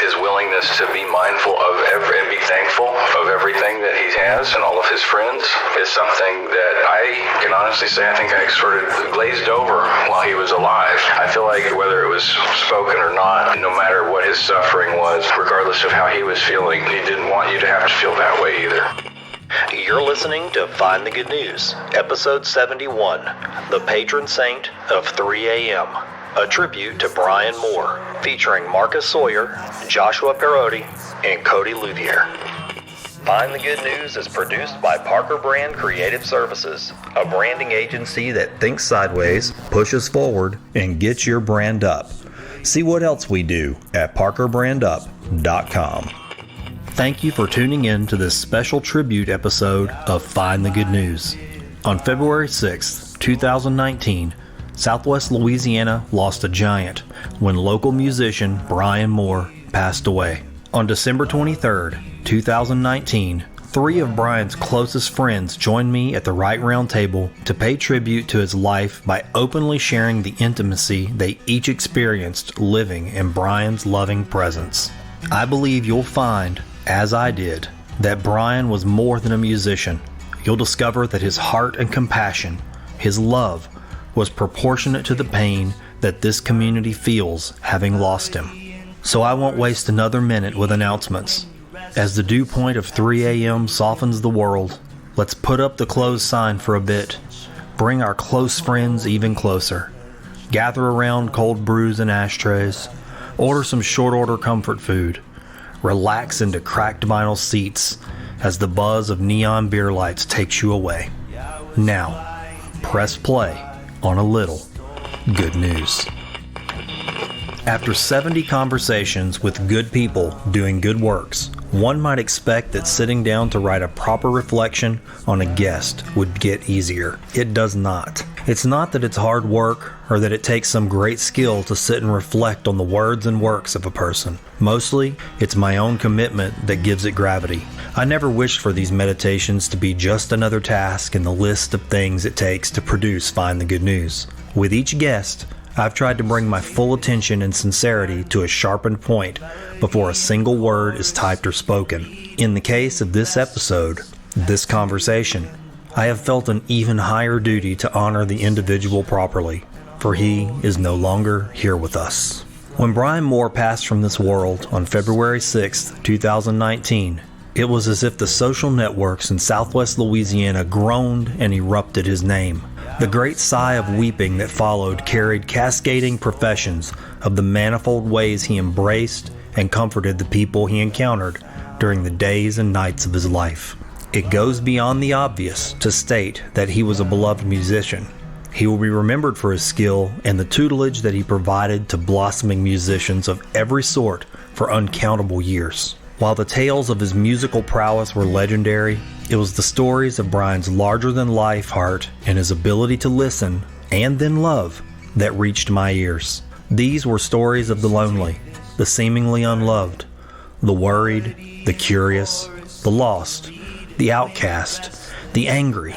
his willingness to be mindful of and be thankful of everything that he has and all of his friends is something that I can honestly say I think I sort of glazed over while he was alive. I feel like whether it was spoken or not, no matter what his suffering was, regardless of how he was feeling, he didn't want you to have to feel that way either. You're listening to Find the Good News, Episode 71, The Patron Saint of 3 a.m., a tribute to Brian Moore, featuring Marcus Sawyer, Joshua Perotti, and Cody Louvier. Find the Good News is produced by Parker Brand Creative Services, a branding agency that thinks sideways, pushes forward, and gets your brand up. See what else we do at parkerbrandup.com. Thank you for tuning in to this special tribute episode of Find the Good News. On February 6, 2019, Southwest Louisiana lost a giant when local musician Brian Moore passed away. On December 23, 2019, 3 of Brian's closest friends joined me at the Right Round Table to pay tribute to his life by openly sharing the intimacy they each experienced living in Brian's loving presence. I believe you'll find, as I did, that Brian was more than a musician. You'll discover that his heart and compassion, his love, was proportionate to the pain that this community feels having lost him. So I won't waste another minute with announcements. As the dew point of 3 a.m. softens the world, let's put up the close sign for a bit. Bring our close friends even closer. Gather around cold brews and ashtrays. Order some short order comfort food. Relax into cracked vinyl seats as the buzz of neon beer lights takes you away. Now, press play on a little good news. After 70 conversations with good people doing good works, one might expect that sitting down to write a proper reflection on a guest would get easier. It does not. It's not that it's hard work or that it takes some great skill to sit and reflect on the words and works of a person. Mostly, it's my own commitment that gives it gravity. I never wished for these meditations to be just another task in the list of things it takes to produce Find the Good News. With each guest, I've tried to bring my full attention and sincerity to a sharpened point before a single word is typed or spoken. In the case of this episode, this conversation, I have felt an even higher duty to honor the individual properly, for he is no longer here with us. When Brian Moore passed from this world on February 6, 2019, it was as if the social networks in Southwest Louisiana groaned and erupted his name. The great sigh of weeping that followed carried cascading professions of the manifold ways he embraced and comforted the people he encountered during the days and nights of his life. It goes beyond the obvious to state that he was a beloved musician. He will be remembered for his skill and the tutelage that he provided to blossoming musicians of every sort for uncountable years. While the tales of his musical prowess were legendary, it was the stories of Brian's larger-than-life heart and his ability to listen and then love that reached my ears. These were stories of the lonely, the seemingly unloved, the worried, the curious, the lost, the outcast, the angry,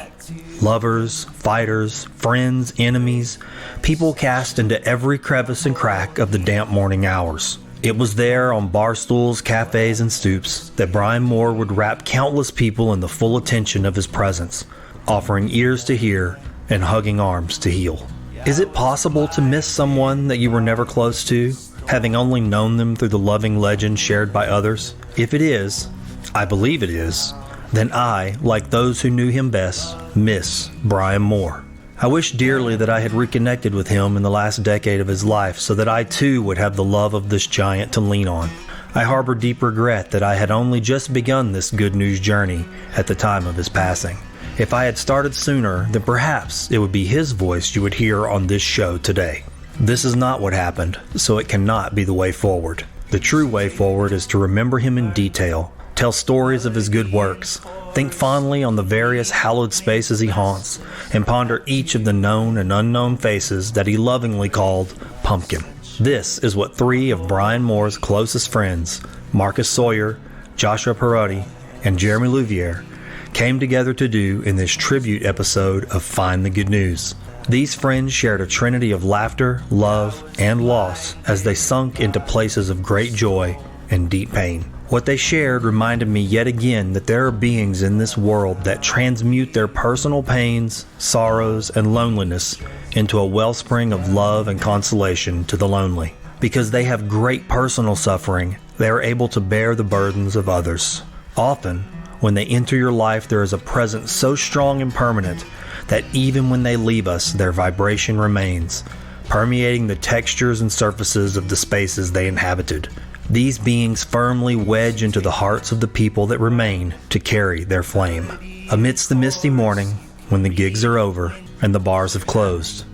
lovers, fighters, friends, enemies, people cast into every crevice and crack of the damp morning hours. It was there on bar stools, cafes, and stoops that Brian Moore would wrap countless people in the full attention of his presence, offering ears to hear and hugging arms to heal. Is it possible to miss someone that you were never close to, having only known them through the loving legend shared by others? If it is, I believe it is, then I, like those who knew him best, miss Brian Moore. I wish dearly that I had reconnected with him in the last decade of his life so that I too would have the love of this giant to lean on. I harbor deep regret that I had only just begun this good news journey at the time of his passing. If I had started sooner, then perhaps it would be his voice you would hear on this show today. This is not what happened, so it cannot be the way forward. The true way forward is to remember him in detail, tell stories of his good works, think fondly on the various hallowed spaces he haunts, and ponder each of the known and unknown faces that he lovingly called Pumpkin. This is what 3 of Brian Moore's closest friends, Marcus Sawyer, Joshua Perotti, and Jeremy Louvier, came together to do in this tribute episode of Find the Good News. These friends shared a trinity of laughter, love, and loss as they sunk into places of great joy and deep pain. What they shared reminded me yet again that there are beings in this world that transmute their personal pains, sorrows, and loneliness into a wellspring of love and consolation to the lonely. Because they have great personal suffering, they are able to bear the burdens of others. Often, when they enter your life, there is a presence so strong and permanent that even when they leave us, their vibration remains, permeating the textures and surfaces of the spaces they inhabited. These beings firmly wedge into the hearts of the people that remain to carry their flame. Amidst the misty morning, when the gigs are over and the bars have closed,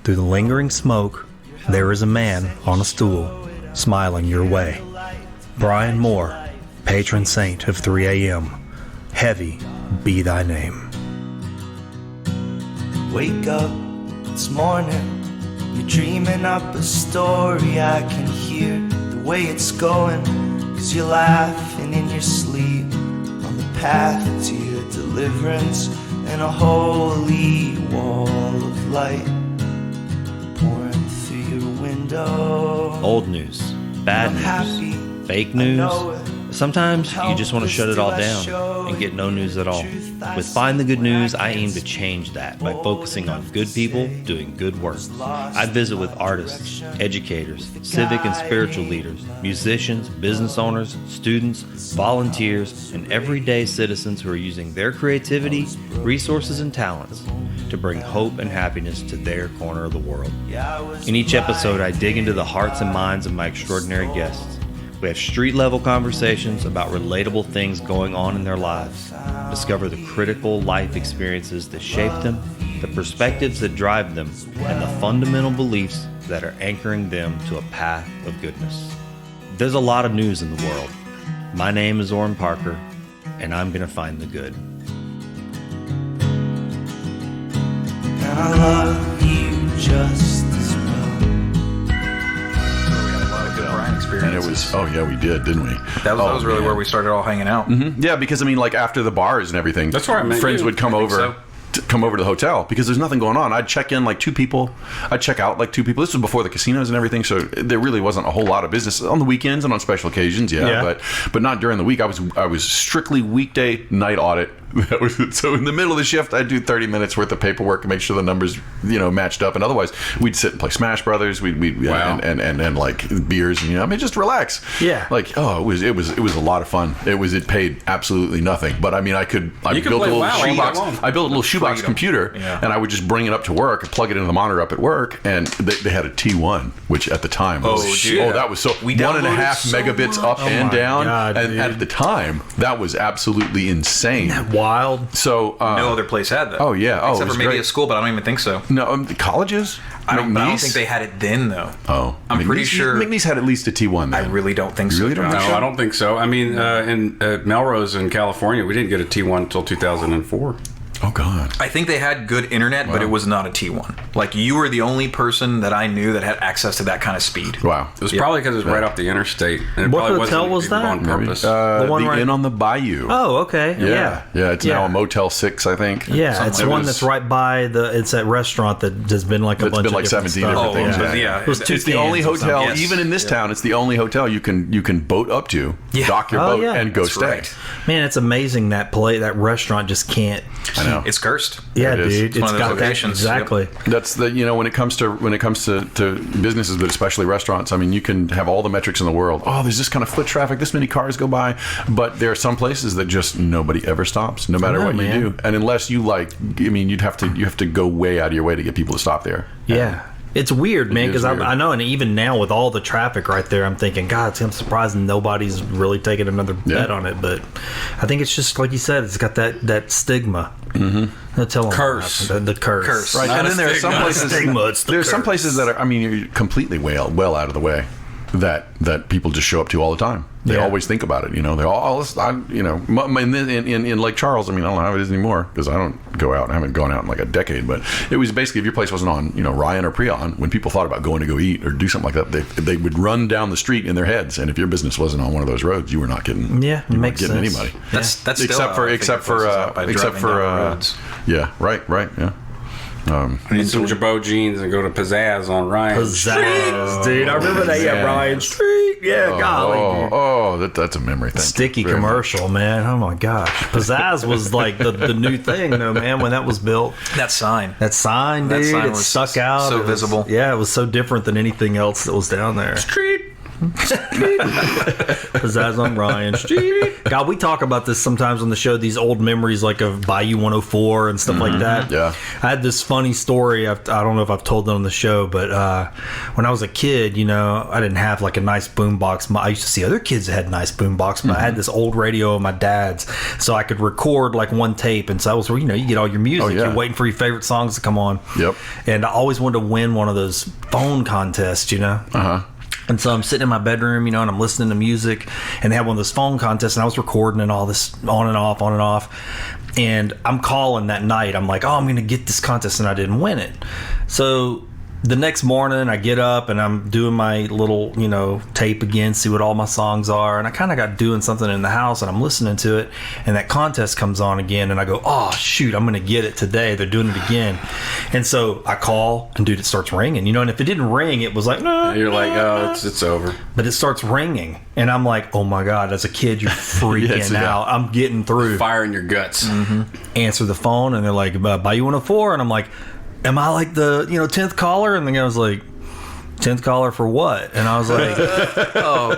through the lingering smoke, there is a man on a stool, smiling your way. Brian Moore, patron saint of 3 a.m. Heavy be thy name. Wake up, it's morning. You're dreaming up a story. I can hear the way it's going, 'cause you're laughing in your sleep, on the path to your deliverance, and a holy wall of light pouring through your window. Old news, bad news, fake news. Sometimes you just want to shut it all down and get no news at all. With Find the Good News, I aim to change that by focusing on good people doing good work. I visit with artists, educators, civic and spiritual leaders, musicians, business owners, students, volunteers, and everyday citizens who are using their creativity, resources, and talents to bring hope and happiness to their corner of the world. In each episode, I dig into the hearts and minds of my extraordinary guests. We have street-level conversations about relatable things going on in their lives. Discover the critical life experiences that shape them, the perspectives that drive them, and the fundamental beliefs that are anchoring them to a path of goodness. There's a lot of news in the world. My name is Orrin Parker, and I'm going to find the good. And I love you just as well. And it was, oh yeah, we did, didn't we? That was really where we started all hanging out. Mm-hmm. Yeah, because I mean, like after the bars and everything, that's where I met friends you. would come over. So. Come over to the hotel because there's nothing going on. I'd check in like 2 people. I'd check out like 2 people. This was before the casinos and everything, so there really wasn't a whole lot of business on the weekends and on special occasions. Yeah. But not during the week. I was strictly weekday night audit. So in the middle of the shift, I'd do 30 minutes worth of paperwork and make sure the numbers matched up. And otherwise, we'd sit and play Smash Brothers. Wow. and like beers and I mean just relax. Yeah. Like it was a lot of fun. It paid absolutely nothing. But I mean I built a little shoebox. I built a little shoebox computer, and I would just bring it up to work and plug it into the monitor up at work, and they had a T1, which at the time was that was so 1.5 megabits up and down, God, and at the time that was absolutely insane. Wild. So no other place had that. Oh yeah, except for maybe great. A school, but I don't even think so. No, colleges. I don't think they had it then though. Oh, I'm pretty sure McNeese had at least a T1 then. I really don't think so. Really don't No, think so? I don't think so. I mean, in Melrose in California, we didn't get a T1 until 2004. Oh God! I think they had good internet, but it was not a T1. Like you were the only person that I knew that had access to that kind of speed. Wow! It was probably because it was right off the interstate. And it What probably hotel wasn't was even that? on purpose. The one right- Inn on the Bayou. Oh, okay. Yeah. It's now a Motel 6, I think. Yeah, it's the one that's right by it's that restaurant that has been like a bunch been of like different 17 stuff. different things. Yeah. It was two It's the only cans or something. hotel, Yes. even in this town, it's the only hotel you can boat up to, dock your boat, and go That's stay. right. Man, it's amazing that restaurant just can't. I know. It's cursed. Yeah, It is. dude, It's it's one of those got that locations. exactly. That's the when it comes to businesses, but especially restaurants. I mean, you can have all the metrics in the world. Oh, there's this kind of foot traffic. This many cars go by, but there are some places that just nobody ever stops, no matter what you do. And unless you you have to go way out of your way to get people to stop there. Yeah. It's weird, man, because is weird. I know, and even now with all the traffic right there, I'm thinking, God, I'm surprised nobody's really taking another bet on it. But I think it's just, like you said, it's got that stigma. Mm-hmm. Tell them Curse. The curse. Right, and then there are some places. It's the Some curse. places that are, I mean, you're completely well out of the way. That people just show up to all the time. They always think about it. They're all in Lake Charles. I mean, I don't know how it is anymore because I don't go out. I haven't gone out in like a decade. But it was basically if your place wasn't on Ryan or Prion, when people thought about going to go eat or do something like that, they would run down the street in their heads. And if your business wasn't on one of those roads, you were not getting it makes sense. anybody. That's still except for roads. yeah, right. I need some Jabot jeans and go to Pizzazz on Ryan. Pizzazz, dude. I remember that. Yeah, Ryan Street. Yeah, golly. That's a memory thing. Sticky commercial, man. Oh my gosh. Pizzazz was like the new thing, though, man, when that was built. That sign, dude, it stuck out. So visible. It was so different than anything else that was down there. Street. Pizzazz on Ryan Street. God, we talk about this sometimes on the show, these old memories like of Bayou 104 and stuff like that. Yeah. I had this funny story. I don't know if I've told it on the show, but when I was a kid, I didn't have like a nice boombox. I used to see other kids that had nice boombox, but I had this old radio of my dad's, so I could record like one tape. And so that was where, you get all your music. You're waiting for your favorite songs to come on. Yep. And I always wanted to win one of those phone contests, And so I'm sitting in my bedroom, and I'm listening to music, and they had one of those phone contests, and I was recording and all this on and off. And I'm calling that night. I'm like, I'm going to get this contest, and I didn't win it. So the next morning, I get up, and I'm doing my little, tape again, see what all my songs are. And I kind of got doing something in the house, and I'm listening to it, and that contest comes on again, and I go, oh, shoot, I'm going to get it today. They're doing it again. And so I call, and dude, it starts ringing, and if it didn't ring, it was like, no. You're like, oh, it's over. But it starts ringing, and I'm like, oh my God, as a kid, you're freaking out. I'm getting through. Fire in your guts. Answer the phone, and they're like, Bayou 104, and I'm like, am I like the 10th caller? And the guy was like, 10th caller for what? And I was like, oh,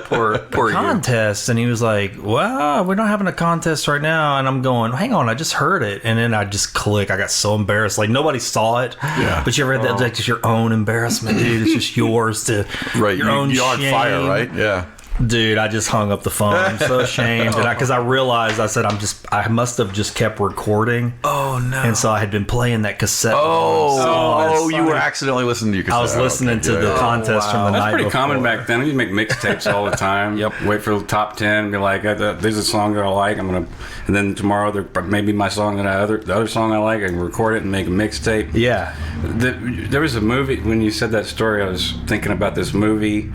poor contest. And he was like, well, we're not having a contest right now. And I'm going, hang on, I just heard it. And then I just click. I got so embarrassed. Like, nobody saw it. Yeah. But you ever had that, like, just your own embarrassment, dude? It's just yours to your own you're on shame. fire, right? Yeah. Dude, I just hung up the phone. I'm so ashamed. Because I realized, I said, I must have just kept recording. Oh, no. And so I had been playing that cassette. You were accidentally listening to your cassette. I was listening to the contest from the night That's pretty before. common back then. We make mixtapes all the time. Wait for the top 10. Be like, there's a song that I like. And then tomorrow, maybe my song the other song I like, I can record it and make a mixtape. Yeah. There was a movie, when you said that story, I was thinking about this movie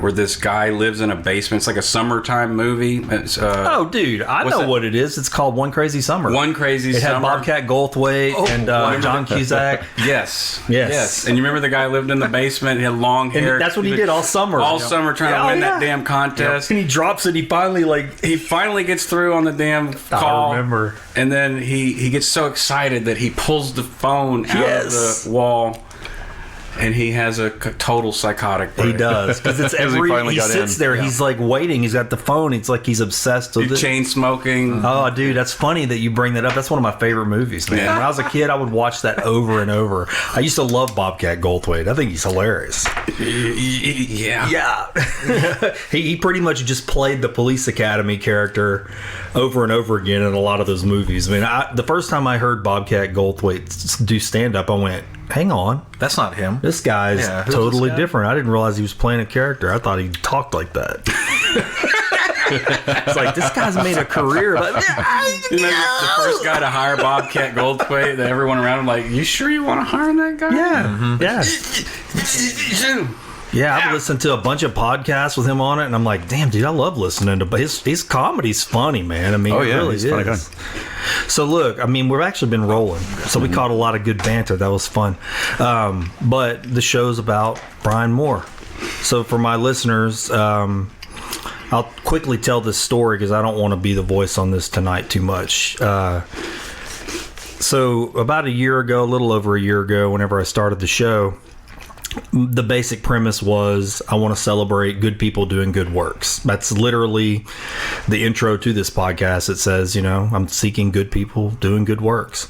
where this guy lives in a basement. It's like a summertime movie. It's, dude, I know what it is. It's called One Crazy Summer. One Crazy Summer. It had Bobcat Goldthwait and John Cusack. Yes. And you remember the guy lived in the basement? He had long hair. And that's what he did all summer. All summer trying to win that damn contest. And he drops it. He finally gets through on the damn call. I remember. And then he gets so excited that he pulls the phone out of the wall. And he has a total psychotic break. He does. Because it's he sits there. Yeah. He's like waiting. He's got the phone. It's like he's obsessed with it. Chain smoking. Oh, dude, that's funny that you bring that up. That's one of my favorite movies, man. Yeah. When I was a kid, I would watch that over and over. I used to love Bobcat Goldthwait. I think he's hilarious. Yeah. He pretty much just played the Police Academy character over and over again in a lot of those movies. I mean, the first time I heard Bobcat Goldthwait do stand-up, I went, hang on. That's not him. This guy's totally different. I didn't realize he was playing a character. I thought he talked like that. It's like, this guy's made a career. But you remember the first guy to hire Bobcat Goldthwait, that everyone around him like, you sure you want to hire that guy? Yeah. Yeah. Yeah, I've listened to a bunch of podcasts with him on it, and I'm like, damn, dude, I love listening to his comedy's funny, man. I mean, it really is. Funny guy. So look, I mean, we've actually been rolling, so we caught a lot of good banter. That was fun. But the show's about Brian Moore. So for my listeners, I'll quickly tell this story because I don't want to be the voice on this tonight too much. So about a little over a year ago, whenever I started the show, the basic premise was I want to celebrate good people doing good works. That's literally the intro to this podcast. It says, I'm seeking good people doing good works.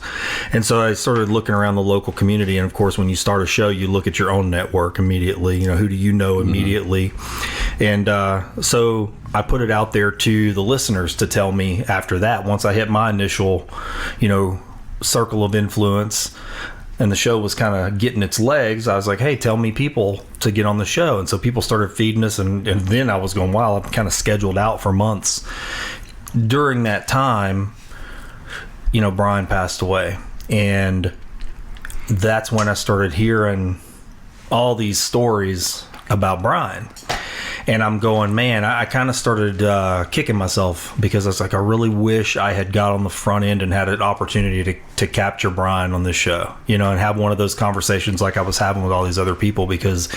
And so I started looking around the local community. And of course, when you start a show, you look at your own network immediately. Who do you know immediately? And so I put it out there to the listeners to tell me after that, once I hit my initial, circle of influence, and the show was kind of getting its legs, I was like, hey, tell me people to get on the show. And so people started feeding us, and then I was going, wow, I'm kind of scheduled out for months. During that time, Brian passed away. And that's when I started hearing all these stories about Brian. And I'm going, man, I kind of started kicking myself because I was like, I really wish I had got on the front end and had an opportunity to capture Brian on this show, you know, and have one of those conversations like I was having with all these other people, because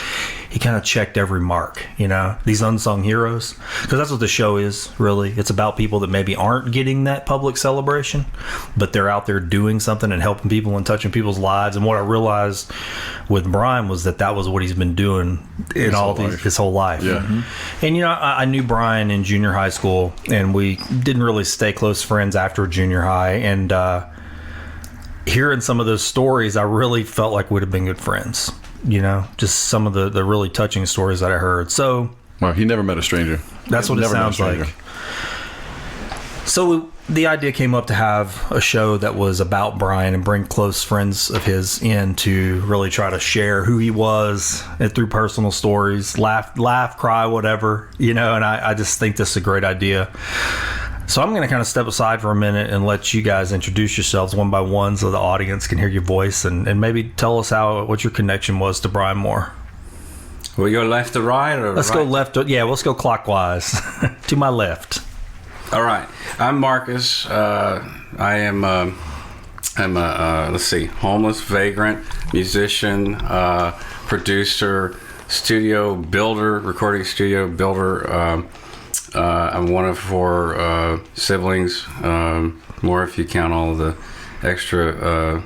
he kind of checked every mark, you know, these unsung heroes, because that's what the show is, really. It's about people that maybe aren't getting that public celebration, but they're out there doing something and helping people and touching people's lives. And what I realized with Brian was that was what he's been doing in his whole life. Yeah. And, you know, I knew Brian in junior high school, and we didn't really stay close friends after junior high. And hearing some of those stories, I really felt like we'd have been good friends. You know, just some of the really touching stories that I heard. So, well, he never met a stranger. That's what it sounds like. So the idea came up to have a show that was about Brian and bring close friends of his in to really try to share who he was and through personal stories, laugh, cry, whatever, you know. And I just think this is a great idea. So I'm going to kind of step aside for a minute and let you guys introduce yourselves one by one so the audience can hear your voice, and maybe tell us what your connection was to Brian Moore. Will you go left to right, or let's go left? Yeah, let's go clockwise to my left. All right. I'm Marcus. I am I'm a let's see, homeless vagrant, musician, producer, studio builder, recording studio builder. I'm one of 4 siblings, more if you count all the extra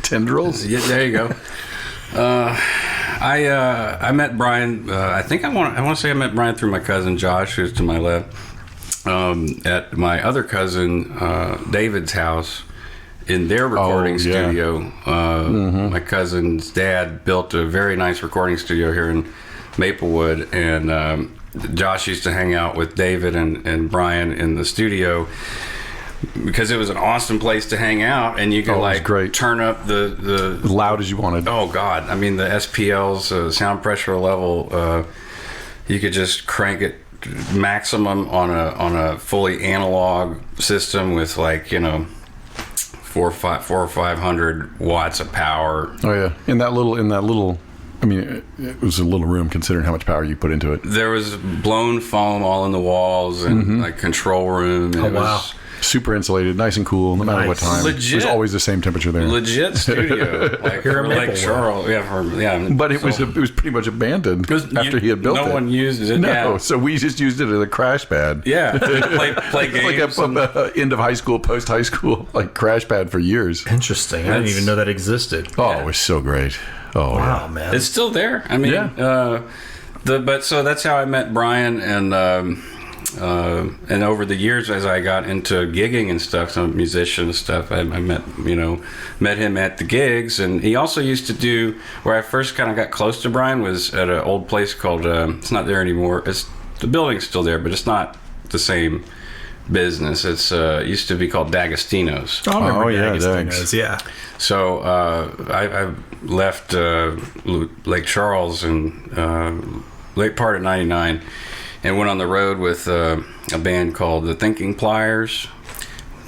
tendrils. Yeah, there you go. I met Brian. I think I want to say I met Brian through my cousin Josh, who's to my left, at my other cousin David's house in their recording studio. My cousin's dad built a very nice recording studio here in Maplewood, and Josh used to hang out with David and Brian in the studio because it was an awesome place to hang out, and you could turn up the as loud as you wanted. Oh God, I mean the SPL's sound pressure level, you could just crank it maximum on a fully analog system with 400 or 500 watts of power. Oh yeah, in that little. I mean, it was a little room considering how much power you put into it. There was blown foam all in the walls and control room. And wow. Super insulated, nice and cool, no matter what time. Legit. There's always the same temperature there. Legit studio, like here in Lake Charles. But it was pretty much abandoned after he had built it. No one used it. No, so we just used it as a crash pad. Yeah, play games. Like a end of high school, post high school, like crash pad for years. Interesting. I didn't even know that existed. Oh, it was so great. Oh wow, yeah. man! It's still there. I mean, so that's how I met Brian, and over the years, as I got into gigging and stuff, some musician and stuff, I met him at the gigs, and he also used to do where I first kind of got close to Brian was at an old place called it's not there anymore. The building's still there, but it's not the same business. It's used to be called D'Agostino's. I remember D'Agostino's, yeah. So I left Lake Charles in late part of '99 and went on the road with a band called the Thinking Pliers.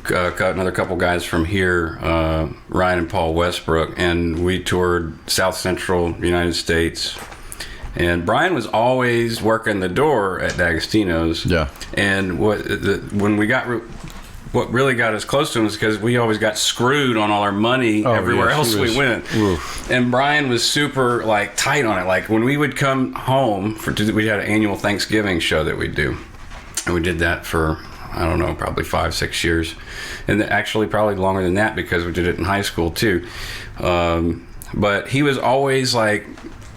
Got another couple guys from here, Ryan and Paul Westbrook, and we toured South Central United States. And Brian was always working the door at D'Agostino's. Yeah. And what really got us close to him was because we always got screwed on all our money everywhere else we went. Oof. And Brian was super tight on it. Like when we would come home we had an annual Thanksgiving show that we'd do, and we did that for I don't know, probably 5-6 years, and actually probably longer than that because we did it in high school too. But he was always like,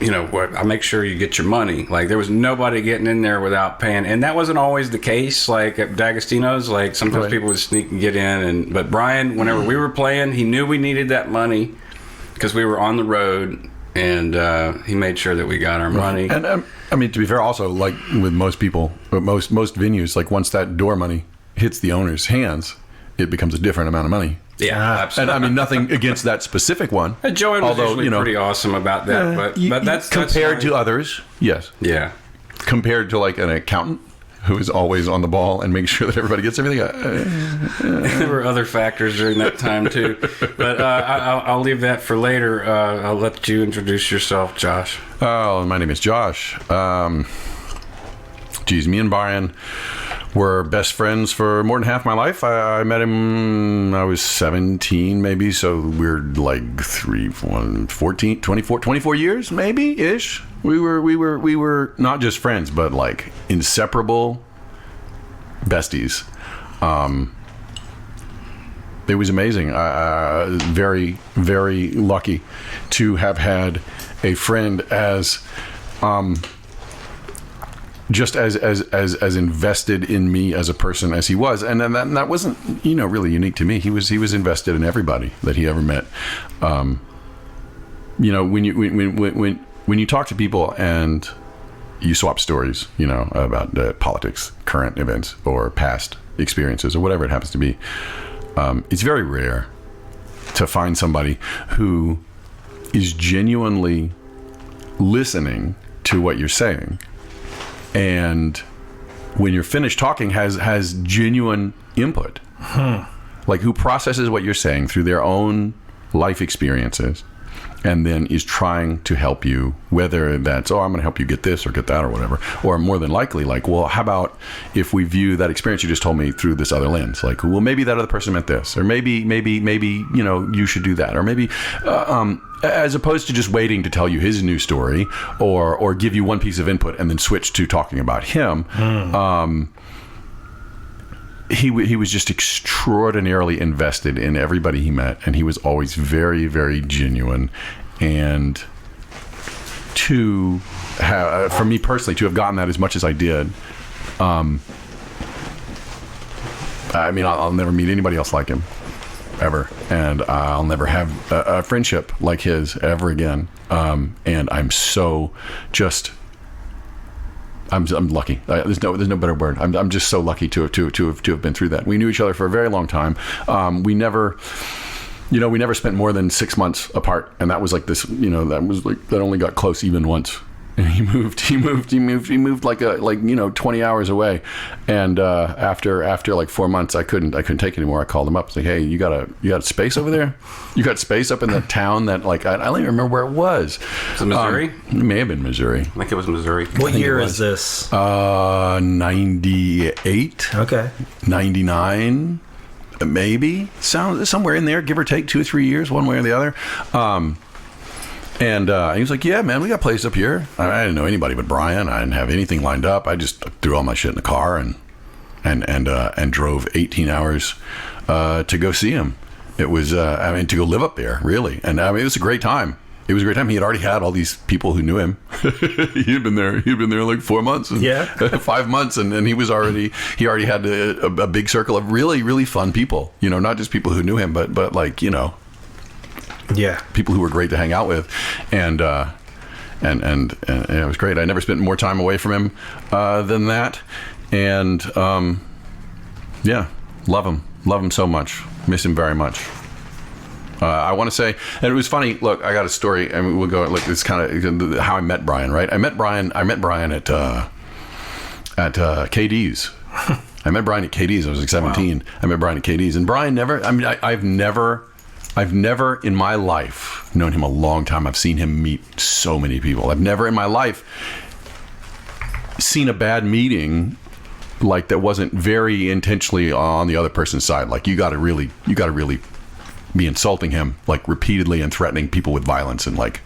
I make sure you get your money. Like there was nobody getting in there without paying, and that wasn't always the case. Like at D'Agostino's, sometimes people would sneak and get in, but Brian, whenever we were playing, he knew we needed that money because we were on the road, and he made sure that we got our money. And I mean, to be fair, also like with most people, but most venues, once that door money hits the owner's hands, it becomes a different amount of money. Yeah, absolutely. And I mean, nothing against that specific one. Joey was usually pretty awesome about that, but that's compared to others, yes. Yeah. Compared to an accountant who is always on the ball and makes sure that everybody gets everything. There were other factors during that time too, but I'll leave that for later. I'll let you introduce yourself, Josh. Oh, my name is Josh. Me and Brian were best friends for more than half my life. I met him, I was 17 maybe, so we're like 24 years maybe ish. We were not just friends, but like inseparable besties. It was amazing. Very, very lucky to have had a friend as just as invested in me as a person as he was, and that wasn't really unique to me. He was invested in everybody that he ever met. When you talk to people and you swap stories, about politics, current events, or past experiences, or whatever it happens to be, it's very rare to find somebody who is genuinely listening to what you're saying, and when you're finished talking has genuine input. Like who processes what you're saying through their own life experiences and then is trying to help you, whether that's, I'm going to help you get this or get that or whatever, or more than likely like, well, how about if we view that experience you just told me through this other lens? Like, well, maybe that other person meant this, or maybe you should do that, or maybe as opposed to just waiting to tell you his new story or give you one piece of input and then switch to talking about him. He was just extraordinarily invested in everybody he met, and he was always very, very genuine. And to have, for me personally, to have gotten that as much as I did, I'll never meet anybody else like him, ever, and I'll never have a friendship like his ever again. And I'm so just. I'm lucky. There's no better word. I'm just so lucky to have been through that. We knew each other for a very long time. We never spent more than 6 months apart, and that was like this. That only got close even once. And he moved like 20 hours away, and after like 4 months, I couldn't take it anymore. I called him up, like, hey, you got space over there? You got space up in the town that like I don't even remember where it was. Was it Missouri? It may have been Missouri. I think it was Missouri. What year is this? 98. Okay. 99, maybe. Somewhere in there, give or take 2 or 3 years, one way or the other. And he was like, yeah, man, we got a place up here. I didn't know anybody but Brian. I didn't have anything lined up. I just threw all my shit in the car and drove 18 hours to go see him. It was, to go live up there, really. And it was a great time. It was a great time. He had already had all these people who knew him. He had been there like 4 months, and 5 months, and he already had a big circle of really, really fun people. Not just people who knew him, but like people who were great to hang out with, and it was great. I never spent more time away from him than that, and love him so much. Miss him very much. I want to say, and it was funny. Look, I got a story, and we'll go. Look, it's kind of how I met Brian. Right, I met Brian at KD's. I met Brian at KD's. I was like 17. Wow. I met Brian at KD's, and Brian never. I've never in my life known him a long time. I've seen him meet so many people. I've never in my life seen a bad meeting like that wasn't very intentionally on the other person's side. Like you got to really be insulting him like repeatedly and threatening people with violence and like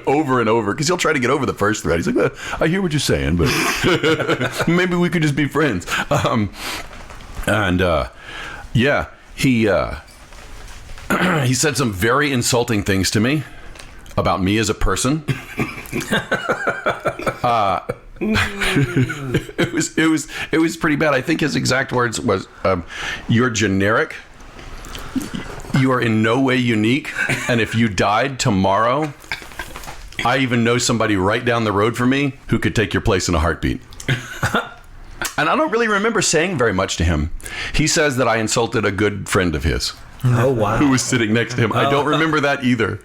over and over, because he'll try to get over the first threat. He's like, well, I hear what you're saying, but maybe we could just be friends. He said some very insulting things to me about me as a person. It was pretty bad. I think his exact words was, "You're generic. You are in no way unique. And if you died tomorrow, I even know somebody right down the road from me who could take your place in a heartbeat." And I don't really remember saying very much to him. He says that I insulted a good friend of his. Oh wow! Who was sitting next to him? I don't remember that either,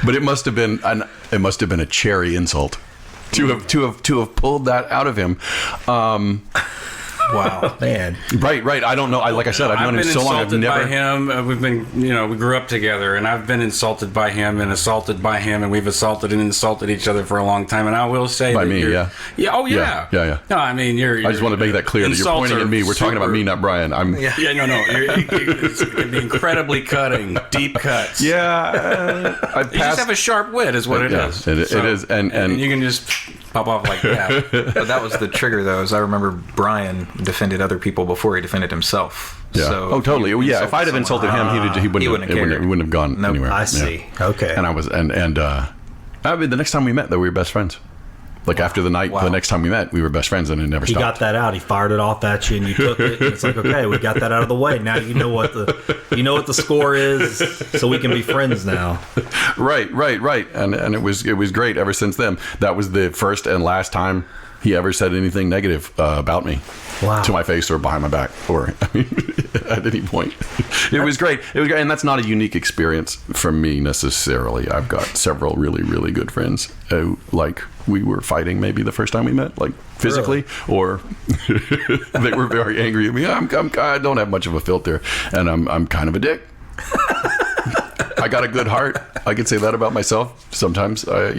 but it must have been a cherry insult. to have pulled that out of him. Wow, man. Right. I don't know. Like I said, I've known him so long. I've been never. insulted by him. We've been, we grew up together, and I've been insulted by him and assaulted by him, and we've assaulted and insulted each other for a long time. And I will say by that me, yeah. Oh, yeah. Yeah. No, I mean, you're I just want to make that clear that you're pointing at me. We're talking about me, not Brian. No. It can be incredibly cutting, deep cuts. Yeah. You just have a sharp wit, is what it is. It is, and you can just pop off like that. But that was the trigger, though, is I remember Brian defended other people before he defended himself. Yeah. So totally. Yeah. If I'd have insulted him, he wouldn't have gone anywhere. I see. Yeah. Okay. And I was, I mean, the next time we met, though, we were best friends. Like after the night, the next time we met, we were best friends, and it never stopped. He got that out. He fired it off at you, and you took it. And it's like, okay, we got that out of the way. Now you know what the score is, so we can be friends now. Right. And it was great ever since then. That was the first and last time he ever said anything negative about me. Wow. To my face or behind my back, or at any point. It was great. And that's not a unique experience for me necessarily. I've got several really, really good friends who, like, we were fighting maybe the first time we met, like physically, or they were very angry at me. I don't have much of a filter, and I'm kind of a dick. I got a good heart. I can say that about myself. Sometimes, I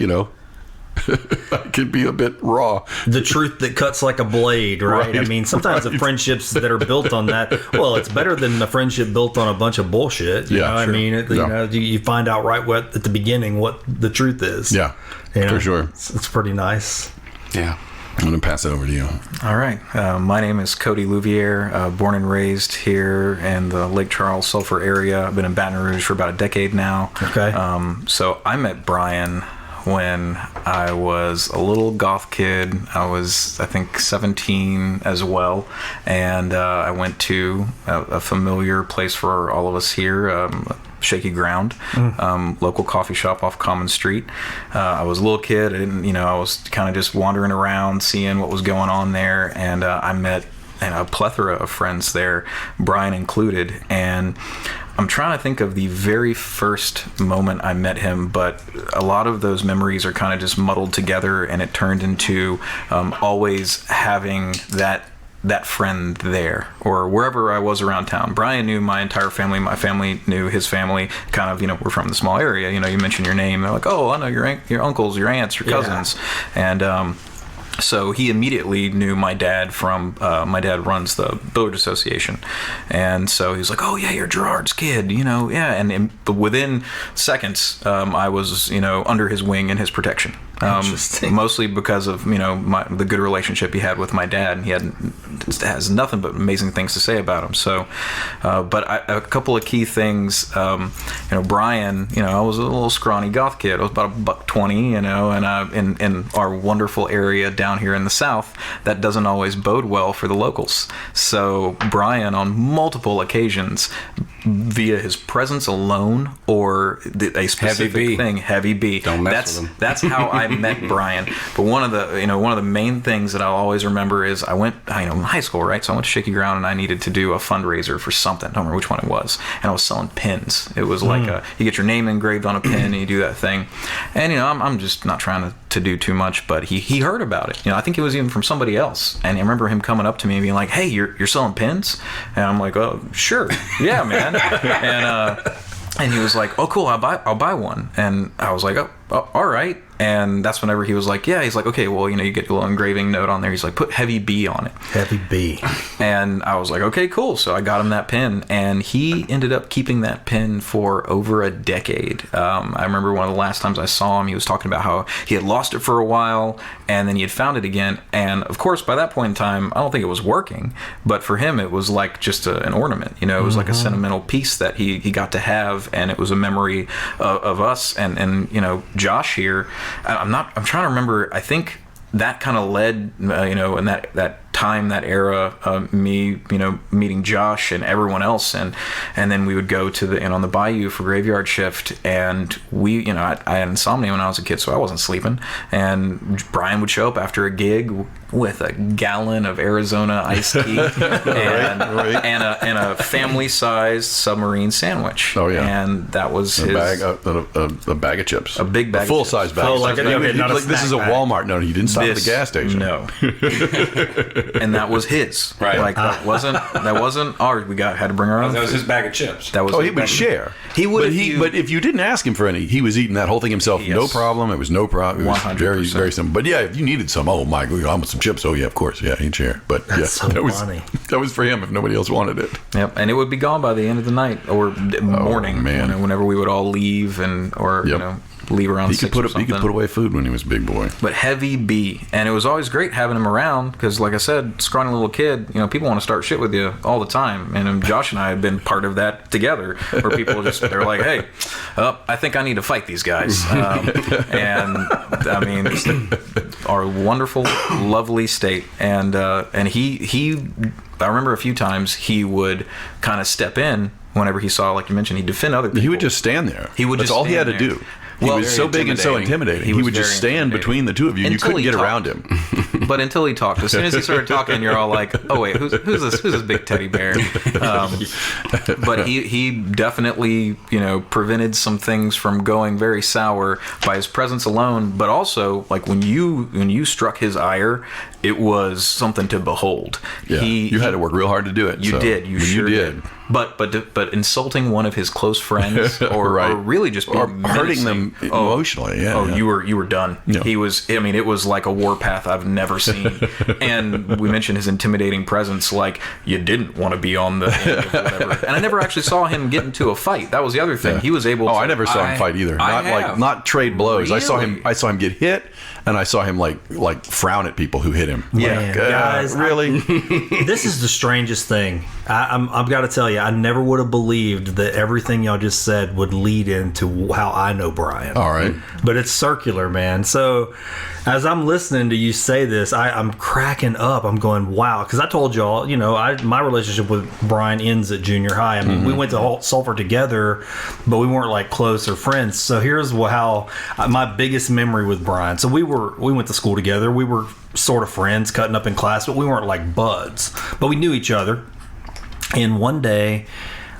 can be a bit raw. The truth that cuts like a blade, right? I mean, sometimes the friendships that are built on that, well, it's better than the friendship built on a bunch of bullshit. You know? Sure. I mean, you find out right at the beginning what the truth is. Yeah, for sure. It's pretty nice. Yeah. I'm going to pass it over to you. All right. My name is Cody Louvier, born and raised here in the Lake Charles, Sulphur area. I've been in Baton Rouge for about a decade now. Okay. So I met Brian when I was a little goth kid. I was, I think, 17 as well, and I went to a familiar place for all of us here, Shaky Ground, local coffee shop off Common Street. I was a little kid. I didn't, I was kind of just wandering around, seeing what was going on there, and I met a plethora of friends there, Brian included, and I'm trying to think of the very first moment I met him, but a lot of those memories are kind of just muddled together, and it turned into always having that friend there, or wherever I was around town. Brian knew my entire family. My family knew his family. Kind of, we're from the small area. You mention your name, they're like, oh, I know your uncles, your aunts, your cousins, and so he immediately knew my dad from, my dad runs the Village Association. And so he was like, oh, yeah, you're Gerard's kid, yeah. And within seconds, I was, under his wing and his protection. Interesting. Mostly because of, the good relationship he had with my dad. And he has nothing but amazing things to say about him. So, a couple of key things, Brian, I was a little scrawny goth kid. I was about $120, and in our wonderful area down here in the South, that doesn't always bode well for the locals. So Brian, on multiple occasions, via his presence alone or a specific thing, heavy B. Don't mess with him. That's how I met Brian. But one of the main things that I'll always remember is I went, in high school, right? So I went to Shaky Ground and I needed to do a fundraiser for something. I don't remember which one it was. And I was selling pins. It was like you get your name engraved on a pin and you do that thing. And I'm just not trying to do too much, but he heard about it. I think it was even from somebody else. And I remember him coming up to me and being like, hey, you're selling pins? And I'm like, oh, sure. Yeah, man. And he was like, oh, cool, I'll buy one. And I was like, oh, all right. And that's whenever he was like, yeah, he's like, okay, well, you get your little engraving note on there. He's like, put heavy B on it. Heavy B. And I was like, okay, cool. So I got him that pin, and he ended up keeping that pin for over a decade. I remember one of the last times I saw him, he was talking about how he had lost it for a while, and then he had found it again. And of course, by that point in time, I don't think it was working, but for him, it was like just an ornament. It was like a sentimental piece that he got to have, and it was a memory of us and Josh here. I'm trying to remember. I think that kind of led, in that time, that era, me, meeting Josh and everyone else, and then we would go to on the bayou for graveyard shift, and we, I had insomnia when I was a kid, so I wasn't sleeping, and Brian would show up after a gig, with a gallon of Arizona iced tea and a family-sized submarine sandwich. Oh yeah, and that was a bag of chips, a big bag, full-size bag. Oh, like this is a Walmart. No, he didn't stop at the gas station. No, and that was his. Right, like that wasn't ours. We had to bring our own. That was his bag of chips. That was. Oh, he would share. He would. But if you didn't ask him for any, he was eating that whole thing himself. Yes. No problem. It was no problem. It was 100%. very, very simple. But yeah, if you needed some, oh my God, I want some chips. Oh yeah, of course. Yeah, he'd share. But That's so that was funny. That was for him if nobody else wanted it. Yep, and it would be gone by the end of the night or morning. Man. Whenever we would all leave leave around. He could put away food when he was a big boy. But heavy B, and it was always great having him around because, like I said, scrawny little kid. People want to start shit with you all the time, and Josh and I have been part of that together, where people they're like, "Hey, I think I need to fight these guys," and I mean, our wonderful, lovely state, and he. I remember a few times he would kind of step in whenever he saw, like you mentioned, he'd defend other people. He would just stand there. That's all he had to do. He was so big and so intimidating. He would just stand between the two of you, and you couldn't get around him. But until he talked, as soon as he started talking, you're all like, "Oh wait, who's this big teddy bear?" But he definitely prevented some things from going very sour by his presence alone. But also, like when you struck his ire, it was something to behold. Yeah, you had to work real hard to do it. You did. You sure did. But insulting one of his close friends, or really just being hurting them emotionally. You were done. Yeah. He was. I mean, it was like a warpath I've never seen. And we mentioned his intimidating presence. Like you didn't want to be on the end of whatever. And I never actually saw him get into a fight. That was the other thing. Yeah. He was able. I never saw him fight either. Not trade blows. Really? I saw him get hit, and I saw him like frown at people who hit him. Yeah, guys, really. This is the strangest thing. I've got to tell you, I never would have believed that everything y'all just said would lead into how I know Brian. All right. But it's circular, man. So as I'm listening to you say this, I'm cracking up. I'm going, wow. Because I told y'all, my relationship with Brian ends at junior high. I mean, we went to Sulphur together, but we weren't like close or friends. So here's how my biggest memory with Brian. So we went to school together. We were sort of friends, cutting up in class, but we weren't like buds. But we knew each other. And one day,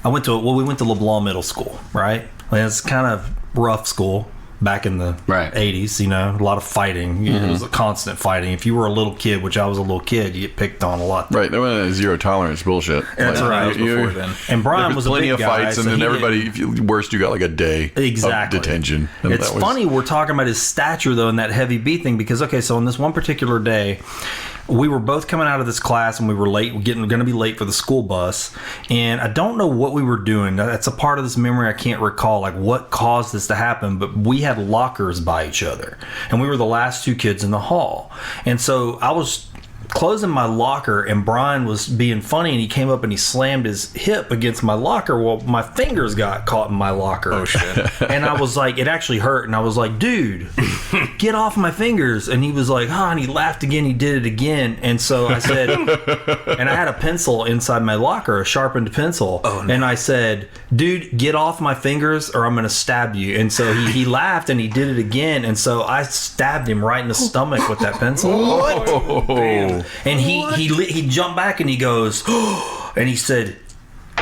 we went to LeBlanc Middle School, right? And it's kind of rough school back in the 80s, a lot of fighting. It was a constant fighting. If you were a little kid, which I was a little kid, you get picked on a lot. Right, there was zero tolerance bullshit. That's right. Before then. And Brian was plenty a big of fights, guy, and then everybody, worst, you got like a day of detention. And it's funny we're talking about his stature, though, in that heavy B thing, because, so on this one particular day, we were both coming out of this class and we were late. We're going to be late for the school bus. And I don't know what we were doing. That's a part of this memory I can't recall, like what caused this to happen. But we had lockers by each other. And we were the last two kids in the hall. And so I was closing my locker, and Brian was being funny, and he came up and he slammed his hip against my locker. Well, my fingers got caught in my locker. Oh shit. And I was like, it actually hurt, and I was like, dude, get off my fingers. And he was like, and he laughed again. He did it again. And so I said, and I had a pencil inside my locker, a sharpened pencil. Oh, no. And I said, dude, get off my fingers or I'm going to stab you. And so he laughed and he did it again. And so I stabbed him right in the stomach with that pencil. What? And he jumped back and he goes, and he said,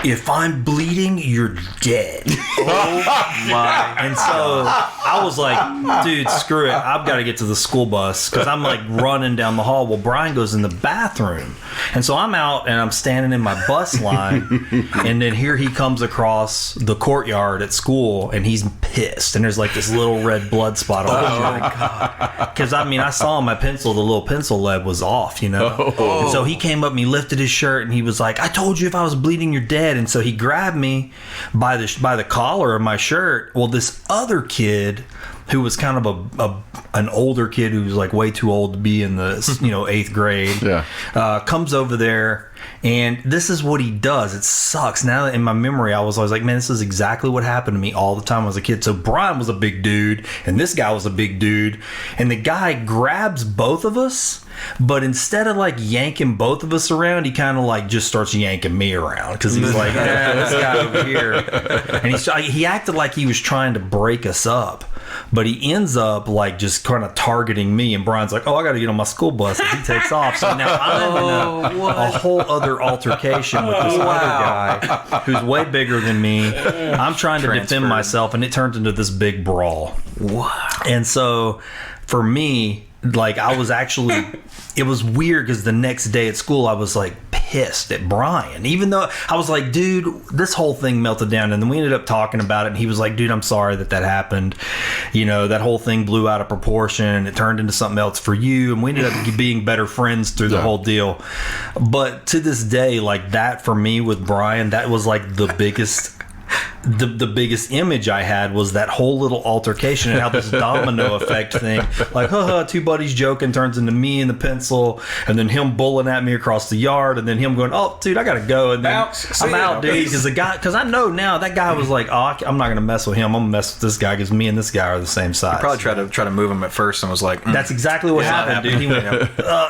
if I'm bleeding, you're dead. Oh my. And so I was like, dude, screw it. I've got to get to the school bus because I'm like running down the hall. Well, Brian goes in the bathroom. And so I'm out and I'm standing in my bus line. And then here he comes across the courtyard at school and he's pissed. And there's like this little red blood spot on him. Oh my God. Because I saw my pencil, the little pencil lead was off, And so he came up and he lifted his shirt and he was like, I told you if I was bleeding, you're dead. And so he grabbed me by the collar of my shirt. Well, this other kid who was kind of an older kid who was like way too old to be in the 8th grade comes over there, and this is what he does. It sucks. Now in my memory, I was always like, man, this is exactly what happened to me all the time when I was a kid. So Brian was a big dude and this guy was a big dude, and the guy grabs both of us, but instead of like yanking both of us around, he kind of like just starts yanking me around because he's like, this guy over here, and he acted like he was trying to break us up. but he ends up like just kind of targeting me, and Brian's like, oh, I got to get on my school bus as he takes off. So now I'm in a whole other altercation with this other guy who's way bigger than me. I'm trying to defend myself, and it turns into this big brawl. Wow. And so for me, like, I was actually, it was weird because the next day at school, I was like pissed at Brian, even though I was like, dude, this whole thing melted down. And then we ended up talking about it, and he was like, dude, I'm sorry that happened. You know, that whole thing blew out of proportion and it turned into something else for you. And we ended up being better friends through the whole deal. But to this day, like, that for me with Brian, that was like the biggest the biggest image I had was that whole little altercation and how this domino effect thing, like, two buddies joking turns into me and the pencil, and then him bullying at me across the yard, and then him going, oh, dude, I gotta go, and then I'm out, dude, because I know now that guy was like, oh, I'm not gonna mess with him, I'm gonna mess with this guy because me and this guy are the same size. He probably tried to move him at first and was like, that's exactly what happened, dude. He went,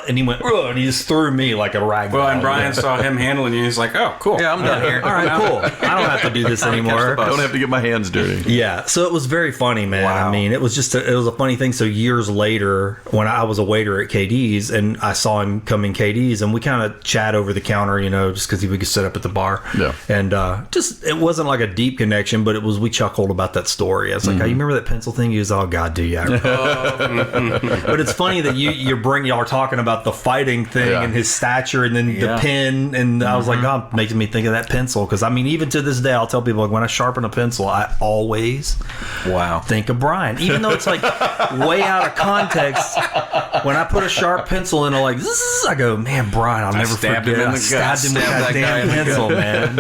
and he went, and he just threw me like a rag. Well, and Brian saw him handling you, he's like, oh, cool. Yeah, I'm done here. All right, cool. I don't have to do this anymore. I don't have to get my hands dirty. Yeah, so it was very funny, man. Wow. I mean, it was just it was a funny thing. So years later, when I was a waiter at KD's and I saw him come in KD's, and we kind of chat over the counter, you know, just because we could sit up at the bar. Yeah. And just, it wasn't like a deep connection, but we chuckled about that story. I was like, oh, you remember that pencil thing? He was, oh, God, do you? But it's funny that y'all are talking about the fighting thing and his stature and then the pen. And I was like, oh, making me think of that pencil. Because, I mean, even to this day, I'll tell people, like, when I sharpen a pencil, I always think of Brian, even though it's like way out of context. When I put a sharp pencil in, like, I go, man, Brian, I'll never forget. I stabbed him with that damn pencil, man.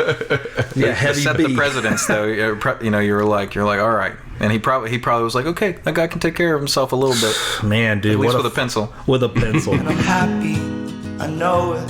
Yeah, heavy set the precedence, though. You know, you're like, all right. And he probably was like, okay, that guy can take care of himself a little bit, man, dude. At least with a pencil. With a pencil. And I'm happy, I know it.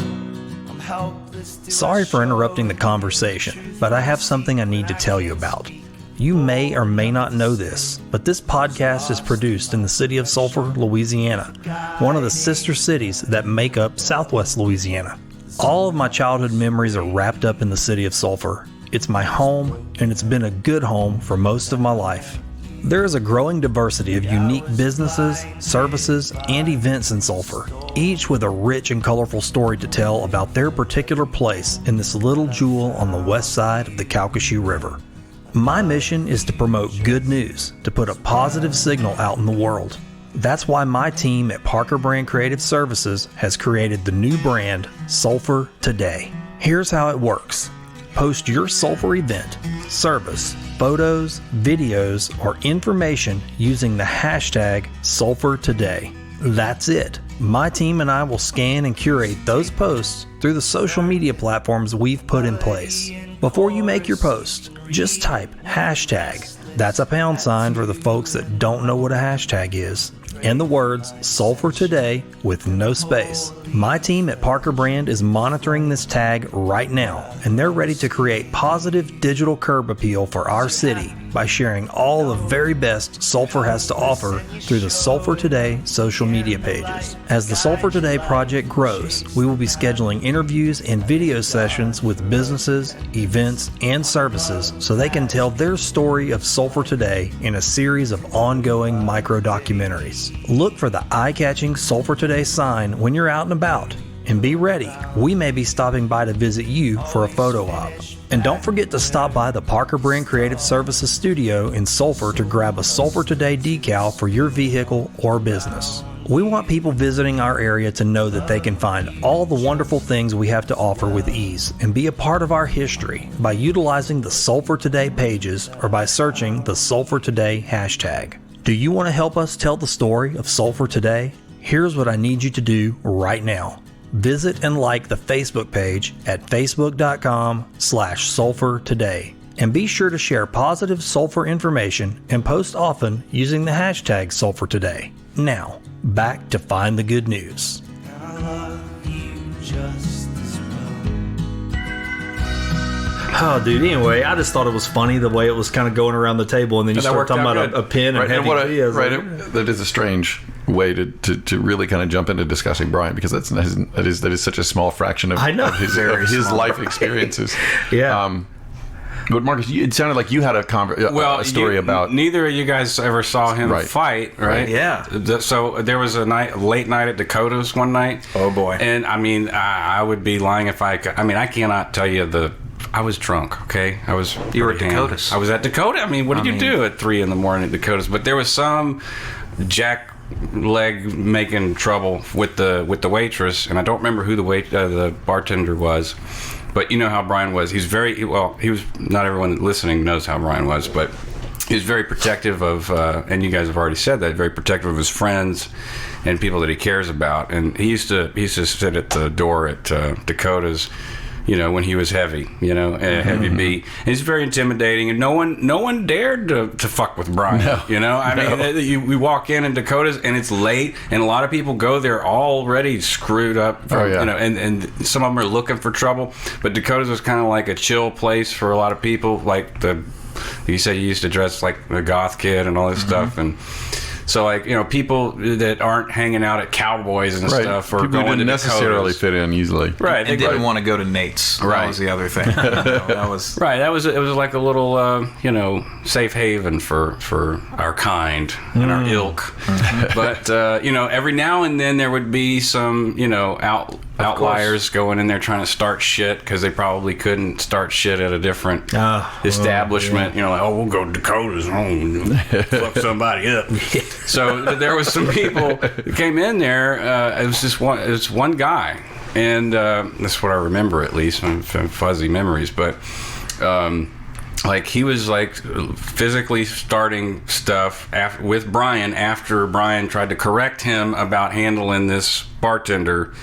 I'm helpless. Sorry for interrupting the conversation, but I have something I need to tell you about. You may or may not know this, but this podcast is produced in the city of Sulphur, Louisiana, one of the sister cities that make up Southwest Louisiana. All of my childhood memories are wrapped up in the city of Sulphur. It's my home, and it's been a good home for most of my life. There is a growing diversity of unique businesses, services, and events in Sulphur, each with a rich and colorful story to tell about their particular place in this little jewel on the west side of the Calcasieu River. My mission is to promote good news, to put a positive signal out in the world. That's why my team at Parker Brand Creative Services has created the new brand, Sulphur Today. Here's how it works. Post your Sulphur event, service, photos, videos, or information using the hashtag Sulphur Today. That's it. My team and I will scan and curate those posts through the social media platforms we've put in place. Before you make your post, just type hashtag. That's a £sign for the folks that don't know what a hashtag is. And the words Sulphur Today with no space. My team at Parker Brand is monitoring this tag right now, and they're ready to create positive digital curb appeal for our city by sharing all the very best Sulphur has to offer through the Sulphur Today social media pages. As the Sulphur Today project grows, we will be scheduling interviews and video sessions with businesses, events, and services so they can tell their story of Sulphur Today in a series of ongoing micro-documentaries. Look for the eye-catching Sulphur Today sign when you're out and about. And be ready, we may be stopping by to visit you for a photo op. And don't forget to stop by the Parker Brand Creative Services studio in Sulphur to grab a Sulphur Today decal for your vehicle or business. We want people visiting our area to know that they can find all the wonderful things we have to offer with ease and be a part of our history by utilizing the Sulphur Today pages or by searching the Sulphur Today hashtag. Do you want to help us tell the story of Sulphur Today? Here's what I need you to do right now. Visit and like the Facebook page at facebook.com/Sulphur Today. And be sure to share positive Sulphur information and post often using the hashtag Sulphur Today. Now, back to Find the Good News. I love you just as well. Oh, dude, anyway, I just thought it was funny the way it was kind of going around the table, and then you start talking about a pen and heavy ideas. Right, that is a strange way to really kind of jump into discussing Brian, because that is such a small fraction of his life experiences. Yeah. But Marcus, it sounded like you had a story about. Neither of you guys ever saw him fight, right? Yeah. So there was a late night at Dakota's one night. Oh boy! And I mean, I would be lying if I could. I mean, I cannot tell you I was drunk. Okay, You were at Dakota's. I was at Dakota. I mean, what did you do at 3 a.m. at Dakota's? But there was some jack leg making trouble with the waitress, and I don't remember who the bartender was. But you know how Brian was. He was not everyone listening knows how Brian was, but he was very protective of, and you guys have already said that, very protective of his friends and people that he cares about. And he used to sit at the door at Dakota's, when he was heavy, heavy beat. And he's very intimidating, and no one dared to fuck with Brian. We walk in Dakota's, and it's late, and a lot of people go there already screwed up. And some of them are looking for trouble. But Dakota's was kind of like a chill place for a lot of people. Like you said, you used to dress like a goth kid and all this stuff, and. So, people that aren't hanging out at Cowboys and stuff, or people going didn't to necessarily Dakota's. fit in easily, right? They didn't want to go to Nate's. Right. That was the other thing. That was right. It was like a little, safe haven for our kind and our ilk. But every now and then there would be some, outliers going in there trying to start shit because they probably couldn't start shit at a different establishment. We'll go to Dakota's home, fuck somebody up. So there was some people that came in there. It was one guy, and that's what I remember, at least from fuzzy memories. But he was physically starting stuff with Brian after Brian tried to correct him about handling this bartender.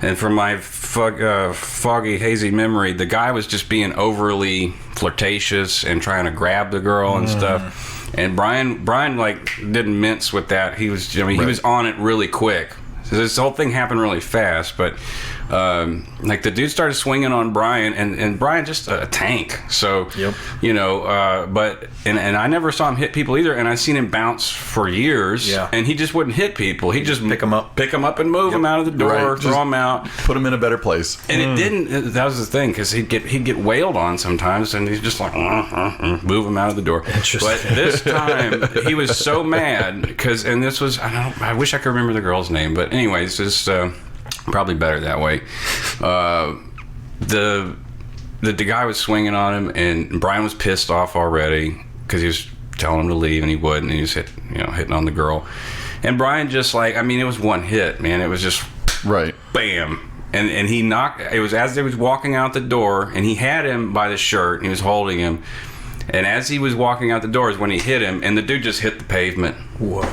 And from my foggy, hazy memory, the guy was just being overly flirtatious and trying to grab the girl and stuff. And Brian didn't mince with that. He was, he was on it really quick. So this whole thing happened really fast, but the dude started swinging on Brian, and Brian just a tank. So but I never saw him hit people either, and I seen him bounce for years. Yeah. And he just wouldn't hit people. He just pick them up and move them out of the door, throw them out, put them in a better place. And it didn't. That was the thing, because he'd get wailed on sometimes, and he's just like move them out of the door. But this time he was so mad because, and this was I wish I could remember the girl's name, but anyways, this. Probably better that way. The guy was swinging on him, and Brian was pissed off already because he was telling him to leave, and he wouldn't. And he was hitting on the girl, and Brian just it was one hit, man. It was just bam, and he knocked. It was as they was walking out the door, and he had him by the shirt, and he was holding him, and as he was walking out the door is when he hit him, and the dude just hit the pavement. Whoa.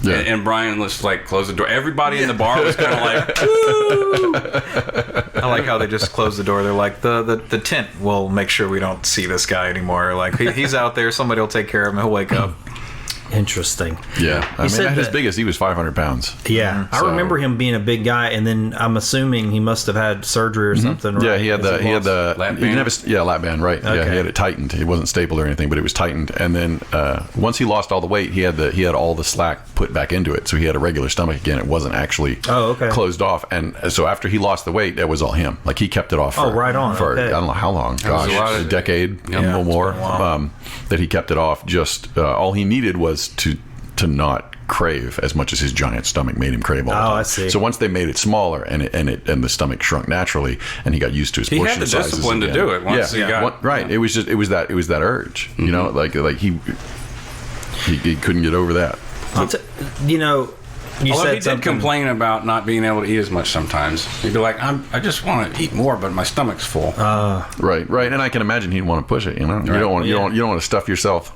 Yeah. And Brian was close the door. Everybody in the bar was kind of woo! I like how they just close the door. They're like, the tent will make sure we don't see this guy anymore. Like, he's out there. Somebody will take care of him. He'll wake up. Interesting. Yeah. I mean, at his biggest, he was 500 pounds. Yeah. I remember him being a big guy, and then I'm assuming he must have had surgery or something. Right? Yeah, he had the lap band. Lap band, right. Okay. Yeah, he had it tightened. It wasn't stapled or anything, but it was tightened. And then once he lost all the weight, he had all the slack put back into it. So he had a regular stomach again. It wasn't actually closed off. And so after he lost the weight, that was all him. Like, he kept it off for, right on. For I don't know how long. Gosh, a decade, a little more. That he kept it off. Just all he needed was to not crave as much as his giant stomach made him crave all the time. I see. So once they made it smaller and the stomach shrunk naturally, and he got used to his portion sizes. He had the discipline to do it once he got right. It was that urge. He couldn't get over that. You said he did complain about not being able to eat as much sometimes. He'd be like, I just want to eat more, but my stomach's full. Right, and I can imagine he'd want to push it. You don't want to stuff yourself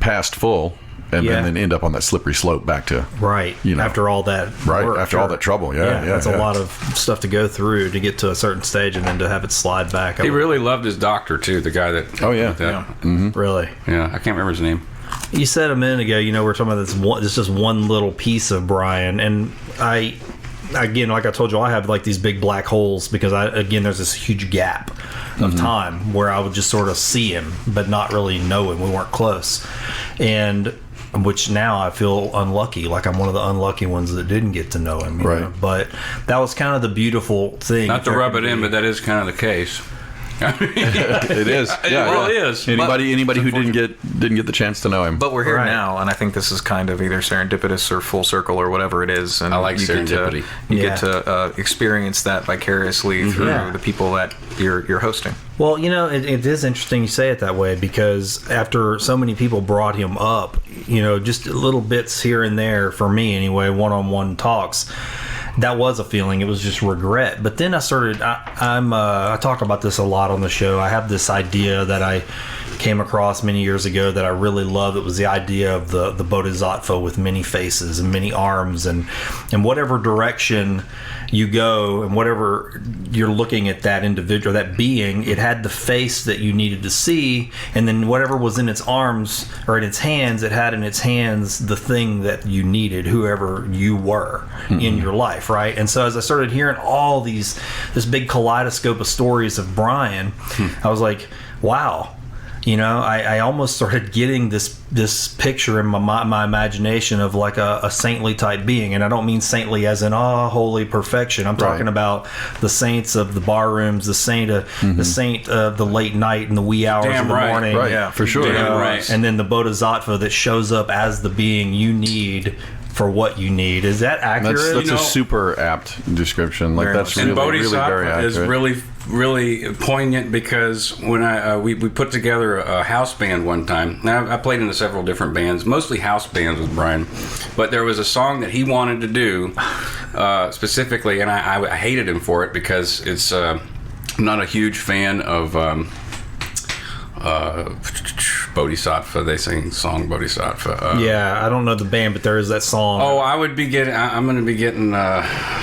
past full. And then end up on that slippery slope back to after all that all that trouble. That's a lot of stuff to go through to get to a certain stage, and then to have it slide back. He really loved his doctor too, the guy that really I can't remember his name. You said a minute ago, we're talking about this just one little piece of Brian, and again, like I told you, I have these big black holes because there's this huge gap of time where I would just sort of see him but not really know him. We weren't close, and which now I feel unlucky, like I'm one of the unlucky ones that didn't get to know him. But that was kind of the beautiful thing. Not to rub it in, but that is kind of the case. It is. Yeah, it really is. Anybody who didn't get the chance to know him. But we're here now, and I think this is kind of either serendipitous or full circle or whatever it is. And I like serendipity. You get to experience that vicariously through the people that you're hosting. Well, it is interesting you say it that way, because after so many people brought him up, just little bits here and there, for me anyway, one-on-one talks, that was a feeling. It was just regret. But then I talk about this a lot on the show. I have this idea that I came across many years ago that I really love. It was the idea of the bodhisattva with many faces and many arms, and whatever direction you go and whatever you're looking at that individual, that being, it had the face that you needed to see, and then whatever was in its arms or in its hands, it had in its hands the thing that you needed, whoever you were in your life, right? And so as I started hearing all this big kaleidoscope of stories of Brian, I was like, wow. I almost started getting this picture in my imagination of like a saintly type being, and I don't mean saintly as in holy perfection. I'm talking about the saints of the bar rooms, the saint of the late night and the wee hours of the morning, right? Yeah, for sure. Right. And then the bodhisattva that shows up as the being you need for what you need. Is that accurate? That's a super apt description. Like that's really, really very accurate. Is really poignant, because when we put together a house band one time. Now I played in several different bands, mostly house bands with Brian, but there was a song that he wanted to do specifically, and I hated him for it because it's I'm not a huge fan of Bodhisattva. They sing song Bodhisattva. Yeah, I don't know the band, but there is that song. Oh, I'm going to be getting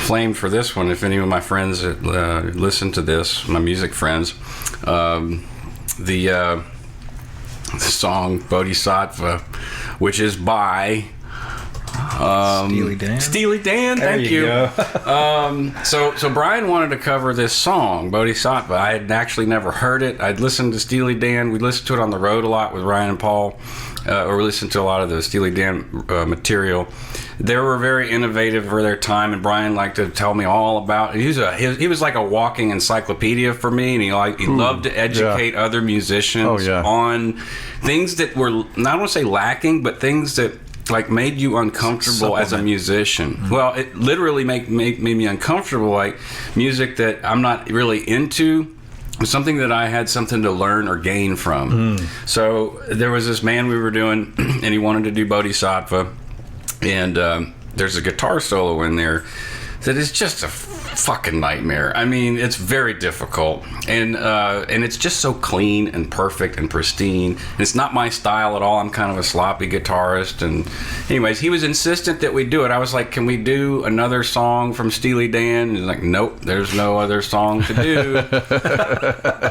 flamed for this one if any of my friends listen to this, my music friends. The song Bodhisattva, which is by Steely Dan, thank you. So Brian wanted to cover this song, Bodhisattva. I had actually never heard it. I'd listened to Steely Dan. We listened to it on the road a lot with Ryan and Paul, or we listened to a lot of the Steely Dan material. They were very innovative for their time, and Brian liked to tell me all about it. He was like a walking encyclopedia for me, and he loved to educate other musicians on things that were, I don't want to say lacking, but things that like made you uncomfortable as a musician. Well, it literally made me uncomfortable, like music that I'm not really into. Something that I had something to learn or gain from. So there was this man we were doing, and he wanted to do Bodhisattva, and there's a guitar solo in there that is just a fucking nightmare. I mean, it's very difficult, and it's just so clean and perfect and pristine. And it's not my style at all. I'm kind of a sloppy guitarist. And anyways, he was insistent that we do it. I was like, can we do another song from Steely Dan? And he's like, nope, there's no other song to do.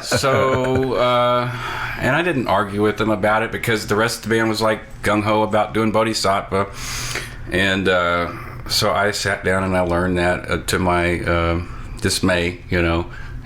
So and I didn't argue with him about it, because the rest of the band was like gung-ho about doing Bodhisattva. And so I sat down and I learned that to my dismay,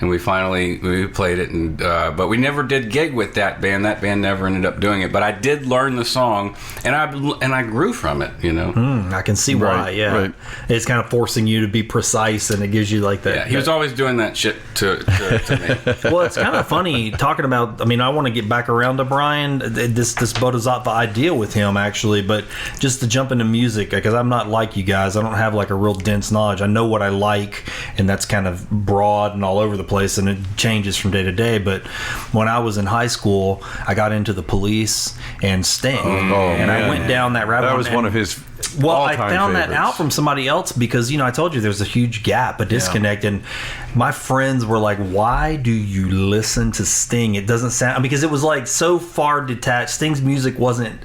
and we played it, and but we never did gig with that band. That band never ended up doing it. But I did learn the song, and I grew from it. I can see why. Yeah, right. It's kind of forcing you to be precise, and it gives you like that. Yeah, he was always doing that shit to me. Well, it's kind of funny talking about. I mean, I want to get back around to Brian, this Bodhisattva idea with him actually, but just to jump into music, because I'm not like you guys. I don't have like a real dense knowledge. I know what I like, and that's kind of broad and all over the place, and it changes from day to day. But when I was in high school, I got into the Police and Sting, and I went down that rabbit hole. That was one of his I found that out from somebody else, because I told you there's a huge gap, a disconnect, and my friends were like, why do you listen to Sting? It doesn't sound, because it was like so far detached. Sting's music wasn't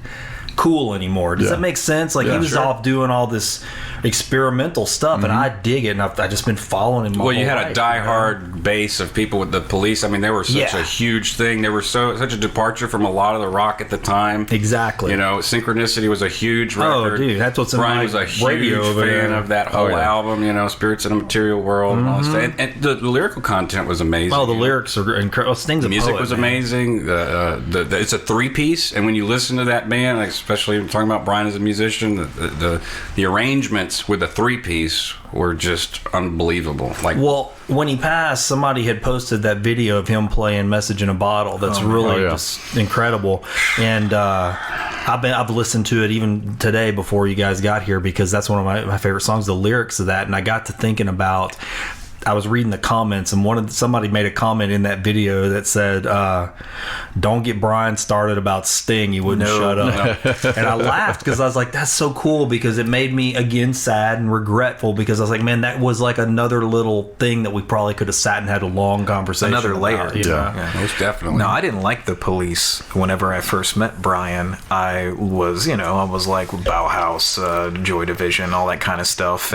cool anymore. Does that make sense? Like he was off doing all this experimental stuff, and I dig it, and I've just been following him. Well, you had a diehard base of people with the Police. I mean, they were such a huge thing. They were such a departure from a lot of the rock at the time. Exactly. Synchronicity was a huge record. Oh, dude, that's what's in Brian my was a huge fan of that whole album. Spirits in a Material World, and all that stuff. And the lyrical content was amazing. Oh, the lyrics are incredible. Sting's a music poet, was man. amazing. It's a three-piece, and when you listen to that band, especially talking about Brian as a musician, the arrangements moments with the 3-piece were just unbelievable. Like, well, when he passed, somebody had posted that video of him playing "Message in a Bottle." That's just incredible. And I've listened to it even today before you guys got here, because that's one of my favorite songs. The lyrics of that, and I got to thinking about. I was reading the comments, and somebody made a comment in that video that said, "Don't get Brian started about Sting. He wouldn't shut up." And I laughed because I was like, "That's so cool," because it made me again sad and regretful, because I was like, "Man, that was like another little thing that we probably could have sat and had a long conversation." Another layer, about, you know? Most definitely. No, I didn't like the Police. Whenever I first met Brian, I was like Bauhaus, Joy Division, all that kind of stuff,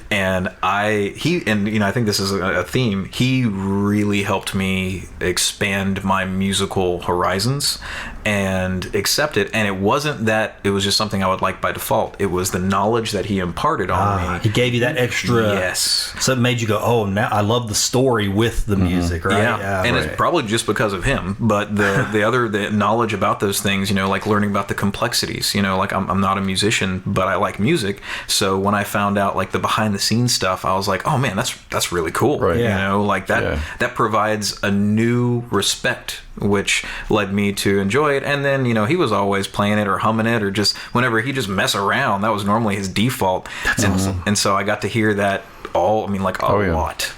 and I think this is a theme. He really helped me expand my musical horizons and accept it. And it wasn't that it was just something I would like by default. It was the knowledge that he imparted on me. He gave you that extra. Yes. So it made you go, "Oh, now I love the story with the music," right? Yeah. And it's probably just because of him. But the knowledge about those things, like learning about the complexities, like I'm not a musician, but I like music. So when I found out like the behind the scenes stuff, I was like, "Oh man, that's really cool." Right. Yeah. Like that that provides a new respect, which led me to enjoy it. And then, he was always playing it or humming it, or just whenever he just mess around, that was normally his default. That's awesome. And so I got to hear that a lot.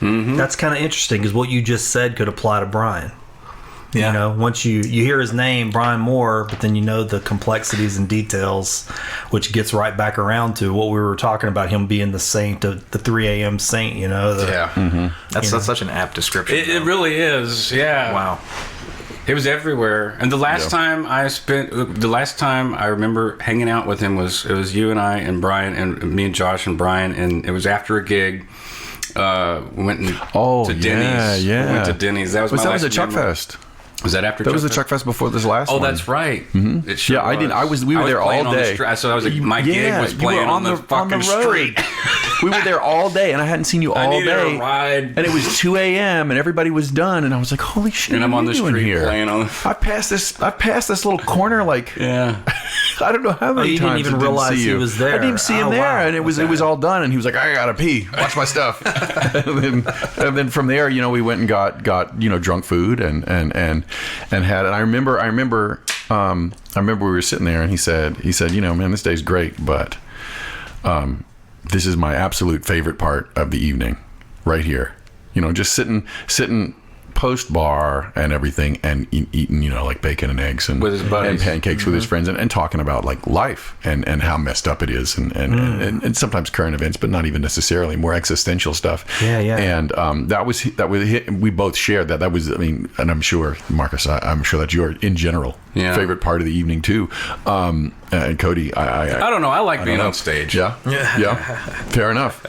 Mm-hmm. That's kind of interesting, because what you just said could apply to Brian. Yeah. Once you hear his name, Brian Moore, but then the complexities and details, which gets right back around to what we were talking about, him being the saint, the 3 a.m. saint, That's such an apt description. It really is, yeah. Wow. It was everywhere. And the last time I remember hanging out with him was you and I and Brian, and me and Josh and Brian, and it was after a gig. We went to Denny's. Yeah. We went to Denny's. That was a Chuck Fest. Was that after? That was the Chuck Fest before this last one. Oh, that's right. Mm-hmm. It sure yeah, I didn't. We were there all day. So I was my gig was playing on the fucking street. We were there all day, and I hadn't seen you all I needed day. A ride. And it was 2 a.m. and everybody was done, and I was like, "Holy shit!" And I'm on the street here? Playing on. I passed this little corner like. Yeah. I don't know how many you times didn't even realize he was there. I didn't even see him there, and it was all done. And he was like, "I gotta pee. Watch my stuff." and then from there, we went and got drunk food and had. And I remember we were sitting there, and he said, "Man, this day's great, but this is my absolute favorite part of the evening, right here. Just sitting." Post bar and everything, and eating like bacon and eggs and with his buddies. and pancakes with his friends, and talking about like life and how messed up it is, and sometimes current events, but not even necessarily, more existential stuff. And that was we both shared that was, and I'm sure, Marcus, I'm sure that's your in general favorite part of the evening too. And Cody, I don't know, I like being on stage. Yeah fair enough.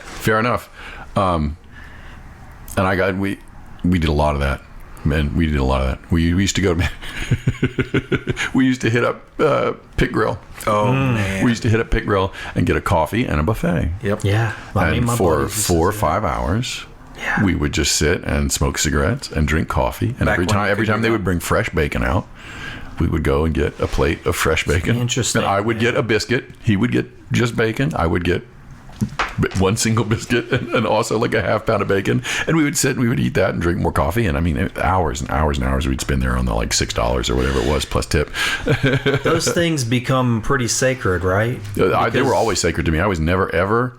And we did a lot of that. Man, we did a lot of that. We used to go we used to hit up Pit Grill. Oh, man. We used to hit up Pit Grill and get a coffee and a buffet. Yep. Yeah. And for 4 or 5 hours, we would just sit and smoke cigarettes and drink coffee. And every time they would bring fresh bacon out, we would go and get a plate of fresh bacon. Interesting. And I would get a biscuit. He would get just bacon. I would get one single biscuit and also like a half pound of bacon, and we would sit and we would eat that and drink more coffee, and hours and hours and hours we'd spend there on the like $6 or whatever it was plus tip. Those things become pretty sacred, right? They were always sacred to me. I was never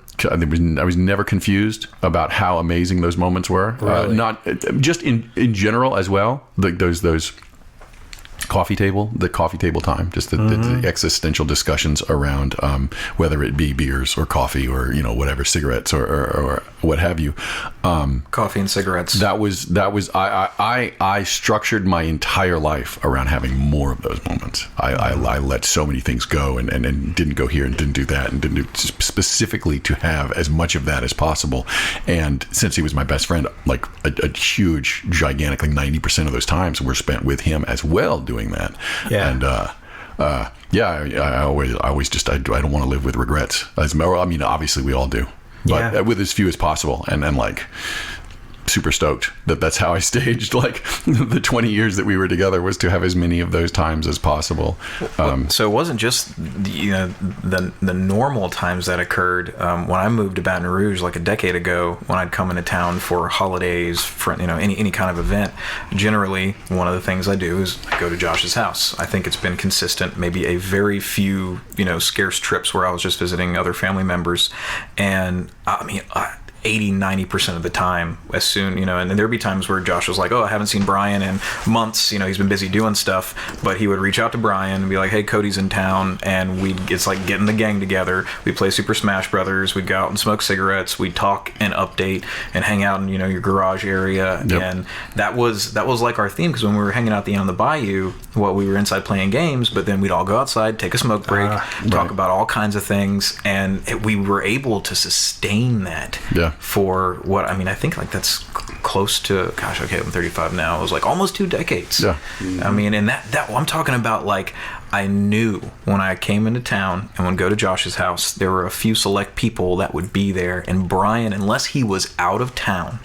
confused about how amazing those moments were. Really? Not just in general as well. Those the coffee table time, just the existential discussions around whether it be beers or coffee or whatever, cigarettes or what have you. Coffee and cigarettes. That was I structured my entire life around having more of those moments. I let so many things go and didn't go here and didn't do that and didn't do specifically to have as much of that as possible. And since he was my best friend, like a huge, gigantic, like 90% of those times were spent with him as well doing that. Yeah. And I always just I don't want to live with regrets. Obviously we all do, but with as few as possible, and like super stoked that's how I staged like the 20 years that we were together, was to have as many of those times as possible. So it wasn't just the normal times that occurred. When I moved to Baton Rouge like a decade ago, when I'd come into town for holidays, for any kind of event, generally one of the things I do is I go to Josh's house. I think it's been consistent, maybe a very few scarce trips where I was just visiting other family members, and 80-90% of the time, as soon, and there'd be times where Josh was like, oh, I haven't seen Brian in months, he's been busy doing stuff, but he would reach out to Brian and be like, hey, Cody's in town, and it's like getting the gang together. We'd play Super Smash Brothers, we'd go out and smoke cigarettes, we'd talk and update and hang out in, your garage area. Yep. And that was like our theme, because when we were hanging out on the bayou, we were inside playing games, but then we'd all go outside, take a smoke break, talk about all kinds of things, and we were able to sustain that. Yeah. For what I think like that's close to, gosh, okay, I'm 35 now. It was like almost 2 decades. Yeah. Mm-hmm. And that I'm talking about, like, I knew when I came into town and would go to Josh's house, there were a few select people that would be there, and Brian, unless he was out of town.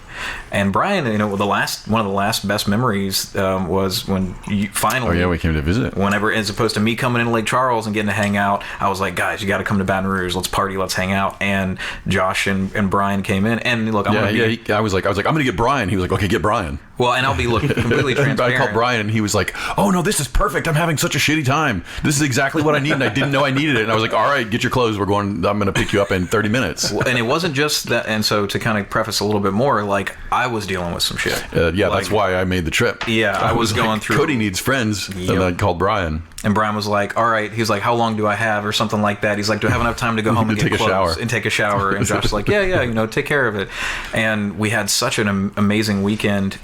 And Brian, one of the last best memories was when you finally. Oh yeah, we came to visit. Whenever, as opposed to me coming into Lake Charles and getting to hang out, I was like, guys, you got to come to Baton Rouge. Let's party. Let's hang out. And Josh and Brian came in, and look, I was like, I'm gonna get Brian. He was like, okay, get Brian. Well, and I'll be completely transparent. I called Brian, and he was like, oh no, this is perfect. I'm having such a shitty time. This is exactly what I need, and I didn't know I needed it. And I was like, all right, get your clothes. I'm gonna pick you up in 30 minutes. Well, and it wasn't just that. And so to kind of preface a little bit more, like, I was dealing with some shit. That's why I made the trip. Yeah, I was going through. Cody needs friends, and I called Brian. And Brian was like, all right. He's like, how long do I have, or something like that. He's like, do I have enough time to go home and get clothes and take a shower? And Josh was like, yeah, take care of it. And we had such an amazing weekend.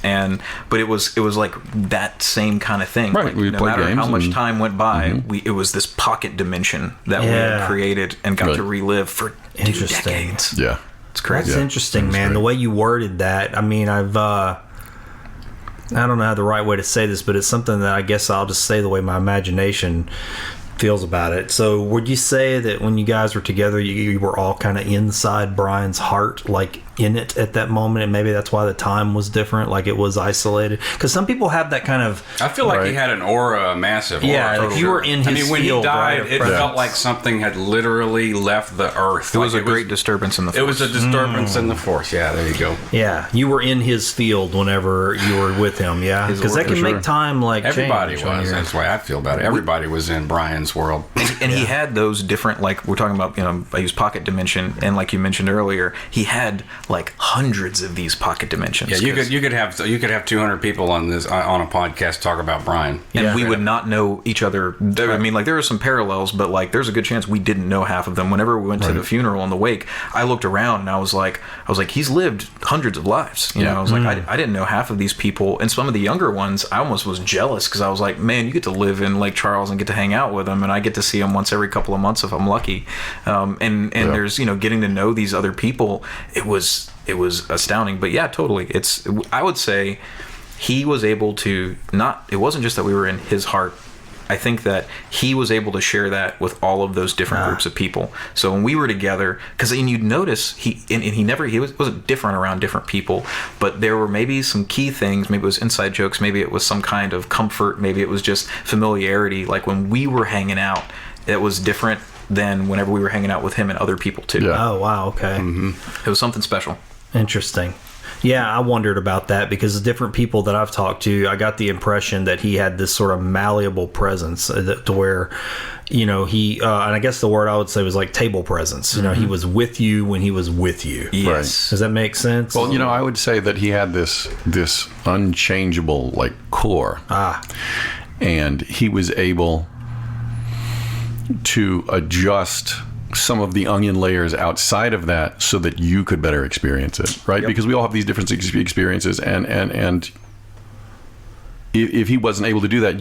But it was like that same kind of thing. Right. Like, we no played matter games how much time went by, it was this pocket dimension that we had created and got to relive for 2 decades. Yeah. It's crazy. That's interesting, man. Great. The way you worded that, I don't know the right way to say this, but it's something that I guess I'll just say the way my imagination feels about it. So would you say that when you guys were together, you were all kind of inside Brian's heart, like in it at that moment, and maybe that's why the time was different, like it was isolated? Because some people have that kind of... I feel like he had an aura, a massive aura. Yeah, like you were in his when field, he died, right? it felt like something had literally left the earth. It was a great disturbance in the force. It was a disturbance in the force. Yeah, there you go. Yeah, you were in his field whenever you were with him, yeah? Because that can make time like everybody change. Was. That's the way I feel about it. Everybody was in Brian's world. And he had those different, like we're talking about, I use pocket dimension, and like you mentioned earlier, he had like hundreds of these pocket dimensions. Yeah, you could have 200 people on a podcast talk about Brian, and we would not know each other. I mean, like there are some parallels, but like there's a good chance we didn't know half of them. Whenever we went to the funeral and the wake, I looked around and I was like, he's lived hundreds of lives. I was like, I didn't know half of these people, and some of the younger ones, I almost was jealous because I was like, man, you get to live in Lake Charles and get to hang out with them, and I get to see them once every couple of months if I'm lucky. There's getting to know these other people. It was astounding. But yeah, totally. I would say he was able to it wasn't just that we were in his heart. I think that he was able to share that with all of those different groups of people. So when we were together, because you'd notice he wasn't different around different people, but there were maybe some key things. Maybe it was inside jokes. Maybe it was some kind of comfort. Maybe it was just familiarity. Like when we were hanging out, it was different than whenever we were hanging out with him and other people too. Yeah. Oh wow, okay. It was something special. Interesting. Yeah, I wondered about that because the different people that I've talked to, I got the impression that he had this sort of malleable presence to where, he, and I guess the word I would say was like table presence. He was with you when he was with you. Yes. Right. Does that make sense? Well, I would say that he had this unchangeable like core. And he was able to adjust some of the onion layers outside of that so that you could better experience it, right? Yep. Because we all have these different experiences, and if he wasn't able to do that,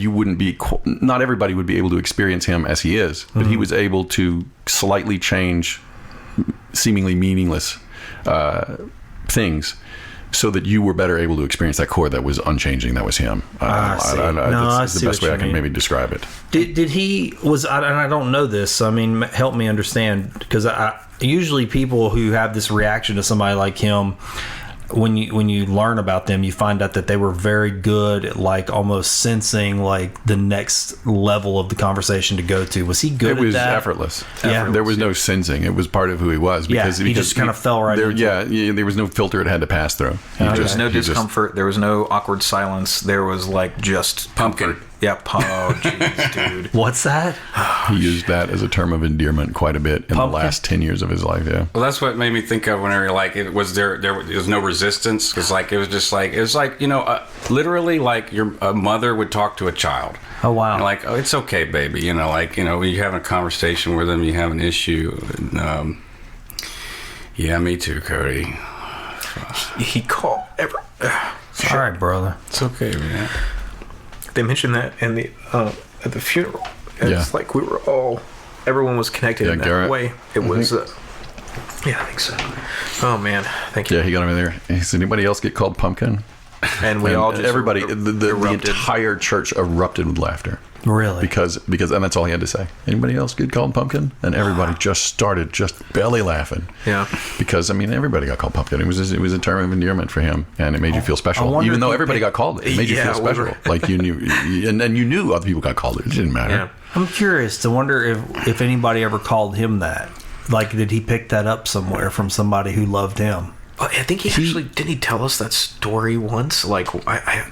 not everybody would be able to experience him as he is, but he was able to slightly change seemingly meaningless things so that you were better able to experience that core that was unchanging. That was him. That's the best way I can maybe describe it. Did he and I don't know this, so help me understand, because usually people who have this reaction to somebody like him when you learn about them, you find out that they were very good at like almost sensing like the next level of the conversation to go to. Was he good at that? It was effortless. Yeah. There was no sensing. It was part of who he was. Because he just kind of fell right into it. Yeah, there was no filter it had to pass through. There was no discomfort. There was no awkward silence. There was like just pumpkin. Yeah, oh, jeez, dude. What's that? He used that as a term of endearment quite a bit in the last 10 years of his life, yeah. Well, that's what made me think of whenever, like, there was no resistance. Because, like, it was like, you know, literally, like, your mother would talk to a child. Oh, wow. And like, oh, it's okay, baby. You know, like, you know, when you're having a conversation with them, you have an issue. And, yeah, me too, Cody. He called All right, brother. It's okay, man. They mentioned that in the at the funeral. It's like we were all, everyone was connected in that Garrett. way. It was, yeah, I think so. Oh man, thank you. Yeah, he got him in there. Does anybody else get called Pumpkin? And we all just everybody, the entire church erupted with laughter. Really? Because and that's all he had to say. Anybody else get called Pumpkin? And everybody just started belly laughing. Yeah. Because I mean, everybody got called Pumpkin. It was a term of endearment for him, and it made you feel special. Even though everybody got called it, made you feel special. Like you knew, and you knew other people got called it. It didn't matter. Yeah. I'm curious to wonder if anybody ever called him that. Like, did he pick that up somewhere from somebody who loved him? Well, I think he actually didn't he tell us that story once. Like, I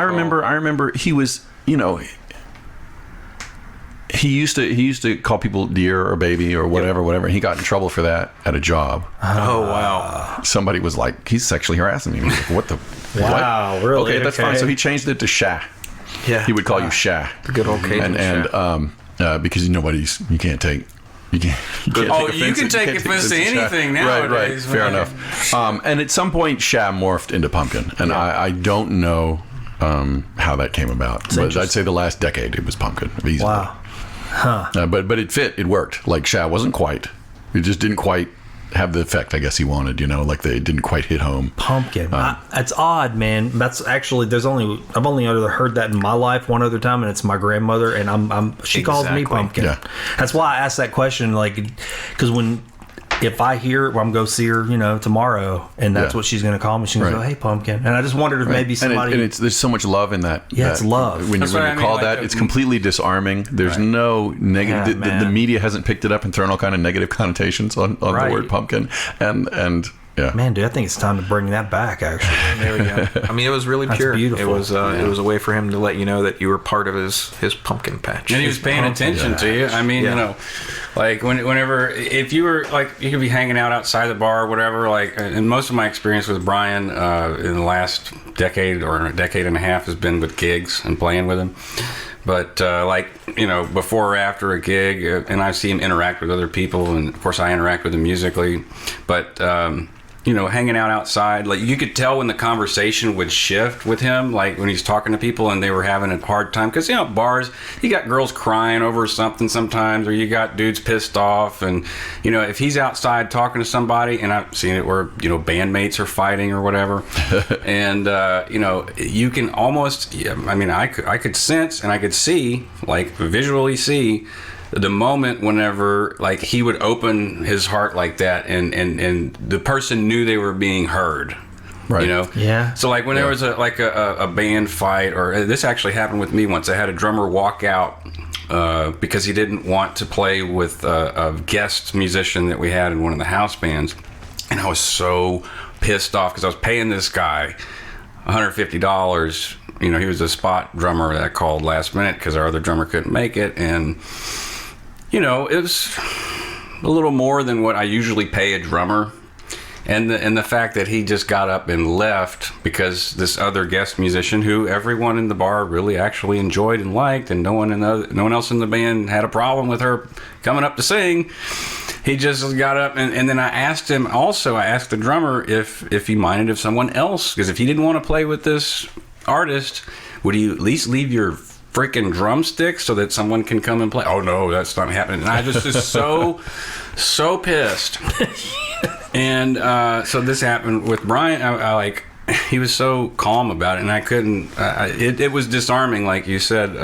remember he was, you know. He used to call people dear or baby or whatever. He got in trouble for that at a job. Oh wow! Somebody was like, he's sexually harassing me. He was like, what the? Wow, what? really? Okay, that's fine. So he changed it to Sha. Yeah, he would call you Sha. The good old Cajun and because you can't take. You can take offense to anything nowadays. Right. Fair enough. And at some point, Sha morphed into Pumpkin, and I don't know how that came about. But I'd say the last decade it was Pumpkin. Easily. Wow. Huh. But it fit. It worked. Like Sha wasn't quite. It just didn't quite have the effect I guess he wanted. You know, like they didn't quite hit home. Pumpkin. That's odd, man. That's actually I've only heard that in my life one other time, and it's my grandmother, and she calls me Pumpkin. Yeah. That's why I asked that question, like, because if I hear it, I'm go see her, you know, tomorrow, and that's what she's going to call me. She's going to go, "Hey, Pumpkin," and I just wondered if maybe somebody. And there's so much love in that. Yeah, it's love. When you call that, it's completely disarming. There's no negative. The media hasn't picked it up and thrown all kind of negative connotations on the word pumpkin, and. Yeah. Man, dude, I think it's time to bring that back, actually. There we go. I mean, it was really pure. Beautiful. It was a way for him to let you know that you were part of his pumpkin patch. And he was paying attention to you. I mean, you know, like whenever, if you were like, you could be hanging out outside the bar or whatever, like, and most of my experience with Brian in the last decade or a decade and a half has been with gigs and playing with him. But like, you know, before or after a gig, and I see him interact with other people, and of course I interact with him musically, but you know, hanging out outside, like you could tell when the conversation would shift with him, like when he's talking to people and they were having a hard time, because, you know, bars, you got girls crying over something sometimes, or you got dudes pissed off, and, you know, if he's outside talking to somebody, and I've seen it where, you know, bandmates are fighting or whatever, and you know, you can almost, I mean, I could sense and I could see, like visually see the moment whenever, like, he would open his heart like that, and the person knew they were being heard. Right. You know? Yeah. So, like, when there was a band fight, or this actually happened with me once. I had a drummer walk out because he didn't want to play with a guest musician that we had in one of the house bands. And I was so pissed off because I was paying this guy $150. You know, he was a spot drummer that I called last minute because our other drummer couldn't make it. And you know, it was a little more than what I usually pay a drummer, and the fact that he just got up and left because this other guest musician, who everyone in the bar really actually enjoyed and liked, and no one else in the band had a problem with her coming up to sing, he just got up and then I asked the drummer if he minded if someone else, because if he didn't want to play with this artist, would he at least leave your freaking drumsticks so that someone can come and play? Oh no, that's not happening. And I just was so pissed. And so this happened with Brian. I like, he was so calm about it, and I couldn't. It was disarming, like you said.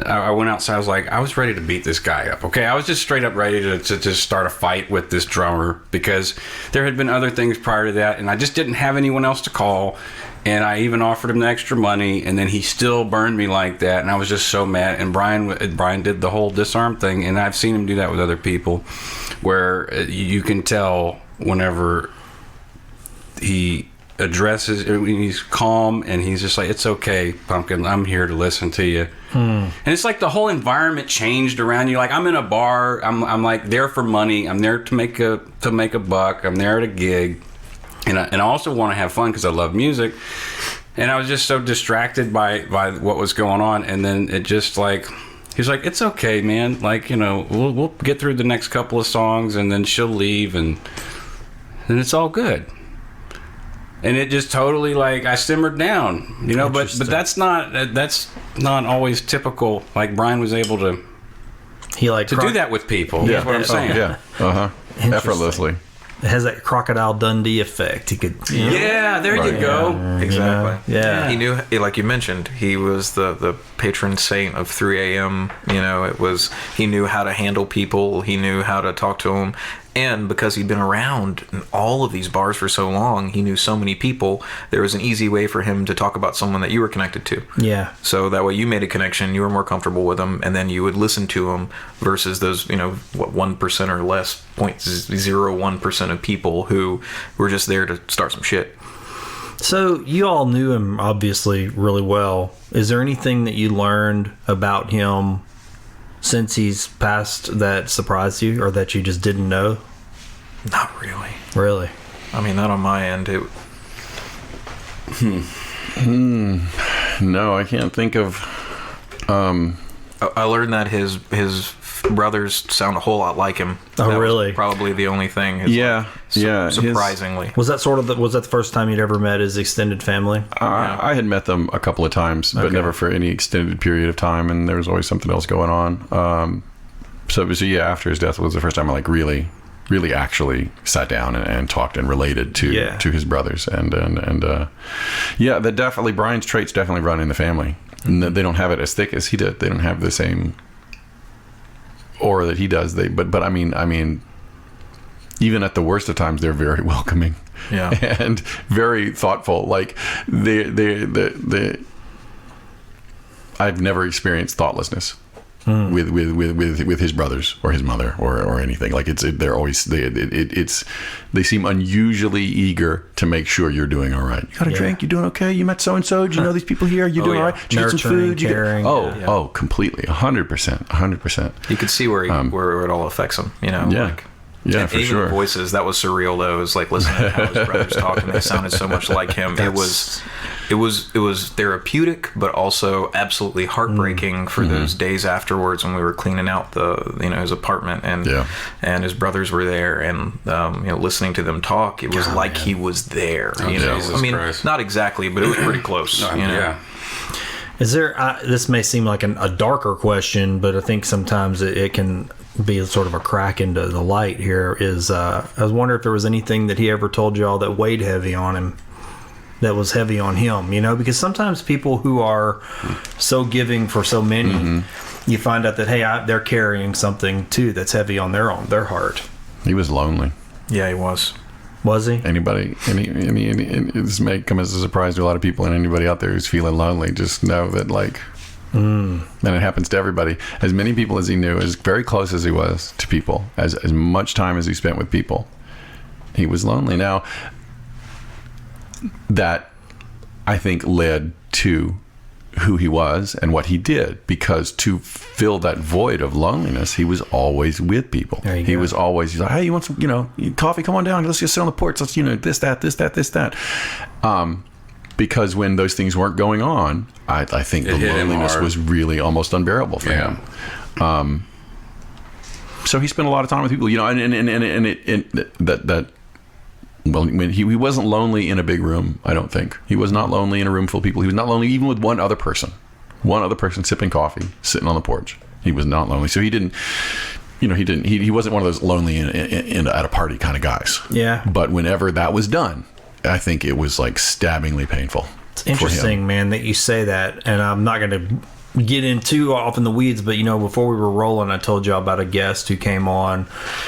I went outside. I was like, I was ready to beat this guy up. Okay, I was just straight up ready to just start a fight with this drummer because there had been other things prior to that, and I just didn't have anyone else to call. And I even offered him the extra money, and then he still burned me like that, and I was just so mad. And Brian did the whole disarm thing, and I've seen him do that with other people, where you can tell whenever he addresses, he's calm, and he's just like, it's okay, Pumpkin, I'm here to listen to you. And it's like the whole environment changed around you. Like, I'm in a bar, I'm like there for money, I'm there to make a buck, I'm there at a gig, and I also want to have fun because I love music. And I was just so distracted by what was going on, and then it just like, he's like, it's okay, man, like, we'll get through the next couple of songs, and then she'll leave, and it's all good. And it just totally, like, I simmered down, but that's not always typical. Like, Brian was able to do that with people. That's what I'm saying. Effortlessly. It has that Crocodile Dundee effect. He could. Yeah, there you go. Exactly. Yeah. He knew, like you mentioned, he was the patron saint of 3 a.m. He knew how to handle people. He knew how to talk to them. And because he'd been around in all of these bars for so long, he knew so many people, there was an easy way for him to talk about someone that you were connected to. Yeah. So that way you made a connection, you were more comfortable with them, and then you would listen to them versus those, 1% or less, 0.01% of people who were just there to start some shit. So you all knew him, obviously, really well. Is there anything that you learned about him since he's passed that surprised you or that you just didn't know? Not really. Really? I mean, not on my end. No, I can't think of. I learned that his brothers sound a whole lot like him. Oh, that really? Was probably the only thing. Surprisingly. Was that the first time you'd ever met his extended family? I had met them a couple of times, but never for any extended period of time, and there was always something else going on. So it was after his death was the first time I really actually sat down and talked and related to his brothers, and that definitely, Brian's traits definitely run in the family. And they don't have it as thick as he did. They don't have the same aura that he does. But I mean, even at the worst of times, they're very welcoming, and very thoughtful. Like I've never experienced thoughtlessness with his brothers or his mother or anything. Like they seem unusually eager to make sure you're doing all right. You got a drink? You doing okay? You met so and so? Do you know these people here? You doing all right? Did you get some food? Caring, completely, 100%. You could see where it all affects him. Yeah, for even sure. The voices, that was surreal though. It was like listening to how his brothers talked, and they sounded so much like him. It was therapeutic, but also absolutely heartbreaking for those days afterwards when we were cleaning out his apartment, and his brothers were there, and listening to them talk, it was he was there. Jesus I mean, Christ. Not exactly, but it was pretty close. Yeah. Is there? This may seem like a darker question, but I think sometimes it can be sort of a crack into the light here. I was wondering if there was anything that he ever told y'all that weighed heavy on him, that was heavy on him, because sometimes people who are so giving for so many, you find out that, hey, they're carrying something too that's heavy on their heart. He was lonely. Yeah, he was. Was he? Anybody, this may come as a surprise to a lot of people, and anybody out there who's feeling lonely, just know that, and it happens to everybody. As many people as he knew, as very close as he was to people, as much time as he spent with people, he was lonely. Now, that, I think, led to who he was and what he did, because to fill that void of loneliness, he was always with people. He was always, he's like, hey, you want some, coffee? Come on down. Let's just sit on the porch. Let's, this, that. Because when those things weren't going on, I think the loneliness was really almost unbearable for him. So he spent a lot of time with people, he wasn't lonely in a big room. I don't think he was not lonely in a room full of people. He was not lonely even with one other person sipping coffee, sitting on the porch. He was not lonely. So he didn't. He wasn't one of those lonely at a party kind of guys. Yeah. But whenever that was done, I think it was like stabbingly painful. It's interesting, man, that you say that, and I'm not going to get in too off in the weeds, but before we were rolling, I told you about a guest who came on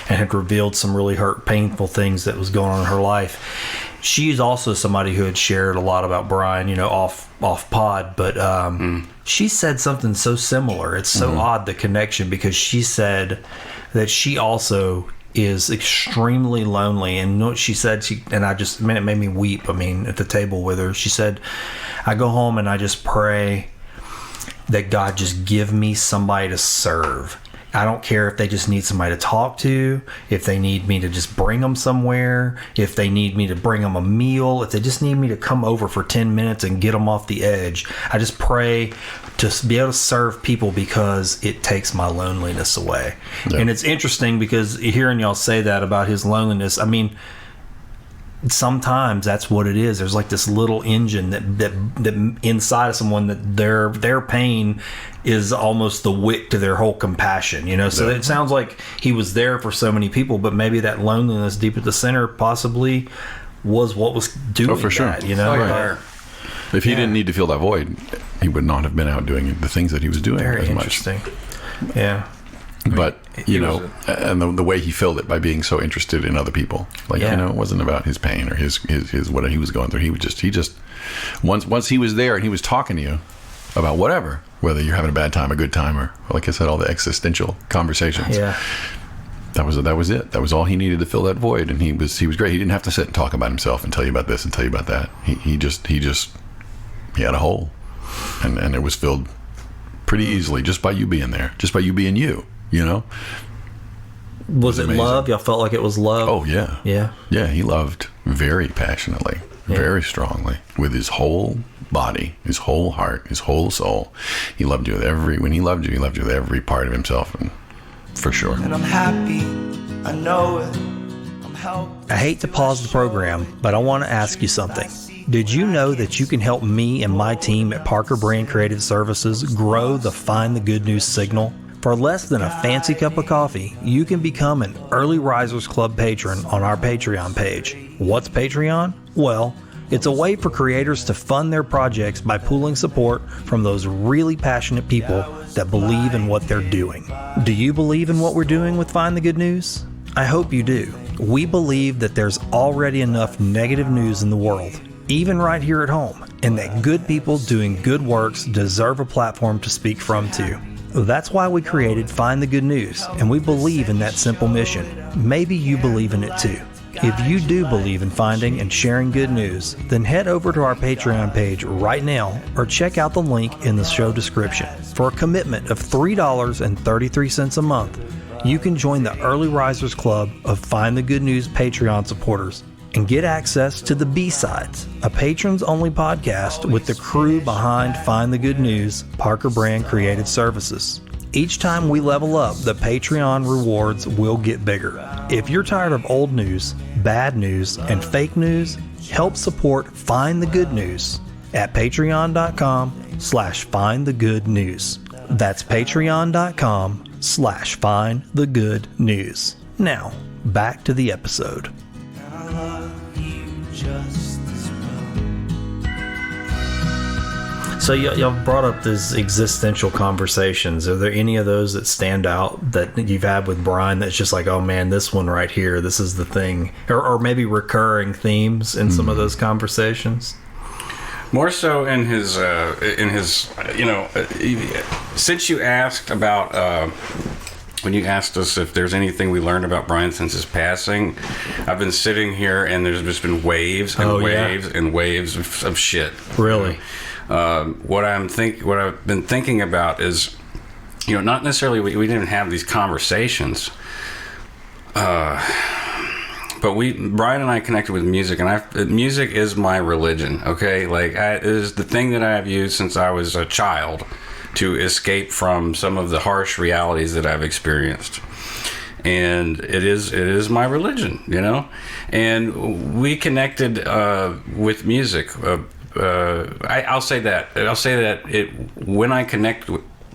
and had revealed some really painful things that was going on in her life. She's also somebody who had shared a lot about Brian, off pod, but she said something so similar. It's so odd, the connection, because she said that she also is extremely lonely, and what she said, it made me weep. At the table with her, she said, I go home and I just pray that God just give me somebody to serve. I don't care if they just need somebody to talk to, if they need me to just bring them somewhere, if they need me to bring them a meal, if they just need me to come over for 10 minutes and get them off the edge. I just pray to be able to serve people because it takes my loneliness away. Yeah. And it's interesting because hearing y'all say that about his loneliness, sometimes that's what it is. There's like this little engine that inside of someone, that their pain is almost the wick to their whole compassion, so it sounds like he was there for so many people, but maybe that loneliness deep at the center possibly was what was doing for sure. that, Right. If he didn't need to fill that void, he would not have been out doing the things that he was doing. Very as interesting. Much. Yeah. But and the way he filled it by being so interested in other people, it wasn't about his pain or his what he was going through. He just once he was there and he was talking to you about whether you're having a bad time, a good time, or like I said, all the existential conversations. Yeah. That was it. That was all he needed to fill that void, and he was great. He didn't have to sit and talk about himself and tell you about this and tell you about that. He had a hole, and it was filled pretty easily just by you being there, just by you being you. Was it amazing. Love? Y'all felt like it was love? Oh, yeah. Yeah? Yeah, he loved very passionately, very strongly, with his whole body, his whole heart, his whole soul. He loved you when he loved you with every part of himself, and for sure. And I'm happy, I know it. I'm helped. I hate to pause the program, but I want to ask you something. Did you know that you can help me and my team at Parker Brand Creative Services grow the Find the Good News signal? For less than a fancy cup of coffee, you can become an Early Risers Club patron on our Patreon page. What's Patreon? Well, it's a way for creators to fund their projects by pooling support from those really passionate people that believe in what they're doing. Do you believe in what we're doing with Find the Good News? I hope you do. We believe that there's already enough negative news in the world, even right here at home, and that good people doing good works deserve a platform to speak from too. That's why we created Find the Good News, and we believe in that simple mission. Maybe you believe in it too. If you do believe in finding and sharing good news, then head over to our Patreon page right now or check out the link in the show description. For a commitment of $3.33 a month, you can join the Early Risers Club of Find the Good News Patreon supporters and get access to the B-Sides, a patrons-only podcast with the crew behind Find the Good News, Parker Brand Creative Services. Each time we level up, the Patreon rewards will get bigger. If you're tired of old news, bad news, and fake news, help support Find the Good News at patreon.com/findthegoodnews. That's patreon.com/findthegoodnews. Now, back to the episode. I love you just as well. So y'all brought up these existential conversations. Are there any of those that stand out that you've had with Brian that's just like, oh man, this one right here, this is the thing, or maybe recurring themes in some of those conversations? More so in his since you asked about when you asked us if there's anything we learned about Brian since his passing, I've been sitting here and there's just been waves and waves and waves of shit. Really? What I've been thinking about is, not necessarily we didn't have these conversations, but Brian and I connected with music, and music is my religion. Okay, it is the thing that I have used since I was a child to escape from some of the harsh realities that I've experienced, and it is my religion, And we connected with music. I'll say that when I connect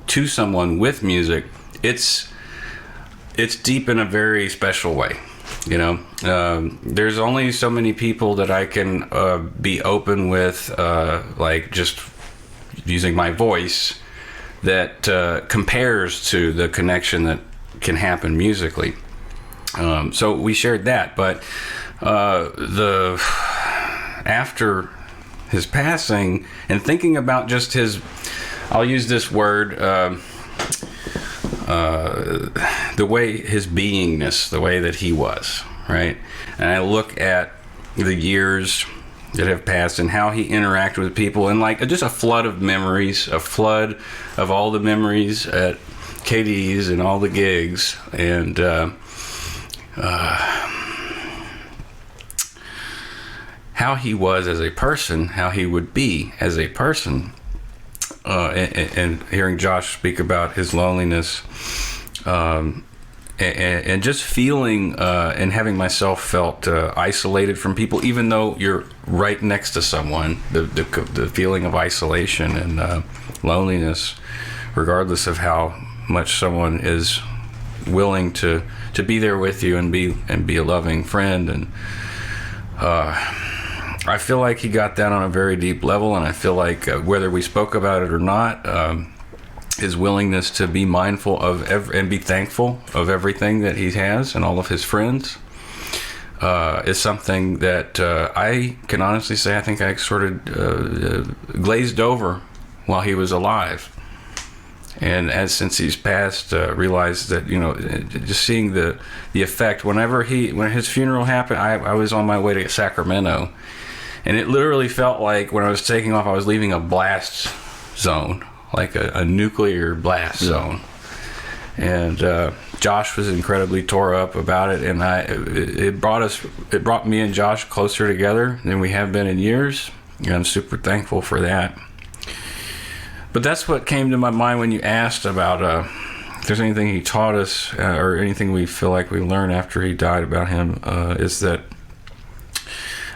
to someone with music, it's deep in a very special way. There's only so many people that I can be open with, just using my voice, that compares to the connection that can happen musically. So we shared that, but after his passing and thinking about just his, I'll use this word, the way his beingness, the way that he was, right? And I look at the years that have passed and how he interacted with people, and like just a flood of memories, a flood of all the memories at KD's and all the gigs, and how he was as a person, how he would be as a person, and hearing Josh speak about his loneliness, and just feeling and having myself felt isolated from people, even though you're right next to someone, the feeling of isolation and loneliness, regardless of how much someone is willing to be there with you and be a loving friend. And I feel like he got that on a very deep level, and I feel like whether we spoke about it or not, his willingness to be mindful of and be thankful of everything that he has and all of his friends is something that I can honestly say I think I sort of glazed over while he was alive. And since he's passed, realized that, just seeing the effect. When his funeral happened, I was on my way to Sacramento, and it literally felt like when I was taking off, I was leaving a blast zone, like a nuclear blast zone. And Josh was incredibly tore up about it, and it brought me and Josh closer together than we have been in years, and I'm super thankful for that. But that's what came to my mind when you asked about if there's anything he taught us or anything we feel like we learned after he died about him, is that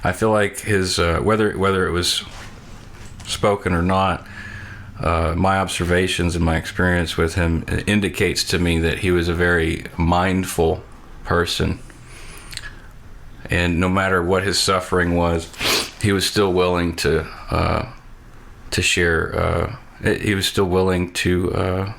I feel like his whether it was spoken or not, my observations and my experience with him indicates to me that he was a very mindful person, and no matter what his suffering was, he was still willing to share. He was still willing to,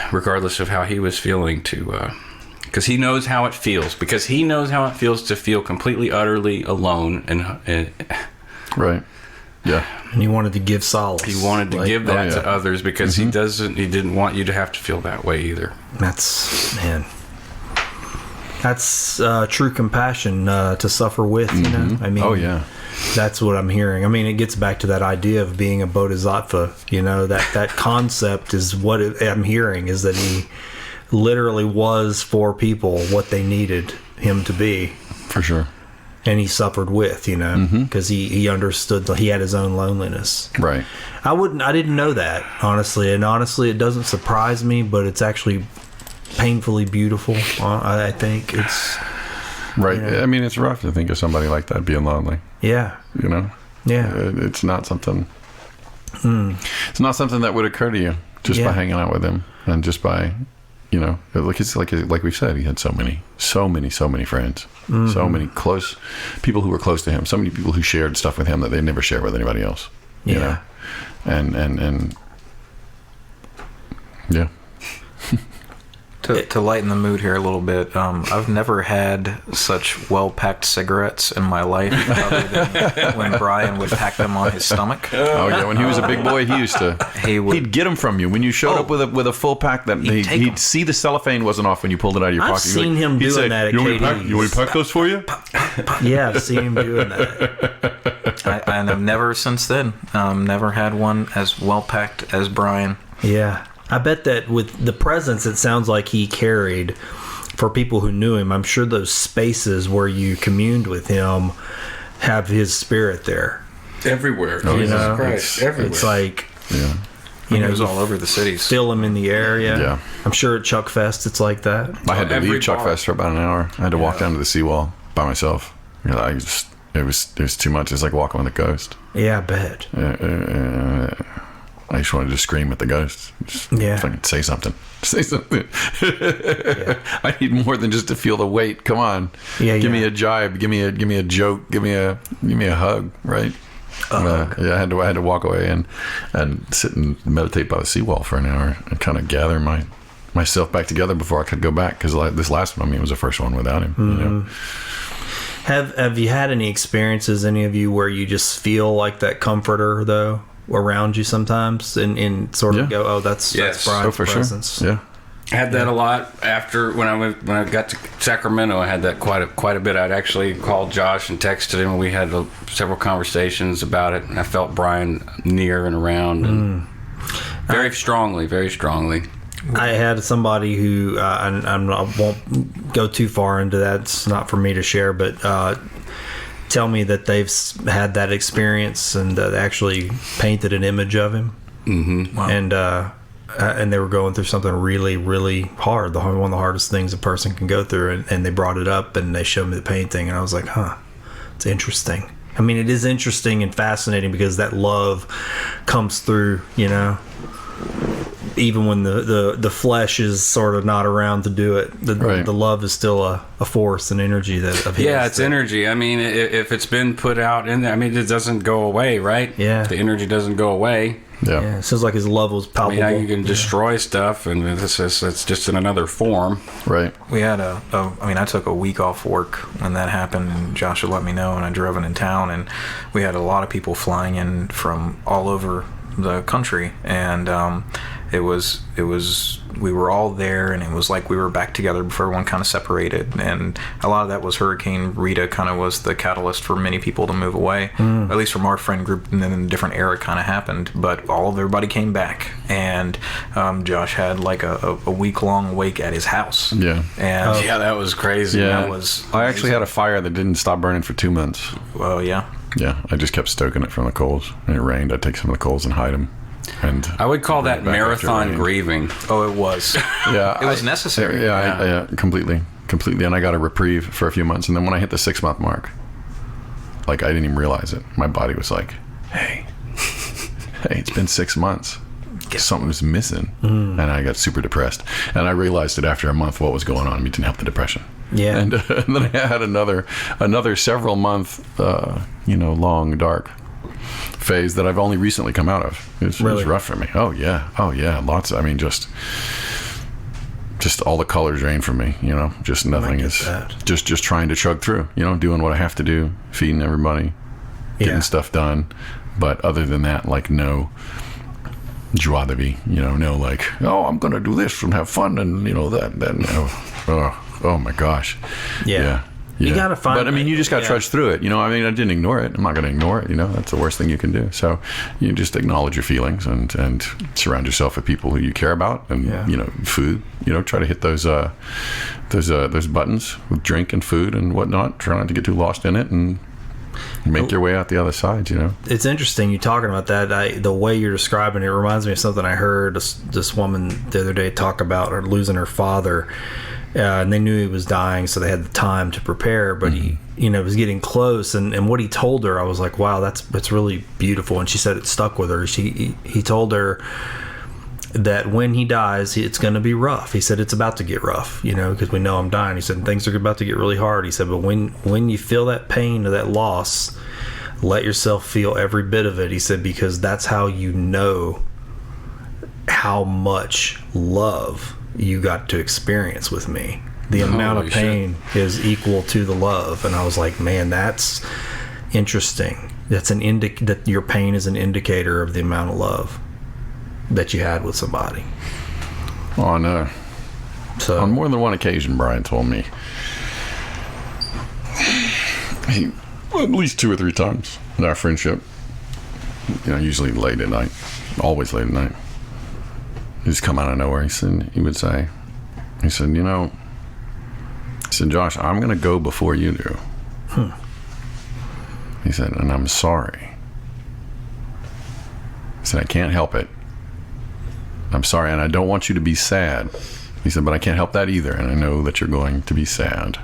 regardless of how he was feeling, because he knows how it feels. Because he knows how it feels to feel completely, utterly alone, and right, yeah. And he wanted to give solace. He wanted to give that to others because he didn't want you to have to feel that way either. That's true compassion to suffer with. I mean, oh yeah. That's what I'm hearing. I mean, it gets back to that idea of being a bodhisattva. That concept is what I'm hearing, is that he literally was for people what they needed him to be. For sure. And he suffered with, because he understood that he had his own loneliness. Right. I didn't know that, honestly. And honestly, it doesn't surprise me, but it's actually painfully beautiful. I think it's... Right. I mean, it's rough to think of somebody like that being lonely. Yeah. Yeah. It's not something. It's not something that would occur to you just by hanging out with him, and just by, like we said, he had so many friends, so many close people who were close to him, so many people who shared stuff with him that they never shared with anybody else. You know? And yeah. To lighten the mood here a little bit, I've never had such well-packed cigarettes in my life other than when Brian would pack them on his stomach. Oh yeah, when he was a big boy, he'd get them from you when you showed up with a full pack. That he'd see the cellophane wasn't off when you pulled it out of your pocket. I've seen him doing that at KD's. You want me to pack those for you? Yeah, I've seen him doing that. And I've never since then never had one as well-packed as Brian. Yeah. I bet that with the presence it sounds like he carried for people who knew him, I'm sure those spaces where you communed with him have his spirit there. Everywhere. Oh, Jesus Christ. Everywhere. It's like, he was all over the cities. Feel him in the area. Yeah. I'm sure at Chuck Fest it's like that. I had to leave Chuck Fest for about an hour. I had to walk down to the seawall by myself. It was too much. It's like walking with a ghost. Yeah, I bet. I just wanted to scream at the ghosts. Fucking say something. Say something. I need more than just to feel the weight. Come on. Give me a jibe. Give me a joke. Give me a hug. Right. I had to walk away and sit and meditate by the seawall for an hour and kind of gather myself back together before I could go back, because this last one, I mean, was the first one without him. You know? Have you had any experiences, any of you, where you just feel like that comforter though around you sometimes, and sort of go, oh, that's Brian's presence. Sure. Yeah. I had that a lot after when I got to Sacramento. I had that quite a bit. I'd actually called Josh and texted him, and we had several conversations about it. And I felt Brian near and around, and very strongly. I had somebody who, and I won't go too far into that. It's not for me to share, but tell me that they've had that experience and they actually painted an image of him. Mm-hmm. Wow. And they were going through something really, really hard. One of the hardest things a person can go through. And they brought it up and they showed me the painting. And I was like, it's interesting. I mean, it is interesting and fascinating because that love comes through, you know, even when the flesh is sort of not around to do it. The love is still a force and energy of his. Yeah, it's energy. I mean, if it's been put out in there, I mean, it doesn't go away, right? Yeah. The energy doesn't go away. Yeah. It seems like his love was palpable. I mean, you can destroy stuff, and it's just in another form. Right. We had I took a week off work when that happened, and Josh had let me know, and I drove in town, and we had a lot of people flying in from all over the country, and it was we were all there, and it was like we were back together before everyone kind of separated, and a lot of that was Hurricane Rita kind of was the catalyst for many people to move away, at least from our friend group, and then a different era kind of happened, but everybody came back, and Josh had like a week-long wake at his house. Yeah. And that was crazy. Yeah. I actually had a fire that didn't stop burning for 2 months. Well, yeah. Yeah, I just kept stoking it from the coals. When it rained, I'd take some of the coals and hide them. And I would call that marathon grieving. Oh, it was. Yeah, it was necessary. Yeah, completely. And I got a reprieve for a few months, and then when I hit the 6-month mark, like I didn't even realize it. My body was like, "Hey, it's been 6 months. Something was missing," and I got super depressed. And I realized it after a month what was going on. It didn't help the depression. Yeah, and then I had another several month, long dark phase that I've only recently come out of. It was rough for me. Oh yeah, lots. I mean, just all the colors drain from me. You know, just nothing is just trying to chug through. You know, doing what I have to do, feeding everybody, getting stuff done. But other than that, like no joie de vivre. You know, no like, oh, I'm gonna do this and have fun and that. No. Oh my gosh. Yeah. You gotta find. But I mean, you just gotta trudge through it. You know, I mean, I didn't ignore it. I'm not gonna ignore it. You know, that's the worst thing you can do. So you just acknowledge your feelings and surround yourself with people who you care about, and food. Try to hit those buttons with drink and food and whatnot. Try not to get too lost in it and make your way out the other side. It's interesting you talking about that. The way you're describing it reminds me of something I heard this woman the other day talk about her losing her father. And they knew he was dying, so they had the time to prepare, but he was getting close, and what he told her, I was like, wow, that's really beautiful. And she said it stuck with her. He told her that when he dies, it's going to be rough. He said it's about to get rough, because we know I'm dying. He said things are about to get really hard. He said, but when you feel that pain or that loss, let yourself feel every bit of it. He said, because that's how you know how much love you got to experience with me. The amount of pain is equal to the love. And I was like, man, that's interesting. That's that your pain is an indicator of the amount of love that you had with somebody. On more than one occasion, Brian told me, at least 2 or 3 times in our friendship, usually late at night, always late at night, he just come out of nowhere. He said, Josh, I'm going to go before you do. He said, and I'm sorry. He said, I can't help it. I'm sorry, and I don't want you to be sad. He said, but I can't help that either, and I know that you're going to be sad.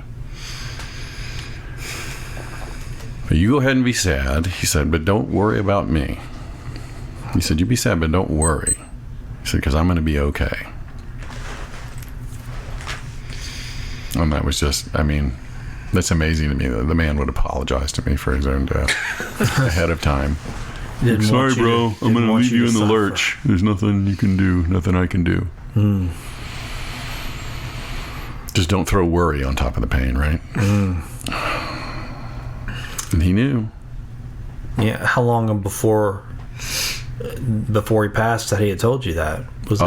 But you go ahead and be sad. He said, but don't worry about me. He said, you be sad, but don't worry. He said, because I'm going to be okay. And that was just, That's amazing to me. The man would apologize to me for his own death ahead of time. Sorry, bro. I'm going to leave you in the lurch. There's nothing you can do. Nothing I can do. Just don't throw worry on top of the pain, right? And he knew. Yeah. How long before he passed that he had told you that? Was it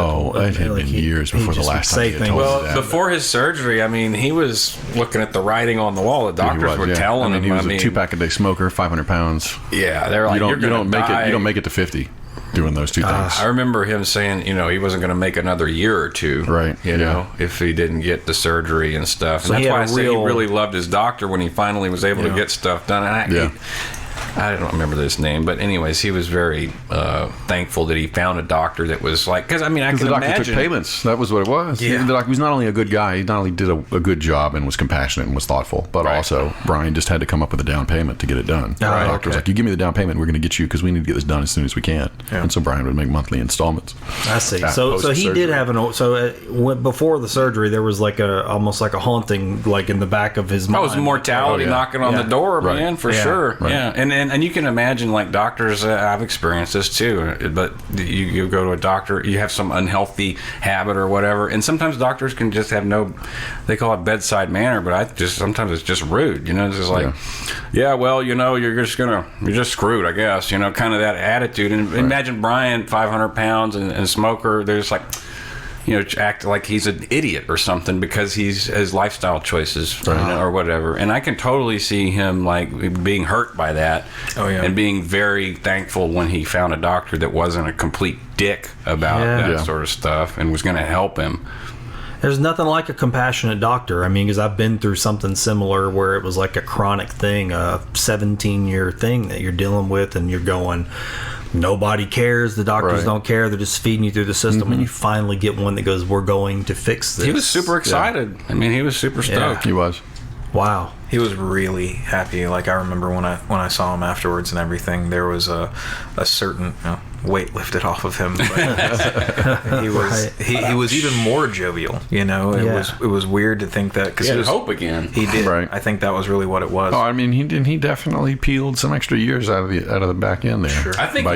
had been years before the last time he had told me that. Before his surgery, I mean, he was looking at the writing on the wall. The doctors were telling him. He was a 2-pack-a-day smoker, 500 pounds. Yeah, they're like, you don't make it to 50 doing those two things. I remember him saying, he wasn't going to make another year or two, right? You know, if he didn't get the surgery and stuff. And that's why I say he really loved his doctor when he finally was able to get stuff done. And I don't remember this name, but anyways, he was very thankful that he found a doctor that was like, because I can imagine. The doctor took payments. That was what it was. Yeah. The doctor was not only a good guy, he not only did a good job and was compassionate and was thoughtful, but also Brian just had to come up with a down payment to get it done. The doctor was like, you give me the down payment, we're going to get you, because we need to get this done as soon as we can. Yeah. And so Brian would make monthly installments. I see. So he did have before the surgery, there was like almost like a haunting, like in the back of his mind. Oh, it was mortality knocking on the door, man, for sure. Right. Yeah, and you can imagine, like, doctors, I've experienced this too, but you go to a doctor, you have some unhealthy habit or whatever, and sometimes doctors can just have they call it bedside manner, but sometimes it's just rude, it's just like, you're just screwed, I guess, kind of that attitude. And imagine Brian, 500 pounds and smoker, they're just like, act like he's an idiot or something because his lifestyle choices or whatever. And I can totally see him like being hurt by that and being very thankful when he found a doctor that wasn't a complete dick about that sort of stuff and was going to help him. There's nothing like a compassionate doctor. I mean, because I've been through something similar where it was like a chronic thing, a 17-year thing that you're dealing with, and you're going, nobody cares. The doctors don't care. They're just feeding you through the system, and you finally get one that goes, we're going to fix this. He was super excited. I mean, he was super stoked. He was. Wow. He was really happy. Like, I remember when I saw him afterwards and everything, there was a certain weight lifted off of him. But he was even more jovial. It was weird to think that, because he had hope again. He did. Right. I think that was really what it was. Oh, I mean, he definitely peeled some extra years out of the back end there. Sure. I think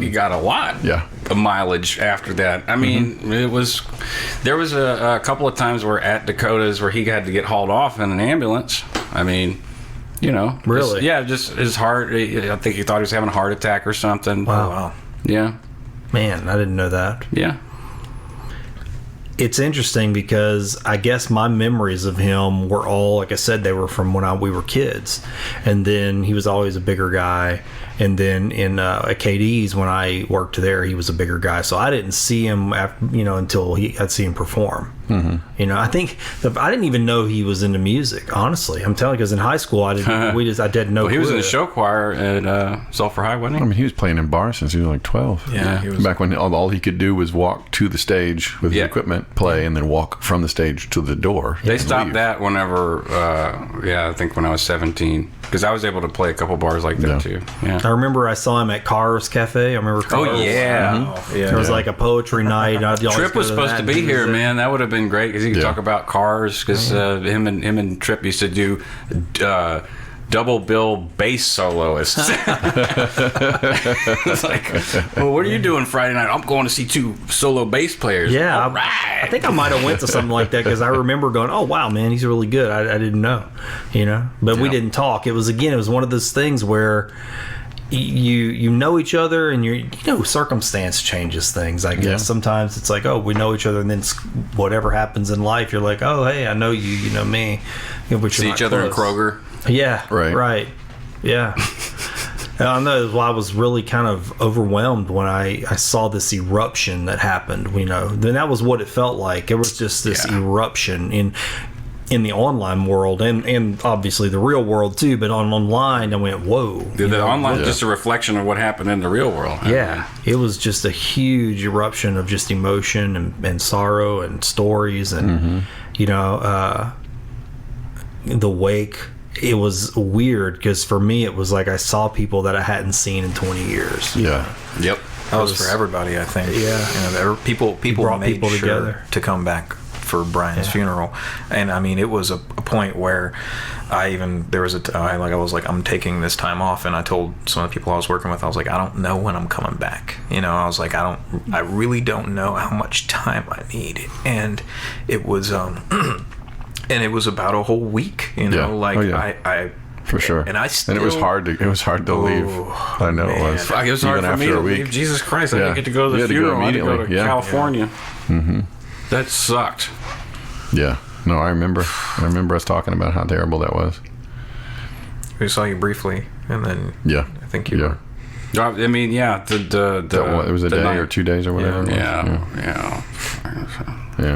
he got a lot. Of mileage after that. I mean, there was a couple of times where at Dakota's where he had to get hauled off in an ambulance. I mean, really? Just his heart. I think he thought he was having a heart attack or something. Wow. Yeah. Man, I didn't know that. Yeah. It's interesting because I guess my memories of him were all, like I said, they were from when we were kids. And then he was always a bigger guy. And then at KD's, when I worked there, he was a bigger guy. So I didn't see him until I'd see him perform. I think I didn't even know he was into music. Honestly, I'm telling you, because in high school I didn't know. Well, he was in the show choir at Sulphur High, wasn't he? I mean, he was playing in bars since he was like 12. Yeah. He was, back when all he could do was walk to the stage with his equipment, play, and then walk from the stage to the door. They stopped that whenever. I think when I was 17, because I was able to play a couple bars like that too. Yeah. I remember I saw him at Cars Cafe. I remember Cars. Oh yeah. There was like a poetry night. Trip was supposed to be here, man. That would have been great because he could talk about cars. Because him and Trip used to do double bill bass soloists. It's like, well, what are you doing Friday night? I'm going to see 2 solo bass players. Yeah, I think I might have went to something like that because I remember going, oh wow, man, he's really good. I didn't know, but we didn't talk. It was one of those things where you know each other, and circumstance changes things, I guess. Sometimes it's like, oh, we know each other, and then whatever happens in life, you're like, oh, hey, I know you, you know me. But see each other in Kroger. Yeah. Right. Yeah. I know. Well, I was really kind of overwhelmed when I saw this eruption that happened. Then that was what it felt like. It was just this eruption in the online world and obviously the real world too. But online, I went, whoa. The online just a reflection of what happened in the real world. Yeah. It was just a huge eruption of just emotion and sorrow and stories and the wake. It was weird because for me it was like I saw people that I hadn't seen in 20 years. Yeah. Yep. That was for everybody, I think. Yeah. People brought made people sure together to come back for Brian's funeral. And I mean, it was a point where there was a time I was like, I'm taking this time off, and I told some of the people I was working with, I was like, I don't know when I'm coming back. I was like, I really don't know how much time I need. And it was and it was about a whole week, I for sure. And it was hard to leave. I know, man. It was. It was hard for me to leave. Jesus Christ, I didn't get to go to the funeral. I had to go to California. Yeah. Mm-hmm. That sucked. Yeah. No, I remember us talking about how terrible that was. We saw you briefly, and then I think you were. I mean, it was a day or 2 days or whatever. Yeah.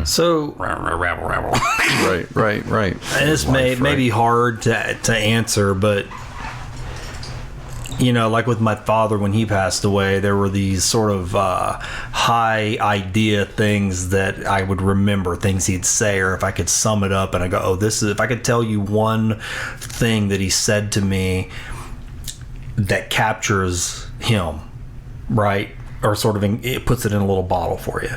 So rabble. Right. And this may be hard to answer, but like with my father when he passed away, there were these sort of high idea things that I would remember, things he'd say, or if I could sum it up and I go, if I could tell you one thing that he said to me that captures him, right? Or sort of it puts it in a little bottle for you.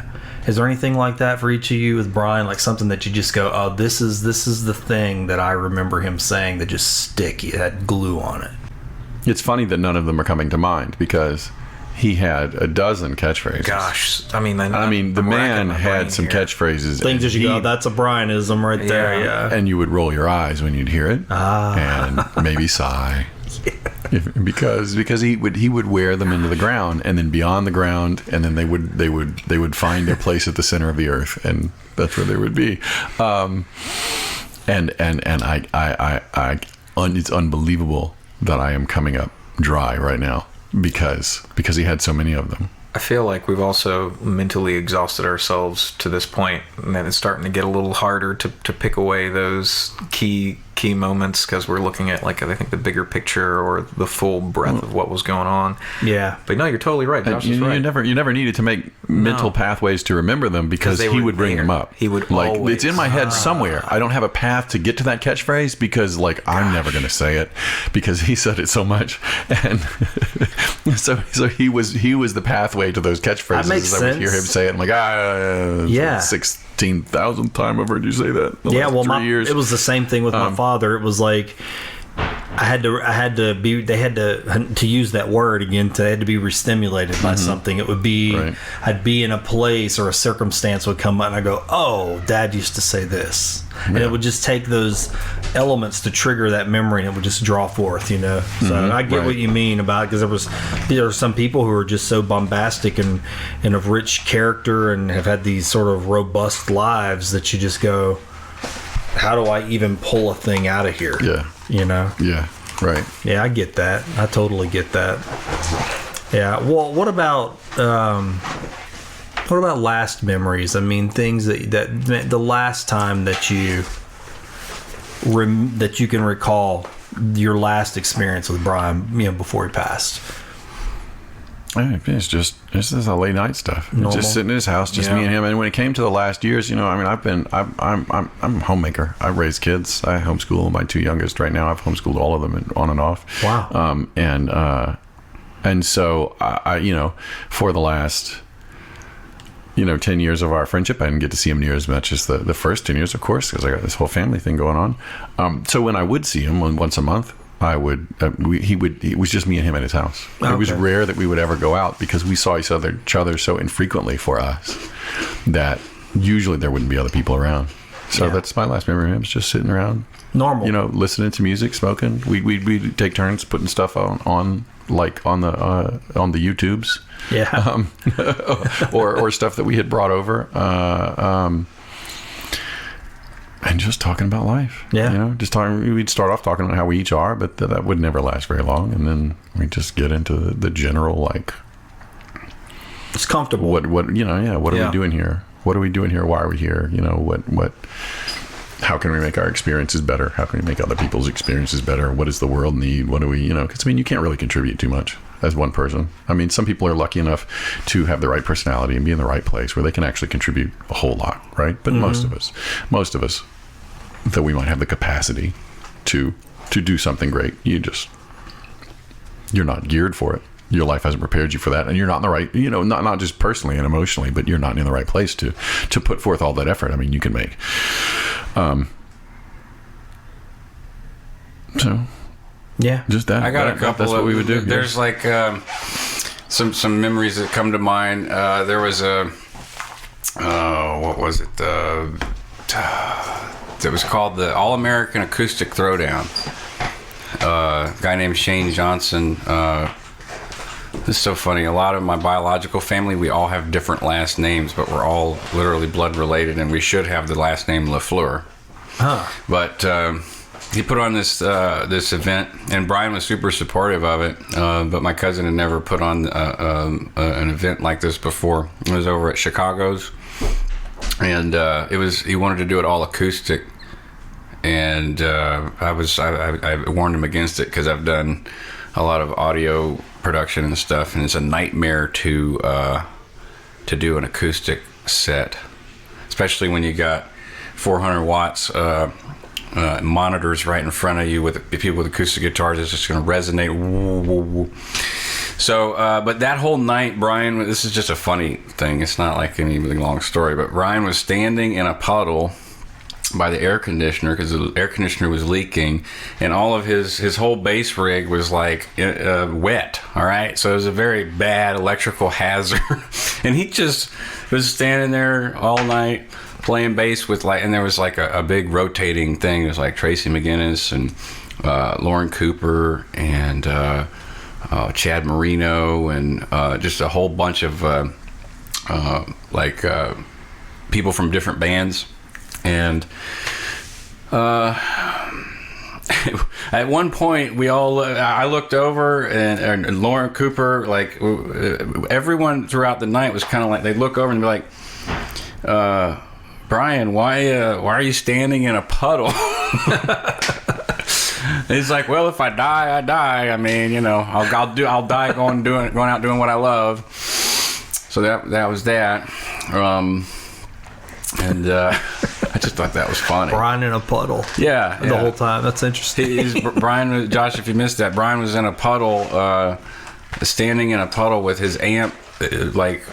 Is there anything like that for each of you with Brian? Like something that you just go, this is the thing that I remember him saying that just stick. He had glue on it. It's funny that none of them are coming to mind because he had a dozen catchphrases. Gosh, the man had some catchphrases. Things that you go, that's a Brianism right there. Yeah. And you would roll your eyes when you'd hear it, and maybe sigh. Because he would wear them into the ground and then beyond the ground, and then they would find their place at the center of the earth, and that's where they would be. It's unbelievable that I am coming up dry right now because he had so many of them. I feel like we've also mentally exhausted ourselves to this point, and then it's starting to get a little harder to pick away those key moments because we're looking at, like, I think the bigger picture or the full breadth of what was going on. Yeah. But no, you're totally right. Josh is right. You never needed to make mental pathways to remember them because he would bring them up. He would it's in my head somewhere. I don't have a path to get to that catchphrase because I'm never going to say it because he said it so much, and so he was the pathway to those catchphrases. That makes sense. I would hear him say it. I'm like, 16,000th time I've heard you say that. In the last 3 years. It was the same thing with my father. It was like they had to use that word again. They had to be restimulated by something. It would be I'd be in a place or a circumstance would come up and I go, oh, Dad used to say this, and it would just take those elements to trigger that memory, and it would just draw forth. So I get what you mean about it, because there are some people who are just so bombastic and of rich character and have had these sort of robust lives that you just go, how do I even pull a thing out of here? Yeah. Yeah. Right. Yeah, I get that. I totally get that. Yeah. Well, what about last memories? I mean, things that the last time that you can recall your last experience with Brian, before he passed. It's just a late night stuff. Just sitting in his house, just me and him. And when it came to the last years, I'm a homemaker. I raise kids. I homeschool my two youngest right now. I've homeschooled all of them on and off. Wow. And so I for the last 10 years of our friendship, I didn't get to see him near as much as the first 10 years, of course, because I got this whole family thing going on. So when I would see him once a month, it was just me and him at his house. Okay. It was rare that we would ever go out because we saw each other so infrequently for us that usually there wouldn't be other people around. So that's my last memory of him, just sitting around. Normal. Listening to music, smoking. We'd take turns putting stuff on the YouTubes. Yeah. or stuff that we had brought over. And just talking about life. Yeah. We'd start off talking about how we each are, but that would never last very long. And then we just get into the general, it's comfortable. What are we doing here? What are we doing here? Why are we here? How can we make our experiences better? How can we make other people's experiences better? What does the world need? What do we, because you can't really contribute too much as one person. Some people are lucky enough to have the right personality and be in the right place where they can actually contribute a whole lot, right? But most of us, that we might have the capacity to do something great. You're not geared for it. Your life hasn't prepared you for that, and you're not in the right, not just personally and emotionally, but you're not in the right place to put forth all that effort. I mean, you can make. So, yeah, just that. I got a couple. That's what we would do. There's like some memories that come to mind. There was what was it? It was called the All American Acoustic Throwdown. A guy named Shane Johnson. This is so funny. A lot of my biological family, we all have different last names, but we're all literally blood related, and we should have the last name LaFleur. Huh. But he put on this event, and Brian was super supportive of it. But my cousin had never put on an event like this before. It was over at Chicago's, and he wanted to do it all acoustic. And I warned him against it because I've done a lot of audio production and stuff, and it's a nightmare to do an acoustic set, especially when you got 400 watts monitors right in front of you with people with acoustic guitars. It's just going to resonate. So, but that whole night, Brian, this is just a funny thing. It's not like any really long story, but Brian was standing in a puddle by the air conditioner because the air conditioner was leaking, and all of his whole bass rig was like wet. All right, so it was a very bad electrical hazard, and he just was standing there all night playing bass with and there was like a big rotating thing. It was like Tracy McGinnis and Lauren Cooper and Chad Marino and just a whole bunch of people from different bands. And at one point, I looked over, and Lauren Cooper, like everyone throughout the night was kind of like, they'd look over and be like, Brian, why are you standing in a puddle? He's like, well, if I die, I die. I mean, I'll die going out doing what I love. So that was that. And I just thought that was funny. Brian in a puddle. Yeah. The whole time. That's interesting. Brian, Josh, if you missed that, Brian was in a puddle, standing in a puddle with his amp, like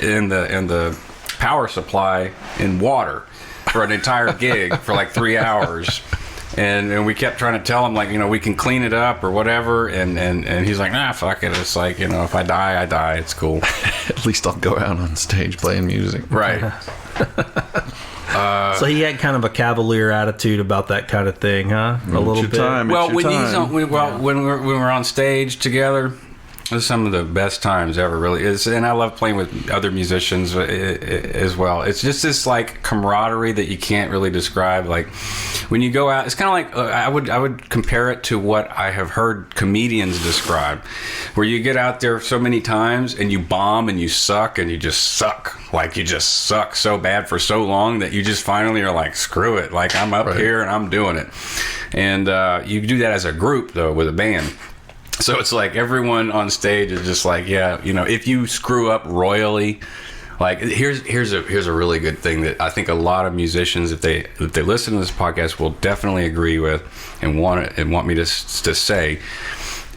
in the power supply in water for an entire gig for like 3 hours. And we kept trying to tell him, like, we can clean it up or whatever. And he's like, nah, fuck it. It's like, if I die, I die. It's cool. At least I'll go out on stage playing music. Right. So he had kind of a cavalier attitude about that kind of thing, huh? A little bit. Well, when we're on stage together, it's some of the best times ever, really. And I love playing with other musicians as well. It's just this like camaraderie that you can't really describe. Like when you go out, it's kind of like I would compare it to what I have heard comedians describe, where you get out there so many times and you bomb and you suck and you just suck. Like you just suck so bad for so long that you just finally are like, screw it. Like I'm up here and I'm doing it. And you do that as a group though with a band. So it's like everyone on stage is just like, yeah, if you screw up royally, like here's a really good thing that I think a lot of musicians, if they listen to this podcast, will definitely agree with and want me to say,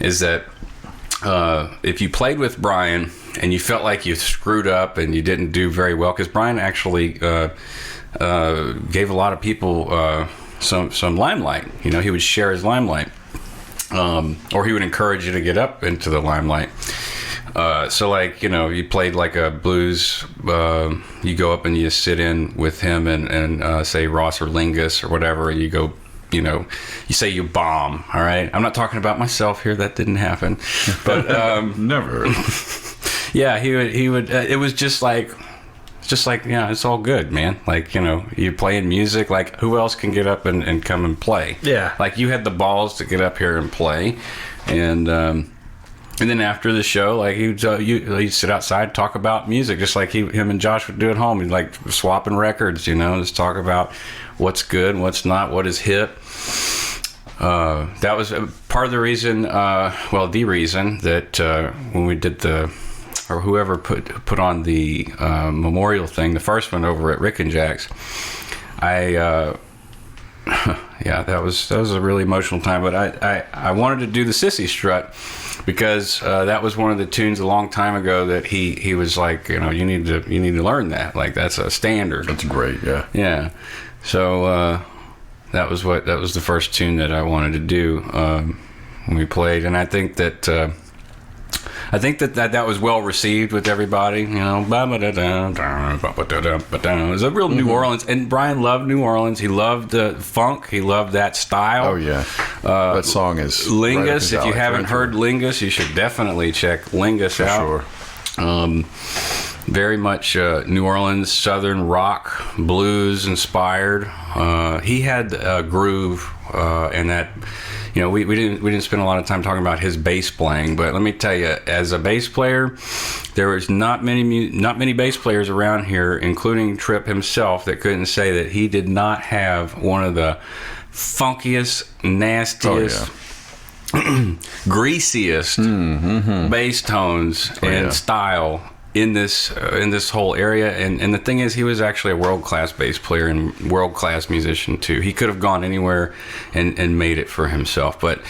is that if you played with Brian and you felt like you screwed up and you didn't do very well, because Brian actually gave a lot of people some limelight. He would share his limelight. Or he would encourage you to get up into the limelight. So like, you played like a blues, you go up and you sit in with him and say Ross or Lingus or whatever, and you go, you say you bomb, all right? I'm not talking about myself here, that didn't happen. But never. Yeah, he would it was just like, yeah, it's all good, man. Like, you're playing music. Like, who else can get up and come and play? Yeah. Like, you had the balls to get up here and play. And then after the show, like, you'd sit outside, talk about music, just like him and Josh would do at home. He'd, like, swapping records, just talk about what's good, what's not, what is hip. That was part of the reason, the reason that when we did or whoever put on the memorial thing, the first one over at Rick and Jack's, Yeah, that was a really emotional time. But I wanted to do the Sissy Strut because that was one of the tunes a long time ago that he was like, you need to learn that. Like, that's a standard. That's great. Yeah. Yeah. So that was the first tune that I wanted to do when we played, and I think that that was well received with everybody. It was a real New Orleans, and Brian loved New Orleans. He loved the funk. He loved that style. Oh yeah, that song is Lingus. If you haven't heard Lingus, you should definitely check Lingus out. For sure. Very much New Orleans Southern rock, blues inspired. He had a groove, and that. We didn't spend a lot of time talking about his bass playing, but let me tell you, as a bass player, there was not many bass players around here, including Tripp himself, that couldn't say that he did not have one of the funkiest, nastiest, greasiest bass tones and style in this whole area. And the thing is, he was actually a world-class bass player and world-class musician too. He could have gone anywhere and made it for himself. But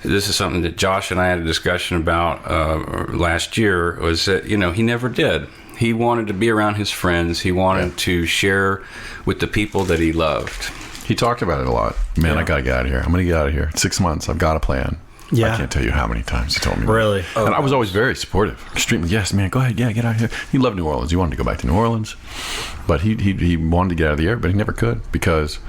this is something that Josh and I had a discussion about last year, was that he never did. He wanted to be around his friends. He wanted to share with the people that he loved. He talked about it a lot. Man, I gotta get out of here. I'm gonna get out of here. 6 months. I've got a plan. Yeah. I can't tell you how many times he told me. Really? Oh, and I was always very supportive. Extremely. Yes, man, go ahead. Yeah, get out of here. He loved New Orleans. He wanted to go back to New Orleans. But he wanted to get out of the air, but he never could, because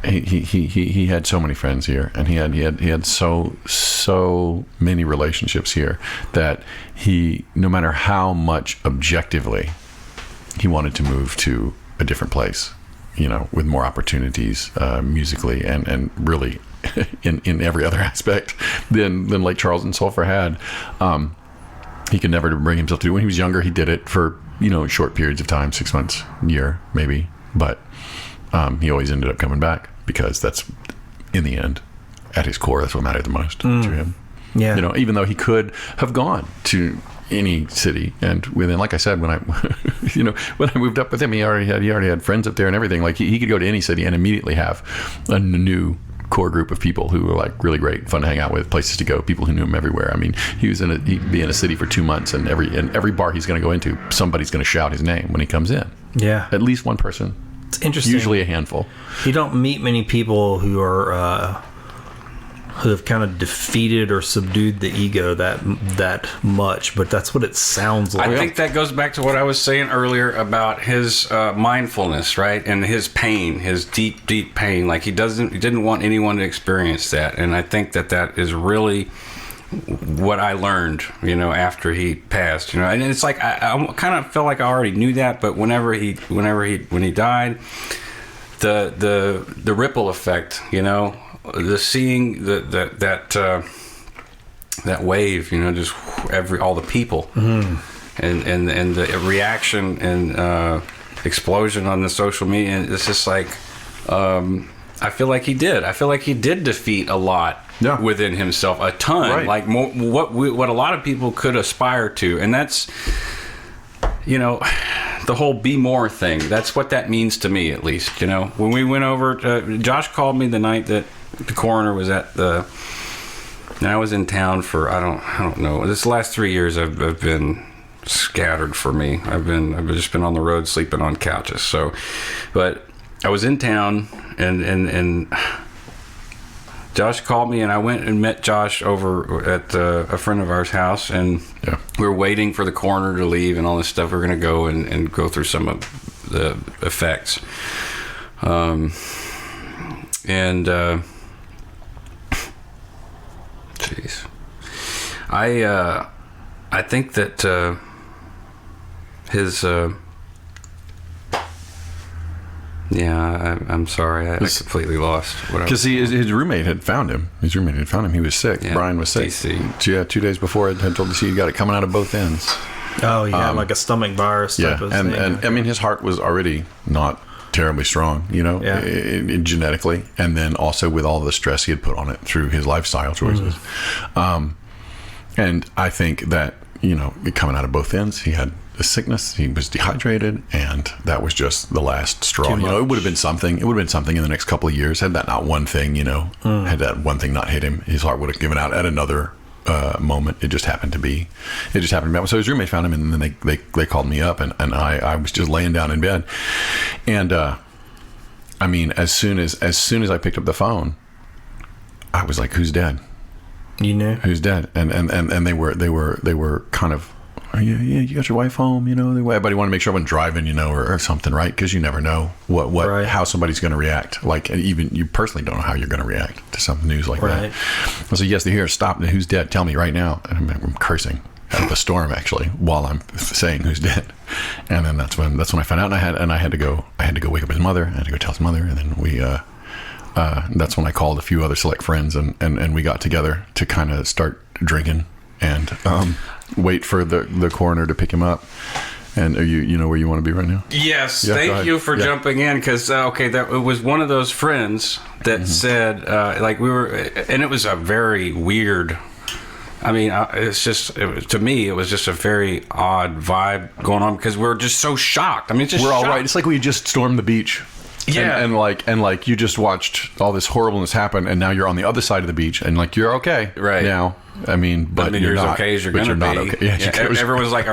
he had so many friends here, and he had so many relationships here, that no matter how much objectively he wanted to move to a different place, with more opportunities musically and really in every other aspect than Lake Charles and Sulphur had. He could never bring himself to do it. When he was younger, he did it for short periods of time, 6 months, a year maybe, but he always ended up coming back, because that's, in the end, at his core, that's what mattered the most to him. Yeah. Even though he could have gone to any city, and within, like I said, when I when I moved up with him, he already had friends up there and everything. Like, he could go to any city and immediately have a new core group of people who were like really great, fun to hang out with, places to go, people who knew him everywhere. I mean, he'd be in a city for 2 months, and every bar he's going to go into, somebody's going to shout his name when he comes in. Yeah, at least one person. It's interesting. Usually a handful. You don't meet many people who are who have kind of defeated or subdued the ego that much, but that's what it sounds like. I think that goes back to what I was saying earlier about his mindfulness, right? And his pain, his deep, deep pain. Like, he didn't want anyone to experience that. And I think that is really what I learned, after he passed, and it's like, I kind of felt like I already knew that, but when he died, the ripple effect, the seeing that wave, just all the people, and the reaction and explosion on the social media, and it's just like, I feel like he did defeat a lot within himself, a ton, right. Like more, what a lot of people could aspire to, and that's, the whole be more thing. That's what that means to me, at least. When we went over, Josh called me the night that the coroner was and I was in town for, I don't know. This last 3 years have been scattered for me. I've just been on the road, sleeping on couches. So, but I was in town, and Josh called me, and I went and met Josh over at a friend of our's house, and we were waiting for the coroner to leave and all this stuff. We're going to go and go through some of the effects. Jeez. I think that his... I'm sorry. I completely lost. Because his roommate had found him. He was sick. Yeah, Brian was sick. DC. Yeah, 2 days before, had told DC he got it coming out of both ends. Oh, yeah, like a stomach virus type of thing. And I mean, his heart was already not terribly strong, genetically. And then also with all the stress he had put on it through his lifestyle choices. And I think that, coming out of both ends, he had a sickness. He was dehydrated, and that was just the last straw. You know, it would have been something. It would have been something in the next couple of years had that not one thing. You know, had that one thing not hit him, his heart would have given out at another moment. It just happened to be. So his roommate found him, and then they called me up, and I was just laying down in bed, and I mean, as soon as I picked up the phone, I was like, "Who's dead?" You knew who's dead, and they were kind of, oh, yeah, you got your wife home, you know. Everybody wanted to make sure I wasn't driving, you know, or something, right? Because you never know how somebody's going to react. Like, and even you personally don't know how you're going to react to some news like that. I said, yes, they're here. Stop. Who's dead? Tell me right now. And I'm cursing at the storm actually while I'm saying who's dead. And then that's when I found out, and I had to go wake up his mother. I had to go tell his mother, and then we. That's when I called a few other select friends, and we got together to kind of start drinking and wait for the coroner to pick him up. And are you know where you want to be right now? Yes, yeah, thank you for jumping in, because it was one of those friends that said like we were, and it was a very weird. I mean, to me, it was just a very odd vibe going on because we're just so shocked. I mean, we're all right. It's like we just stormed the beach. Yeah, and like you just watched all this horribleness happen, and now you're on the other side of the beach, and like you're okay right now. I mean, you're not okay as you're gonna be. Okay. Yeah, everyone's like,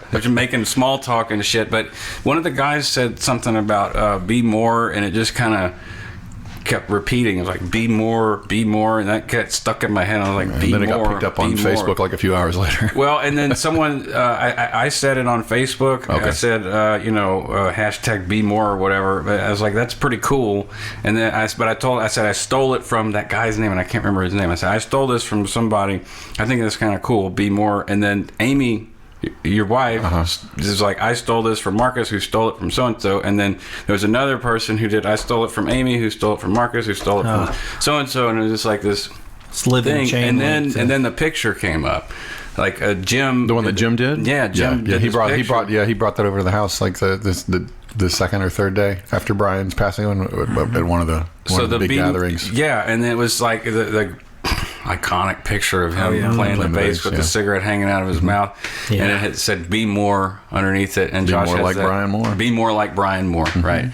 they're making small talk and shit. But one of the guys said something about be more, and it just kind of kept repeating. It was like, be more, and that got stuck in my head. I was like, be more. And then it got picked up on Facebook like a few hours later. Well, and then someone, I said it on Facebook. Okay. I said, hashtag be more or whatever. But I was like, that's pretty cool. And then I said I stole it from that guy's name, and I can't remember his name. I said, I stole this from somebody. I think it's kind of cool. Be more. And then Amy, your wife, is like, I stole this from Marcus, who stole it from so-and-so. And then there was another person who did, I stole it from Amy, who stole it from Marcus, who stole it from so-and-so. And it was just like this thing. And then the picture came up. Like Jim. The one that Jim did? Yeah, Jim did he brought that over to the house like the second or third day after Brian's passing at one of the big gatherings. Yeah, and it was like the iconic picture of him playing the bass with the cigarette hanging out of his mouth, and it had said "Be more" underneath it, and Josh more has like that, Brian Moore. Be more like Brian Moore, right?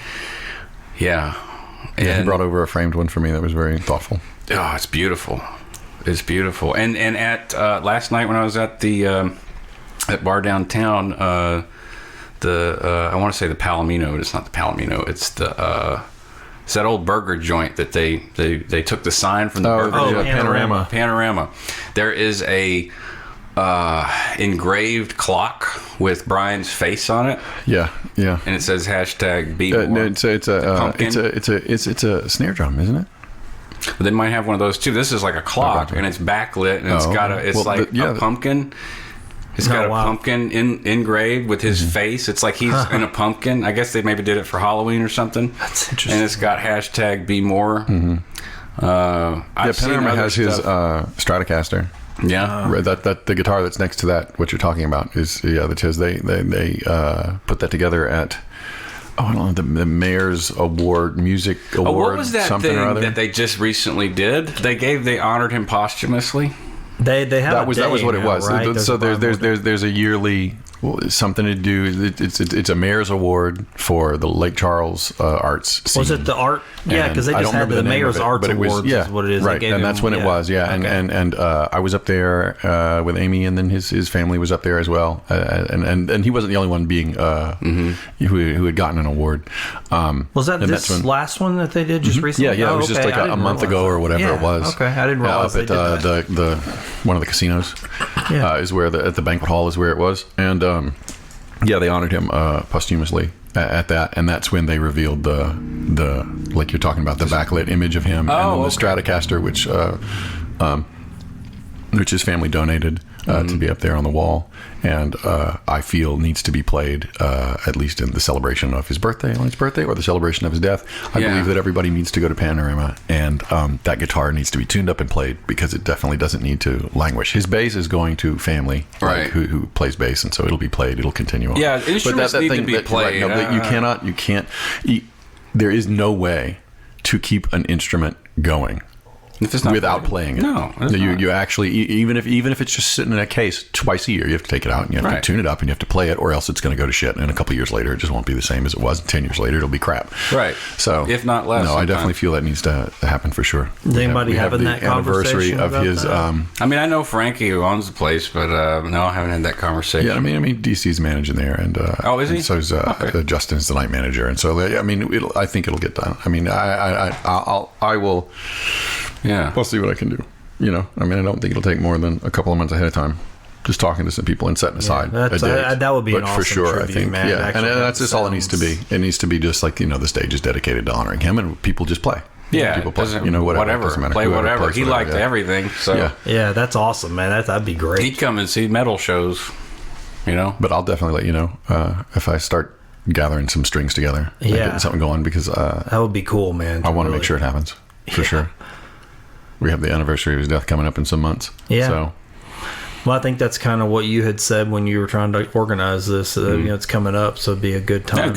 Yeah, he brought over a framed one for me that was very thoughtful. Oh, it's beautiful. It's beautiful. And at last night when I was at the at bar downtown, I want to say the Palomino, but it's not the Palomino. It's the it's that old burger joint that they took the sign from the burger joint. Panorama. There is a engraved clock with Brian's face on it. Yeah. And it says hashtag be more. No, it's a snare drum, isn't it? But they might have one of those too. This is like a clock, and it's backlit, and it's got a pumpkin. It's got a pumpkin engraved with his face. It's like he's in a pumpkin. I guess they maybe did it for Halloween or something. That's interesting. And it's got hashtag be more. Panorama has his Stratocaster. Yeah, that the guitar that's next to that, what you're talking about, is that's his. They put that together at I don't know, the Mayor's Award, Music Award. What was that something thing or other that they just recently did? They honored him posthumously. They have that was what it was. Right? So there's a yearly something to do. It's a Mayor's Award for the Lake Charles arts scene. Was it the art? Yeah, because they just had the Mayor's Arts Awards. Is what it is. Right, and that's when it was. Yeah, okay. and I was up there with Amy, and then his family was up there as well. And he wasn't the only one being who had gotten an award. Was that this last one that they did just recently? Yeah. It was just like a month ago or whatever it was. Okay, I didn't realize up at the one of the casinos. Is where at the banquet hall is where it was, and they honored him posthumously at that, and that's when they revealed the like you're talking about, the backlit image of him, and then the Stratocaster, which his family donated to be up there on the wall, and I feel needs to be played at least in the celebration of his birthday, on his birthday, or the celebration of his death. I believe that everybody needs to go to Panorama, and that guitar needs to be tuned up and played, because it definitely doesn't need to languish. His bass is going to family, right, who plays bass, and so it'll be played. It'll continue on. Yeah, instruments need to be played. You can't. There is no way to keep an instrument going If it's not without playing it. No, it's you actually, even if it's just sitting in a case twice a year, you have to take it out and you have to tune it up and you have to play it, or else it's going to go to shit. And a couple years later, it just won't be the same as it was. 10 years later, it'll be crap. Right. So if not less. No, I definitely feel that needs to happen for sure. Is anybody having that anniversary conversation of about his? that? I mean, I know Frankie who owns the place, but no, I haven't had that conversation. Yeah, I mean, DC's managing there, and oh, is he? And so is Justin's the night manager, and so I mean, I think it'll get done. I mean, I will. Yeah, I'll see what I can do. You know, I mean, I don't think it'll take more than a couple of months ahead of time. Just talking to some people and setting aside a date. That would be an but awesome for sure, tribute, I think, man. yeah, and that's just all it needs to be. It needs to be just like, the stage is dedicated to honoring him, and people just play. Yeah, people play. Whatever. Doesn't matter. Play Whoever whatever. plays He liked yeah. everything. So yeah, that's awesome, man. That'd be great. He'd come and see metal shows. But I'll definitely let you know if I start gathering some strings together, and getting something going, because that would be cool, man. I want to make sure it happens for sure. We have the anniversary of his death coming up in some months. Yeah. So. Well, I think that's kind of what you had said when you were trying to organize this. It's coming up, so it'd be a good time.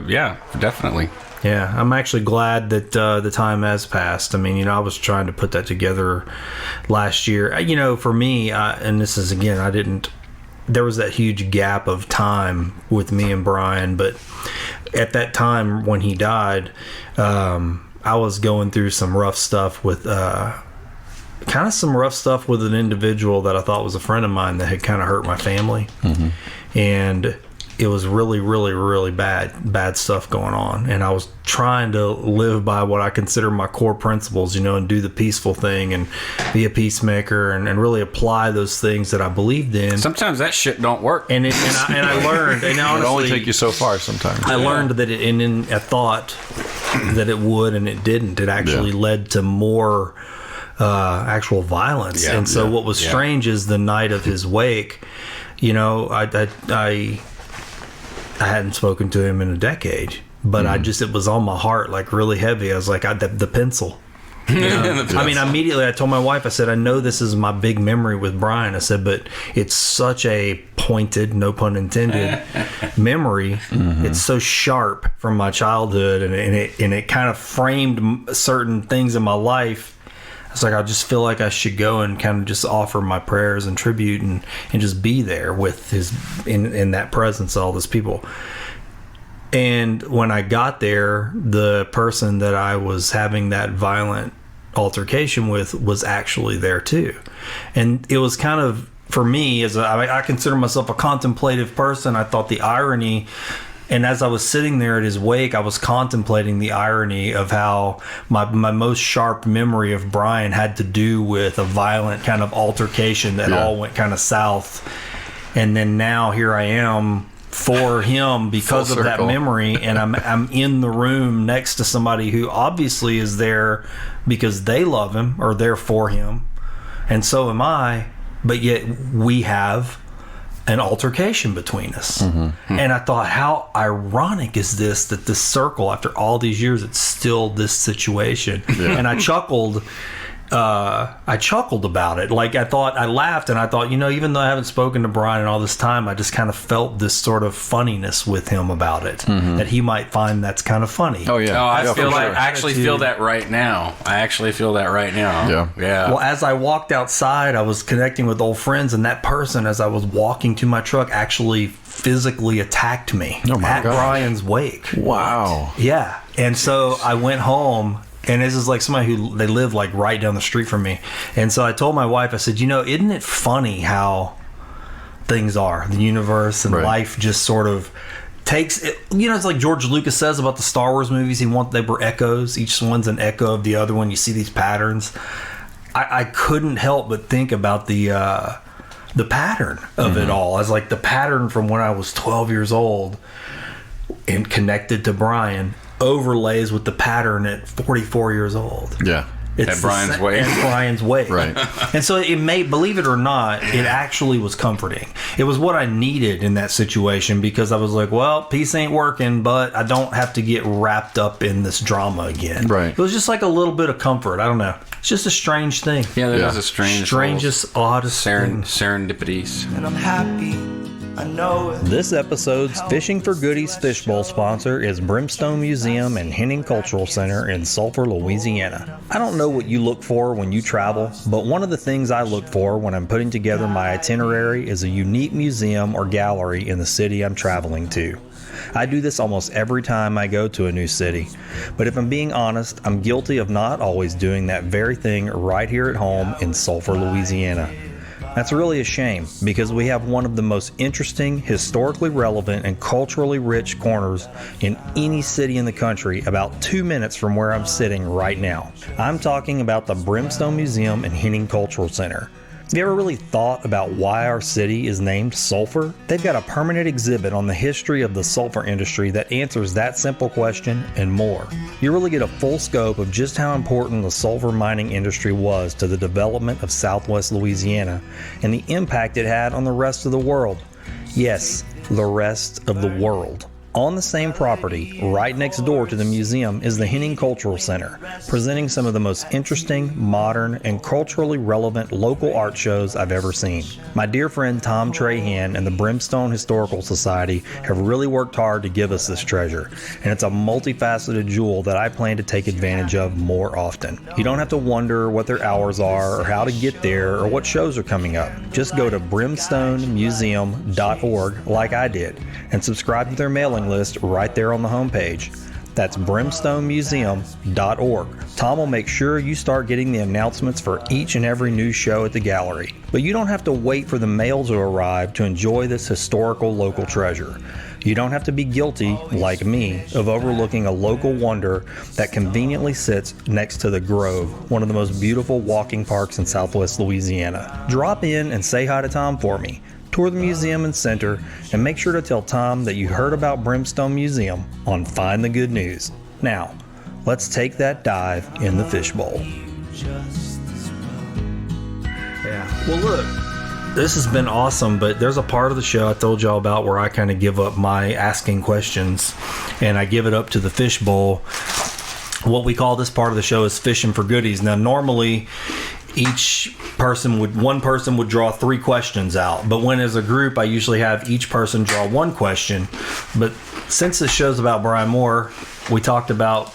Yeah, definitely. Yeah, I'm actually glad that the time has passed. I mean, I was trying to put that together last year. For me, and this is, again, there was that huge gap of time with me and Brian, but at that time when he died, I was going through some rough stuff with an individual that I thought was a friend of mine that had kind of hurt my family. Mm-hmm. And it was really, really, really bad stuff going on. And I was trying to live by what I consider my core principles, and do the peaceful thing and be a peacemaker and really apply those things that I believed in. Sometimes that shit don't work. And I learned, and honestly, it'll only take you so far sometimes. I learned that I thought that it would, and it didn't. It actually led to more actual violence. Yeah, and so what was strange is the night of his wake, I hadn't spoken to him in a decade, but it was on my heart, like really heavy. I was like, the pencil. I mean, immediately I told my wife, I said, I know this is my big memory with Brian. I said, but it's such a pointed, no pun intended, memory. Mm-hmm. It's so sharp from my childhood, and it kind of framed certain things in my life. It's like, I just feel like I should go and kind of just offer my prayers and tribute and just be there with in that presence of all those people. And when I got there, the person that I was having that violent altercation with was actually there too. And it was kind of, for me, I consider myself a contemplative person. I thought the irony, and as I was sitting there at his wake, I was contemplating the irony of how my most sharp memory of Brian had to do with a violent kind of altercation that all went kind of south. And then now here I am for him because of that memory, and I'm in the room next to somebody who obviously is there because they love him or they're for him, and so am I, but yet we have an altercation between us. Mm-hmm. And I thought, how ironic is this, that this circle, after all these years, it's still this situation. And I chuckled about it. Like, I laughed, and I thought, even though I haven't spoken to Brian in all this time, I just kind of felt this sort of funniness with him about it, that he might find that's kind of funny. Oh yeah. I actually feel that right now. Yeah. Well, as I walked outside, I was connecting with old friends, and that person, as I was walking to my truck, actually physically attacked me at Brian's wake. Wow. Yeah. And so I went home. And this is like somebody they live like right down the street from me. And so I told my wife, I said, isn't it funny how things are? The universe and life just sort of takes it. It's like George Lucas says about the Star Wars movies. They were echoes. Each one's an echo of the other one. You see these patterns. I couldn't help but think about the pattern of it all. As like the pattern from when I was 12 years old and connected to Brian overlays with the pattern at 44 years old. Yeah. It's at Brian's wake. At Brian's wake. Right. And so it may, believe it or not, it actually was comforting. It was what I needed in that situation, because I was like, well, peace ain't working, but I don't have to get wrapped up in this drama again. Right. It was just like a little bit of comfort. I don't know. It's just a strange thing. Yeah, that is a strangest, oddest thing. serendipities. And I'm happy I know it. This episode's Fishing for Goodies Fishbowl sponsor is Brimstone Museum and Henning Cultural Center in Sulphur, Louisiana. I don't know what you look for when you travel, but one of the things I look for when I'm putting together my itinerary is a unique museum or gallery in the city I'm traveling to. I do this almost every time I go to a new city, but if I'm being honest, I'm guilty of not always doing that very thing right here at home in Sulphur, Louisiana. That's really a shame, because we have one of the most interesting, historically relevant, and culturally rich corners in any city in the country about 2 minutes from where I'm sitting right now. I'm talking about the Brimstone Museum and Henning Cultural Center. Have you ever really thought about why our city is named Sulphur? They've got a permanent exhibit on the history of the sulfur industry that answers that simple question and more. You really get a full scope of just how important the sulfur mining industry was to the development of Southwest Louisiana and the impact it had on the rest of the world. Yes, the rest of the world. On the same property, right next door to the museum, is the Henning Cultural Center, presenting some of the most interesting, modern, and culturally relevant local art shows I've ever seen. My dear friend Tom Trahan and the Brimstone Historical Society have really worked hard to give us this treasure, and it's a multifaceted jewel that I plan to take advantage of more often. You don't have to wonder what their hours are, or how to get there, or what shows are coming up. Just go to brimstonemuseum.org like I did, and subscribe to their mailing list right there on the homepage. That's brimstonemuseum.org. Tom will make sure you start getting the announcements for each and every new show at the gallery. But you don't have to wait for the mail to arrive to enjoy this historical local treasure. You don't have to be guilty, like me, of overlooking a local wonder that conveniently sits next to the Grove, one of the most beautiful walking parks in Southwest Louisiana. Drop in and say hi to Tom for me. Tour the museum and center, and make sure to tell Tom that you heard about Brimstone Museum on Find the Good News. Now, let's take that dive in the fishbowl. Yeah. Well, look, this has been awesome, but there's a part of the show I told y'all about where I kind of give up my asking questions, and I give it up to the fishbowl. What we call this part of the show is Fishing for Goodies. Now, normally, one person would draw 3 questions out, but when as a group I usually have each person draw 1 question. But since this show's about Brian Moore, we talked about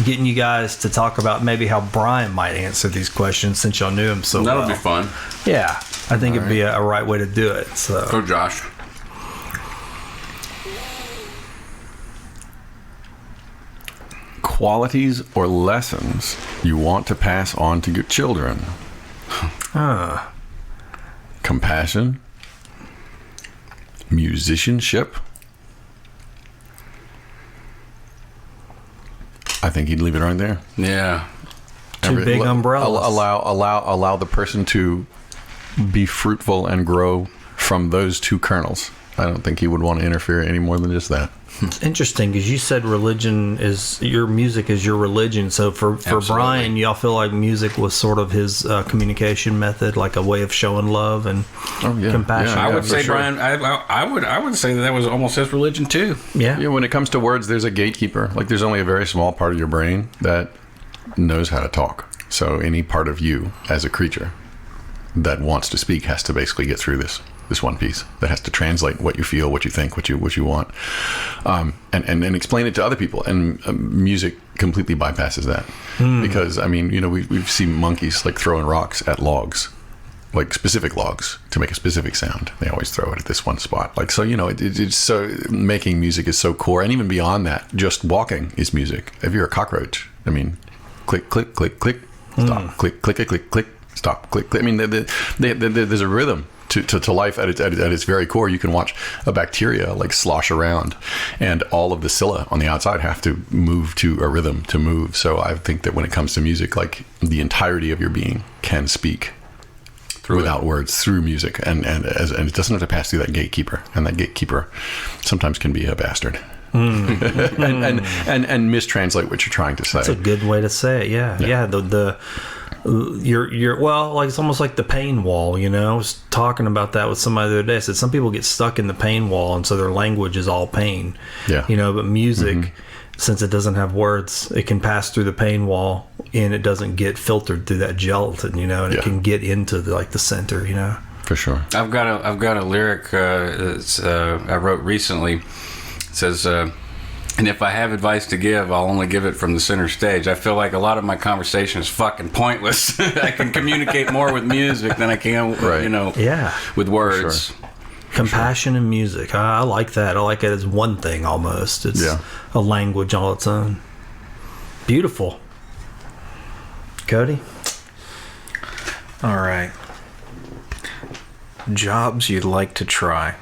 getting you guys to talk about maybe how Brian might answer these questions since y'all knew him so well. That'll be fun. Yeah, I think it'd be a right way to do it. So go Josh. Qualities or lessons you want to pass on to your children? Compassion, musicianship. I think he'd leave it right there. Yeah. Two big umbrellas. Allow the person to be fruitful and grow from those 2 kernels. I don't think he would want to interfere any more than just that. It's interesting because you said your music is your religion. So for Brian, y'all feel like music was sort of his communication method, like a way of showing love and compassion. I would say, sure. Brian, I would say that was almost his religion too. Yeah. When it comes to words, there's a gatekeeper. Like there's only a very small part of your brain that knows how to talk. So any part of you as a creature that wants to speak has to basically get through this one piece that has to translate what you feel, what you think, what you want, and explain it to other people. And music completely bypasses that because we've seen monkeys like throwing rocks at logs, like specific logs to make a specific sound. They always throw it at this one spot. Like so, it's so making music is so core, and even beyond that, just walking is music. If you're a cockroach, click, click, click, click, stop, click, click, click, click, stop, click, click. There's a rhythm to life at its very core. You can watch a bacteria like slosh around, and all of the cilia on the outside have to move to a rhythm to move. So I think that when it comes to music, like the entirety of your being can speak without words through music, and it doesn't have to pass through that gatekeeper, and that gatekeeper sometimes can be a bastard. and mistranslate what you're trying to say. That's a good way to say it. Yeah. You're like it's almost like the pain wall. I was talking about that with somebody the other day. I said some people get stuck in the pain wall, and so their language is all pain. Yeah. But music, since it doesn't have words, it can pass through the pain wall, and it doesn't get filtered through that gelatin. And it can get into the center. For sure. I've got a lyric I wrote recently. It says, and if I have advice to give, I'll only give it from the center stage. I feel like a lot of my conversation is fucking pointless. I can communicate more with music than I can, with words. Sure. Compassion and music. I like that. I like it as one thing almost. It's a language all its own. Beautiful. Cody? All right. Jobs you'd like to try.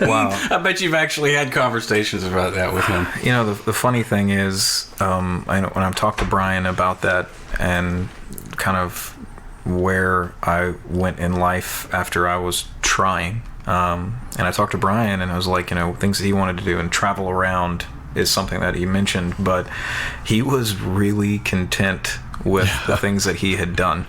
Wow. I bet you've actually had conversations about that with him. You know, the funny thing is, I know when I've talked to Brian about that and kind of where I went in life after I was trying, and I talked to Brian and I was like, things that he wanted to do, and travel around is something that he mentioned, but he was really content with the things that he had done.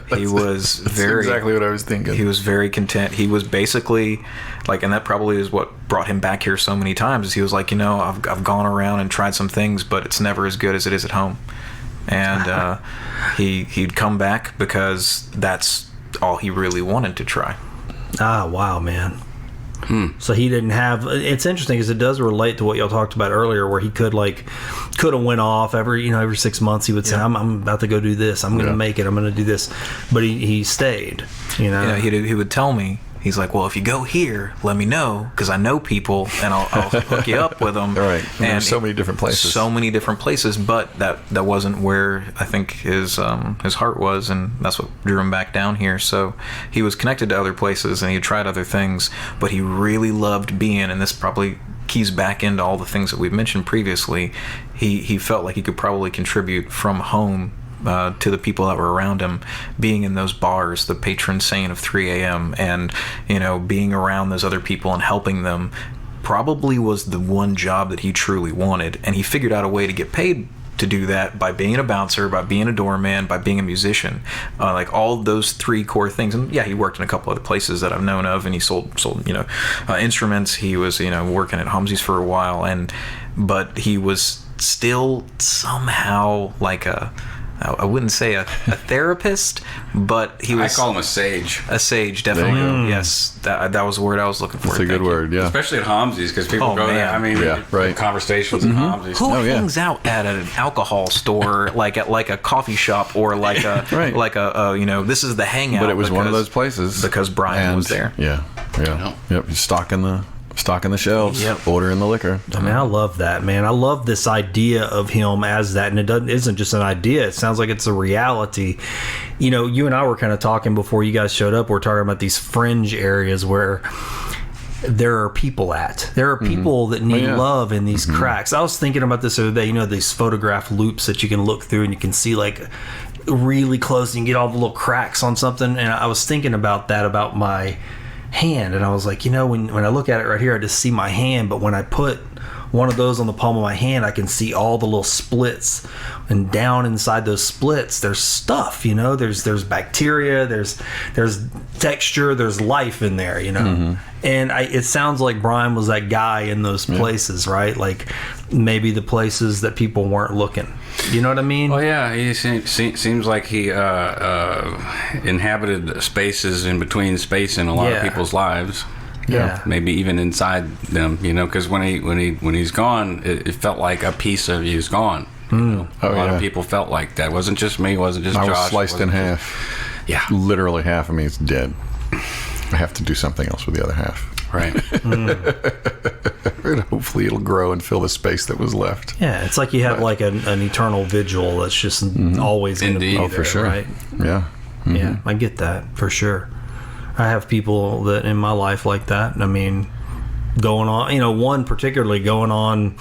He was very... exactly what I was thinking. He was very content. He was basically like, and that probably is what brought him back here so many times, is he was like, I've gone around and tried some things, but it's never as good as it is at home. And he'd come back because that's all he really wanted to try. Wow, man. So he didn't have... It's interesting because it does relate to what y'all talked about earlier, where he could have went off every 6 months. He would say, I'm about to go do this. I'm going to make it. I'm going to do this. But he stayed, He would tell me, he's like, well, if you go here, let me know, because I know people and I'll hook you up with them. Right. And there's so many different places. But that wasn't where I think his heart was, and that's what drew him back down here. So he was connected to other places and he had tried other things, but he really loved being, and this probably keys back into all the things that we've mentioned previously, he felt like he could probably contribute from home to the people that were around him, being in those bars, the patron saint of 3 a.m., and being around those other people and helping them probably was the one job that he truly wanted. And he figured out a way to get paid to do that by being a bouncer, by being a doorman, by being a musician, like all those three core things. And he worked in a couple other places that I've known of, and he sold instruments. He was working at Humsey's for a while, but he was still somehow like I wouldn't say a therapist, but he was... I call him a sage. A sage, definitely. Yes, that was the word I was looking for. That's a good word, yeah. Especially at Homsey's, because people go there. I mean, conversations at Homsey's. Who hangs out at an alcohol store, like a coffee shop, or like a this is the hangout? But it was one of those places because Brian was there. Yeah. Yep. Stocking the shelves, ordering the liquor. I mean, I love that, man. I love this idea of him as that, and it isn't just an idea. It sounds like it's a reality. You and I were kind of talking before you guys showed up. We're talking about these fringe areas where there are people at. There are people that need love in these cracks. I was thinking about this the other day. These photograph loops that you can look through and you can see like really close and you get all the little cracks on something. And I was thinking about that, about my hand, and I was like, when I look at it right here, I just see my hand, but when I put one of those on the palm of my hand, I can see all the little splits, and down inside those splits there's stuff, there's bacteria, there's texture, there's life in there, and it sounds like Brian was that guy in those places, right? Like maybe the places that people weren't looking. You know what I mean? Well, yeah, he seems like he inhabited spaces in between space in a lot of people's lives. Yeah, maybe even inside them. Because when he's gone, it felt like a piece of you's gone. A lot of people felt like that. It wasn't just me. It wasn't just Josh. I was sliced in half. Yeah, literally half of me is dead. I have to do something else with the other half. Right. And hopefully it'll grow and fill the space that was left. Yeah, it's like you have like an eternal vigil that's just always going to be there, for sure. Right? Yeah. Yeah, I get that for sure. I have people that in my life like that. I mean, going on, one particularly going on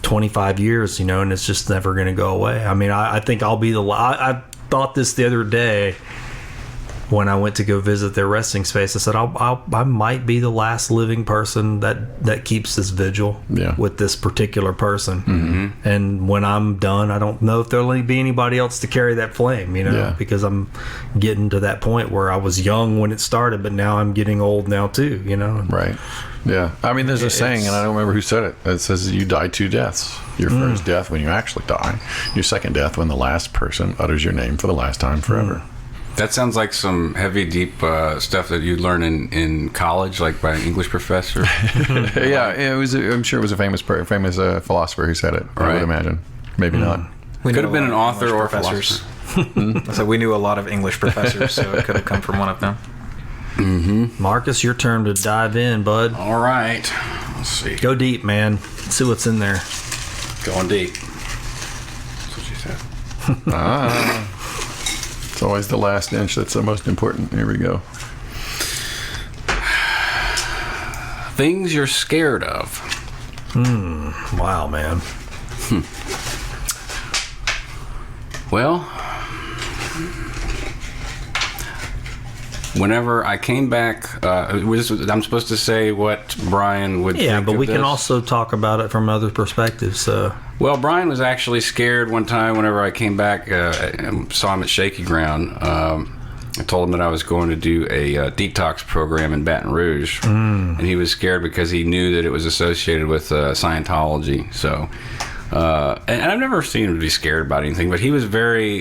25 years, and it's just never going to go away. I mean, I think I'll be I thought this the other day when I went to go visit their resting space. I said, I might be the last living person that keeps this vigil with this particular person. And when I'm done, I don't know if there'll be anybody else to carry that flame, because I'm getting to that point where I was young when it started, but now I'm getting old now too, Right. Yeah. I mean, there's a saying, and I don't remember who said it. It says you die two deaths. Your first death when you actually die. Your second death when the last person utters your name for the last time forever. That sounds like some heavy, deep stuff that you learn in college, like by an English professor. Yeah, it was. I'm sure it was a famous philosopher who said it. I would imagine. Maybe not. Could have been an author or professors. So we knew a lot of English professors, so it could have come from one of them. Mm-hmm. Marcus, your turn to dive in, bud. All right. Let's see. Go deep, man. Let's see what's in there. Going deep. That's what she said. It's always the last inch that's the most important. Here we go. Things you're scared of. Wow, man. Well, whenever I came back, I'm supposed to say what Brian would think. Yeah, but we this. can also talk about it from other perspectives. So, well, Brian was actually scared one time whenever I came back and saw him at Shaky Ground. I told him that I was going to do a detox program in Baton Rouge, and he was scared because he knew that it was associated with Scientology. So, and I've never seen him to be scared about anything, but he was very,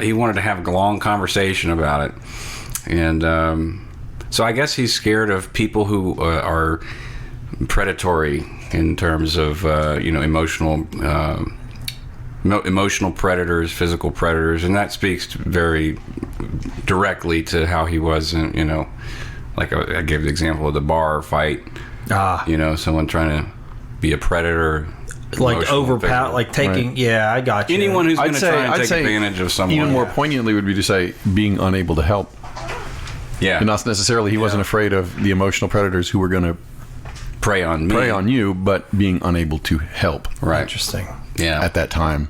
he wanted to have a long conversation about it. And so I guess he's scared of people who are predatory in terms of, emotional predators, physical predators, and that speaks very directly to how he was, like I gave the example of the bar fight. Someone trying to be a predator. Like overpower, like taking. Right. Yeah, I got you. Anyone who's going to try and take advantage of someone. Even more poignantly would be to say being unable to help. Yeah, and not necessarily he wasn't afraid of the emotional predators who were going to prey on you, but being unable to help. Right. Interesting. Yeah. At that time.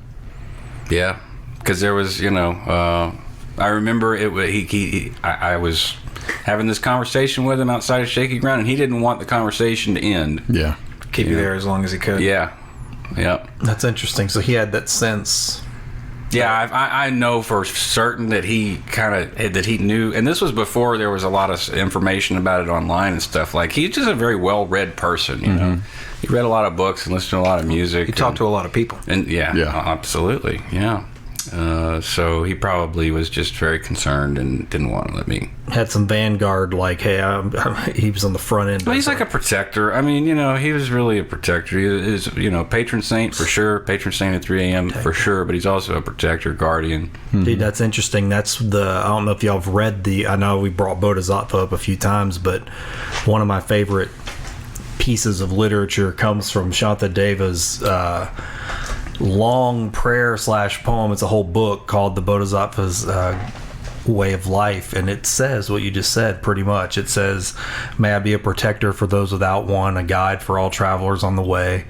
Yeah, because there was, I remember it. I was having this conversation with him outside of Shaky Ground, and he didn't want the conversation to end. Yeah. Keep you there as long as he could. Yeah. Yep. That's interesting. So he had that sense. Yeah, I know for certain that he knew, and this was before there was a lot of information about it online and stuff. Like, he's just a very well-read person, you know. He read a lot of books and listened to a lot of music. He talked to a lot of people. And yeah, absolutely, yeah. So he probably was just very concerned and didn't want to let me. Had some vanguard, like, hey, he was on the front end. Well, he's like a protector. I mean, he was really a protector. He is, patron saint for sure, patron saint at 3 a.m. for sure, but he's also a protector, guardian. Dude, that's interesting. That's I don't know if y'all have read I know we brought Bodhisattva up a few times, but one of my favorite pieces of literature comes from Shantadeva's long prayer / poem. It's a whole book called The Bodhisattva's Way of Life, and it says what you just said pretty much. It says, may I be a protector for those without one, a guide for all travelers on the way.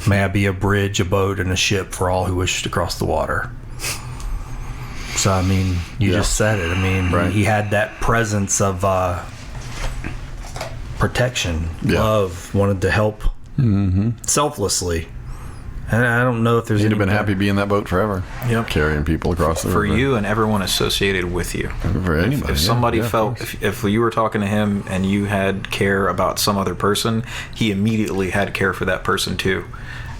May I be a bridge, a boat, and a ship for all who wish to cross the water. So, I mean, you just said it. I mean, he had that presence of protection, love, wanted to help selflessly. And I don't know if there's. He'd have been happy being that boat forever. Yep. Carrying people across the river. For you and everyone associated with you. For anybody. If somebody felt, if you were talking to him and you had care about some other person, he immediately had care for that person too.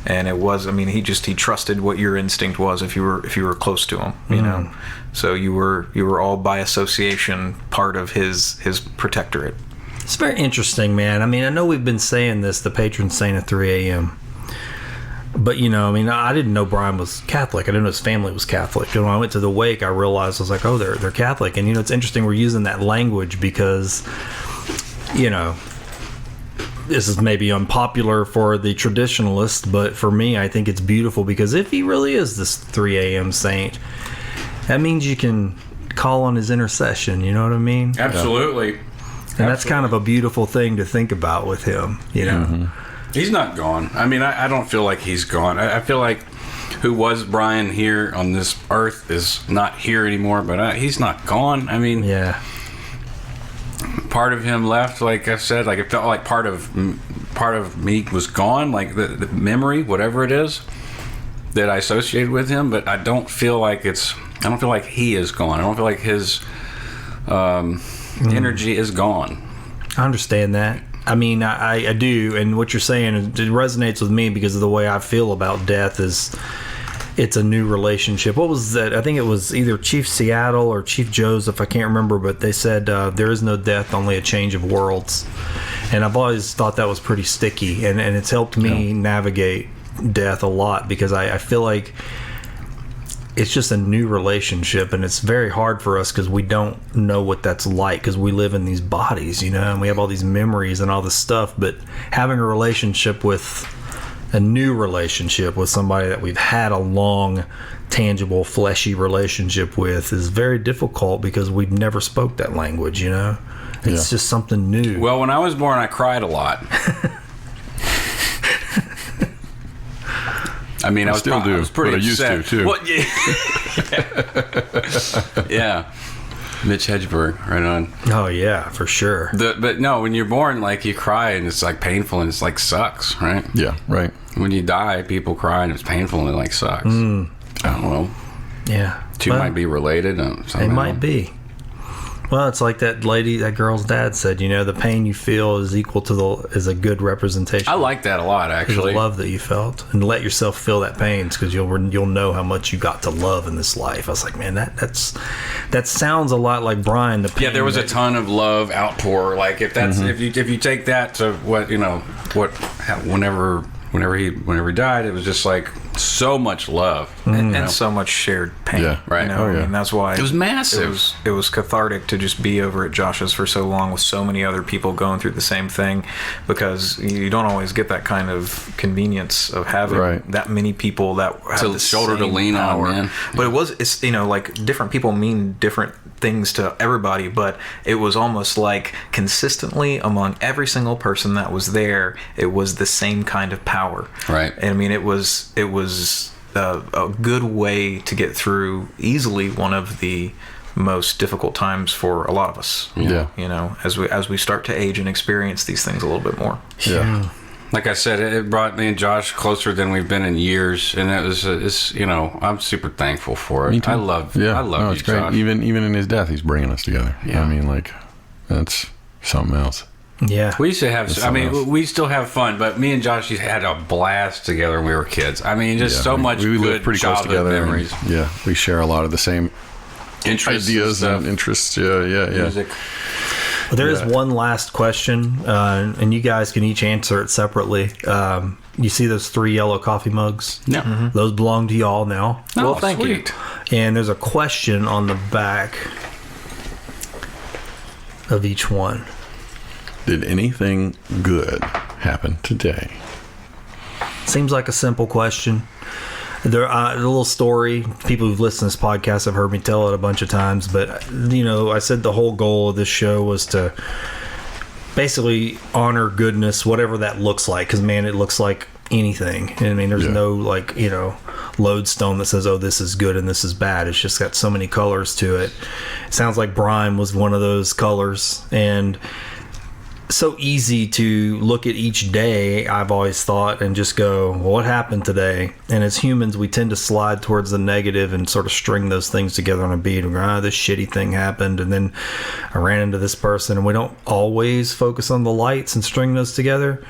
And it was, he trusted what your instinct was if you were close to him, you know. So you were all by association part of his protectorate. It's very interesting, man. I mean, I know we've been saying this, the patron saint at 3 a.m. But, I didn't know Brian was Catholic. I didn't know his family was Catholic. And when I went to the wake, I realized, I was like, oh, they're Catholic. And, it's interesting we're using that language because, this is maybe unpopular for the traditionalist, but for me, I think it's beautiful because if he really is this 3 a.m. saint, that means you can call on his intercession. You know what I mean? Absolutely. And that's kind of a beautiful thing to think about with him, He's not gone. I don't feel like he's gone. I feel like who was Brian here on this earth is not here anymore, but he's not gone. Part of him left, like I said, like it felt like part of me was gone, like the memory, whatever it is that I associated with him, but I don't feel like he is gone. I don't feel like his energy is gone. I understand that. I do, and what you're saying, it resonates with me because of the way I feel about death is, it's a new relationship. What was that? I think it was either Chief Seattle or Chief Joseph. I can't remember, but they said there is no death, only a change of worlds. And I've always thought that was pretty sticky, and it's helped me navigate death a lot, because I feel like it's just a new relationship, and it's very hard for us because we don't know what that's like, because we live in these bodies, and we have all these memories and all this stuff. But having a relationship with a new relationship with somebody that we've had a long, tangible, fleshy relationship with is very difficult, because we've never spoke that language, It's just something new. Well, when I was born, I cried a lot. I mean, I still do, I was pretty but upset. I used to, too. Well, yeah. Mitch Hedgeberg, right on. Oh, yeah, for sure. But no, when you're born, like, you cry, and it's, like, painful, and it's, like, sucks, right? Yeah, right. When you die, people cry, and it's painful, and it, like, sucks. I don't know. Yeah. Two might be related. They might be. Well, it's like that girl's dad said, the pain you feel is equal to is a good representation. I like that a lot, actually. The love that you felt, and let yourself feel that pain, because you'll know how much you got to love in this life. I was like, man, that sounds a lot like Brian. The pain there was a ton of love outpour. Like, if that's if you take that to whenever he died, it was just like so much love and so much shared pain. Yeah, right. I mean, that's why it was massive. It was cathartic to just be over at Josh's for so long with so many other people going through the same thing, because you don't always get that kind of convenience of having that many people that have the shoulder to same lean power. on, man. But it's like different people mean different things to everybody, but it was almost like consistently among every single person that was there, it was the same kind of power. Right. And I mean, it was a good way to get through easily one of the most difficult times for a lot of us. Yeah. As we start to age and experience these things a little bit more. Yeah. Like I said, it brought me and Josh closer than we've been in years, and I'm super thankful for it. Me too. I love you, it's great. Josh. Even in his death, he's bringing us together. Yeah. I mean, like, that's something else. Yeah. We used to have, we still have fun, but me and Josh had a blast together when we were kids. I mean, so much we good live pretty close childhood together. memories. And, we share a lot of the same ideas and interests. Yeah. Music. Well, there is one last question, and you guys can each answer it separately. You see those 3 yellow coffee mugs? Yeah. Mm-hmm. Those belong to y'all now. Well, thank you. And there's a question on the back of each one. Did anything good happen today? Seems like a simple question. There, a little story. People who've listened to this podcast have heard me tell it a bunch of times, but I said the whole goal of this show was to basically honor goodness, whatever that looks like. Because man, it looks like anything. I mean, there's no lodestone that says, "Oh, this is good and this is bad." It's just got so many colors to it. It sounds like Brian was one of those colors, and so easy to look at each day, I've always thought, and just go, well, what happened today? And as humans, we tend to slide towards the negative and sort of string those things together on a beat. And go, this shitty thing happened, and then I ran into this person. And we don't always focus on the lights and string those together.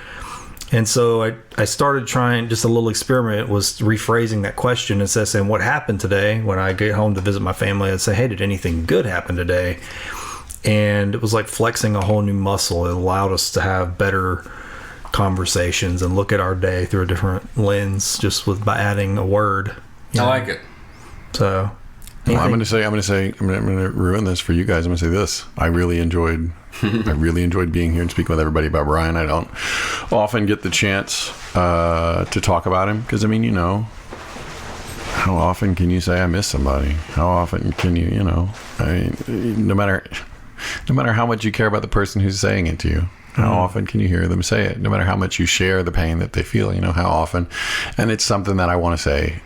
And so I started trying, just a little experiment was rephrasing that question instead of saying, what happened today? When I get home to visit my family, I'd say, hey, did anything good happen today? And it was like flexing a whole new muscle. It allowed us to have better conversations and look at our day through a different lens, just by adding a word. I like it. So, I'm going to ruin this for you guys. I'm going to say this. I really enjoyed being here and speaking with everybody about Brian. I don't often get the chance to talk about him because, how often can you say I miss somebody? How often can you, no matter how much you care about the person who's saying it to you, how often can you hear them say it? No matter how much you share the pain that they feel, how often. And it's something that I want to say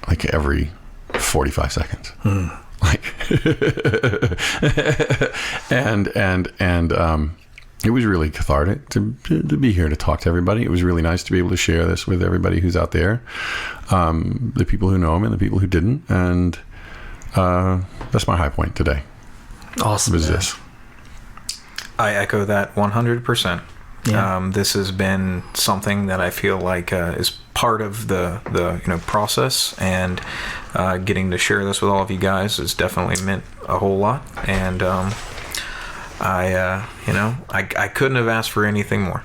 like every 45 seconds. And it was really cathartic to be here to talk to everybody. It was really nice to be able to share this with everybody who's out there, the people who know him and the people who didn't. And that's my high point today. Awesome. Was this? I echo that 100%. Yeah. This has been something that I feel like is part of the process, and getting to share this with all of you guys has definitely meant a whole lot. And I couldn't have asked for anything more.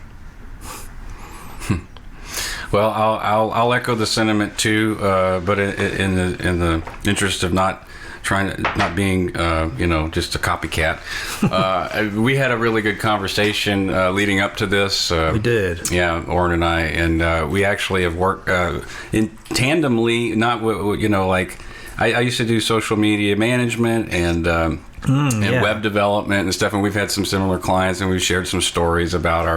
Well, I'll echo the sentiment too, but in the interest of not being just a copycat, we had a really good conversation leading up to this. We did. Yeah, Orrin and I, and we actually have worked in tandemly. Not I used to do social media management and web development and stuff, and we've had some similar clients, and we've shared some stories about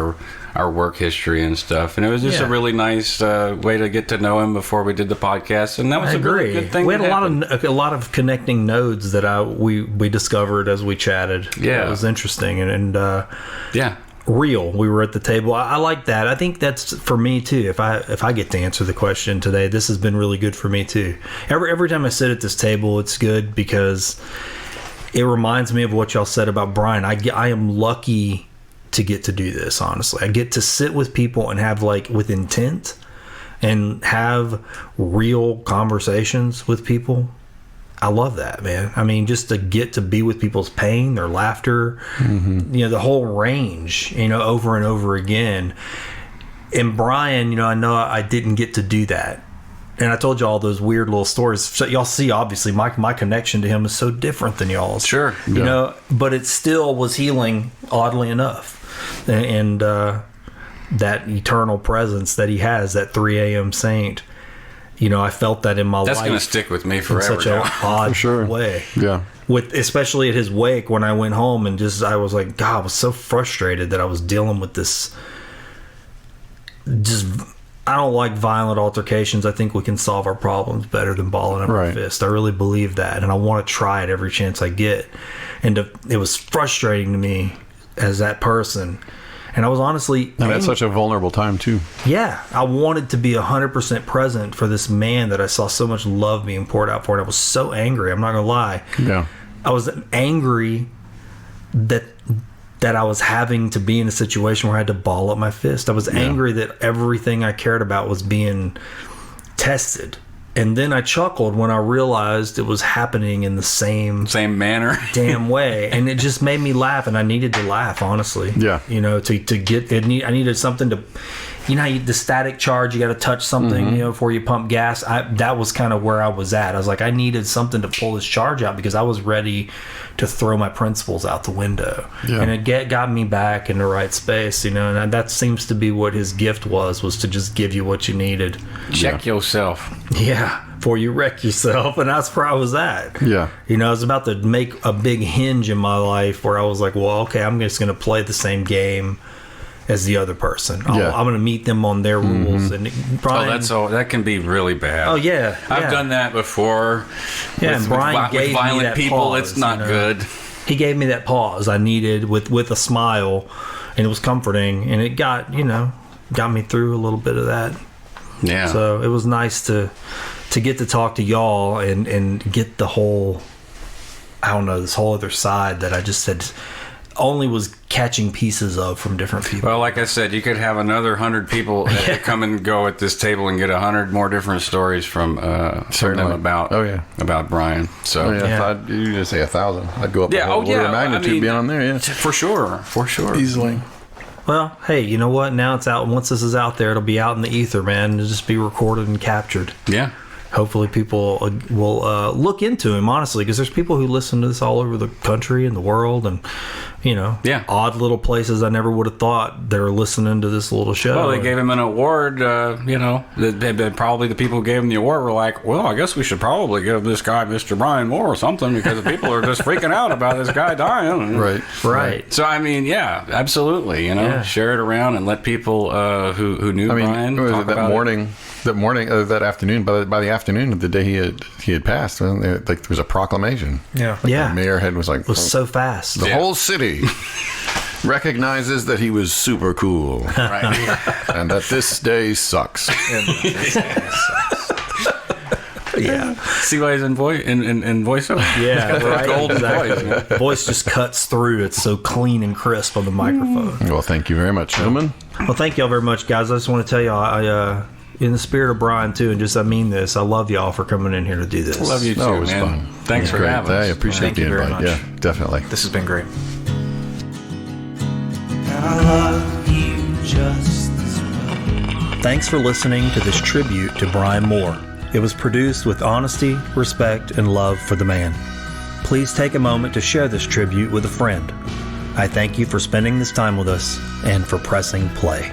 our work history and stuff, and it was just a really nice way to get to know him before we did the podcast, and that was really good thing. We had a lot of connecting nodes that we discovered as we chatted. Yeah, it was interesting and yeah. Real. We were at the table. I like that. I think that's for me too. If I get to answer the question today, this has been really good for me too. Every time I sit at this table, it's good because it reminds me of what y'all said about Brian. I am lucky to get to do this. Honestly, I get to sit with people and have with intent and have real conversations with people. I love that, man. I mean, just to get to be with people's pain, their laughter, the whole range, over and over again. And Brian, I know I didn't get to do that. And I told you all those weird little stories. So y'all see, obviously, my connection to him is so different than y'all's. Sure. But it still was healing, oddly enough. And that eternal presence that he has, that 3 a.m. saint. I felt that in my life. That's going to stick with me forever. In such an odd way. Yeah. Especially at his wake when I went home and I was like, God, I was so frustrated that I was dealing with this. I don't like violent altercations. I think we can solve our problems better than balling up our fist. I really believe that, and I want to try it every chance I get. And it was frustrating to me as that person. And I was honestly... And at such a vulnerable time, too. Yeah. I wanted to be 100% present for this man that I saw so much love being poured out for. And I was so angry. I'm not going to lie. Yeah. I was angry that I was having to be in a situation where I had to ball up my fist. I was angry that everything I cared about was being tested. And then I chuckled when I realized it was happening in the same manner, damn way, and it just made me laugh. And I needed to laugh, honestly. Yeah, to get it. I needed something to, the static charge. You got to touch something, before you pump gas. That was kind of where I was at. I was like, I needed something to pull this charge out because I was ready to throw my principles out the window. Yeah. And it got me back in the right space, and that seems to be what his gift was to just give you what you needed. Check yourself. Yeah, before you wreck yourself. And that's where I was at. Yeah. I was about to make a big hinge in my life where I was like, well, okay, I'm just going to play the same game as the other person. I'm going to meet them on their rules. And Brian, that can be really bad. Oh yeah, I've done that before. Yeah, and Brian gave with violent me that people. pause, it's not good. He gave me that pause I needed with a smile, and it was comforting, and it got me through a little bit of that. Yeah. So it was nice to get to talk to y'all and get the whole, this whole other side that I just said only was catching pieces of from different people. Well, like I said, you could have another 100 people that come and go at this table and get 100 more different stories from them about Brian. So if you just say 1,000, I'd go up a whole order of magnitude beyond there. Yeah, for sure, easily. Well, hey, you know what? Now it's out. Once this is out there, it'll be out in the ether, man. It'll just be recorded and captured. Yeah. Hopefully people will look into him, honestly, because there's people who listen to this all over the country and the world, and odd little places I never would have thought they're listening to this little show. Well, they gave him an award. Probably the people who gave him the award were like, well, I guess we should probably give this guy Mr. Brian Moore or something, because the people are just freaking out about this guy dying. Right. So I mean, yeah, absolutely. Share it around and let people who knew Brian talk about it. That afternoon, by the afternoon of the day he had passed, there was a proclamation. Yeah. The mayor head was like, it was so fast. The whole city recognizes that he was super cool. Right. And that this day sucks. Yeah. See why he's in voiceover? Yeah, right. Golden exactly. voice. The voice just cuts through. It's so clean and crisp on the microphone. Well, thank you very much, gentlemen. Well, thank y'all very much, guys. I just want to tell y'all, in the spirit of Brian too, and just I mean this, I love y'all for coming in here to do this. I love you too, No, it was man. fun. Thanks for having us. I appreciate Thank you the very invite. much. Yeah, definitely. This has been great. And I love you just as well. Thanks for listening to this tribute to Brian Moore. It was produced with honesty, respect, and love for the man. Please take a moment to share this tribute with a friend. I thank you for spending this time with us and for pressing play.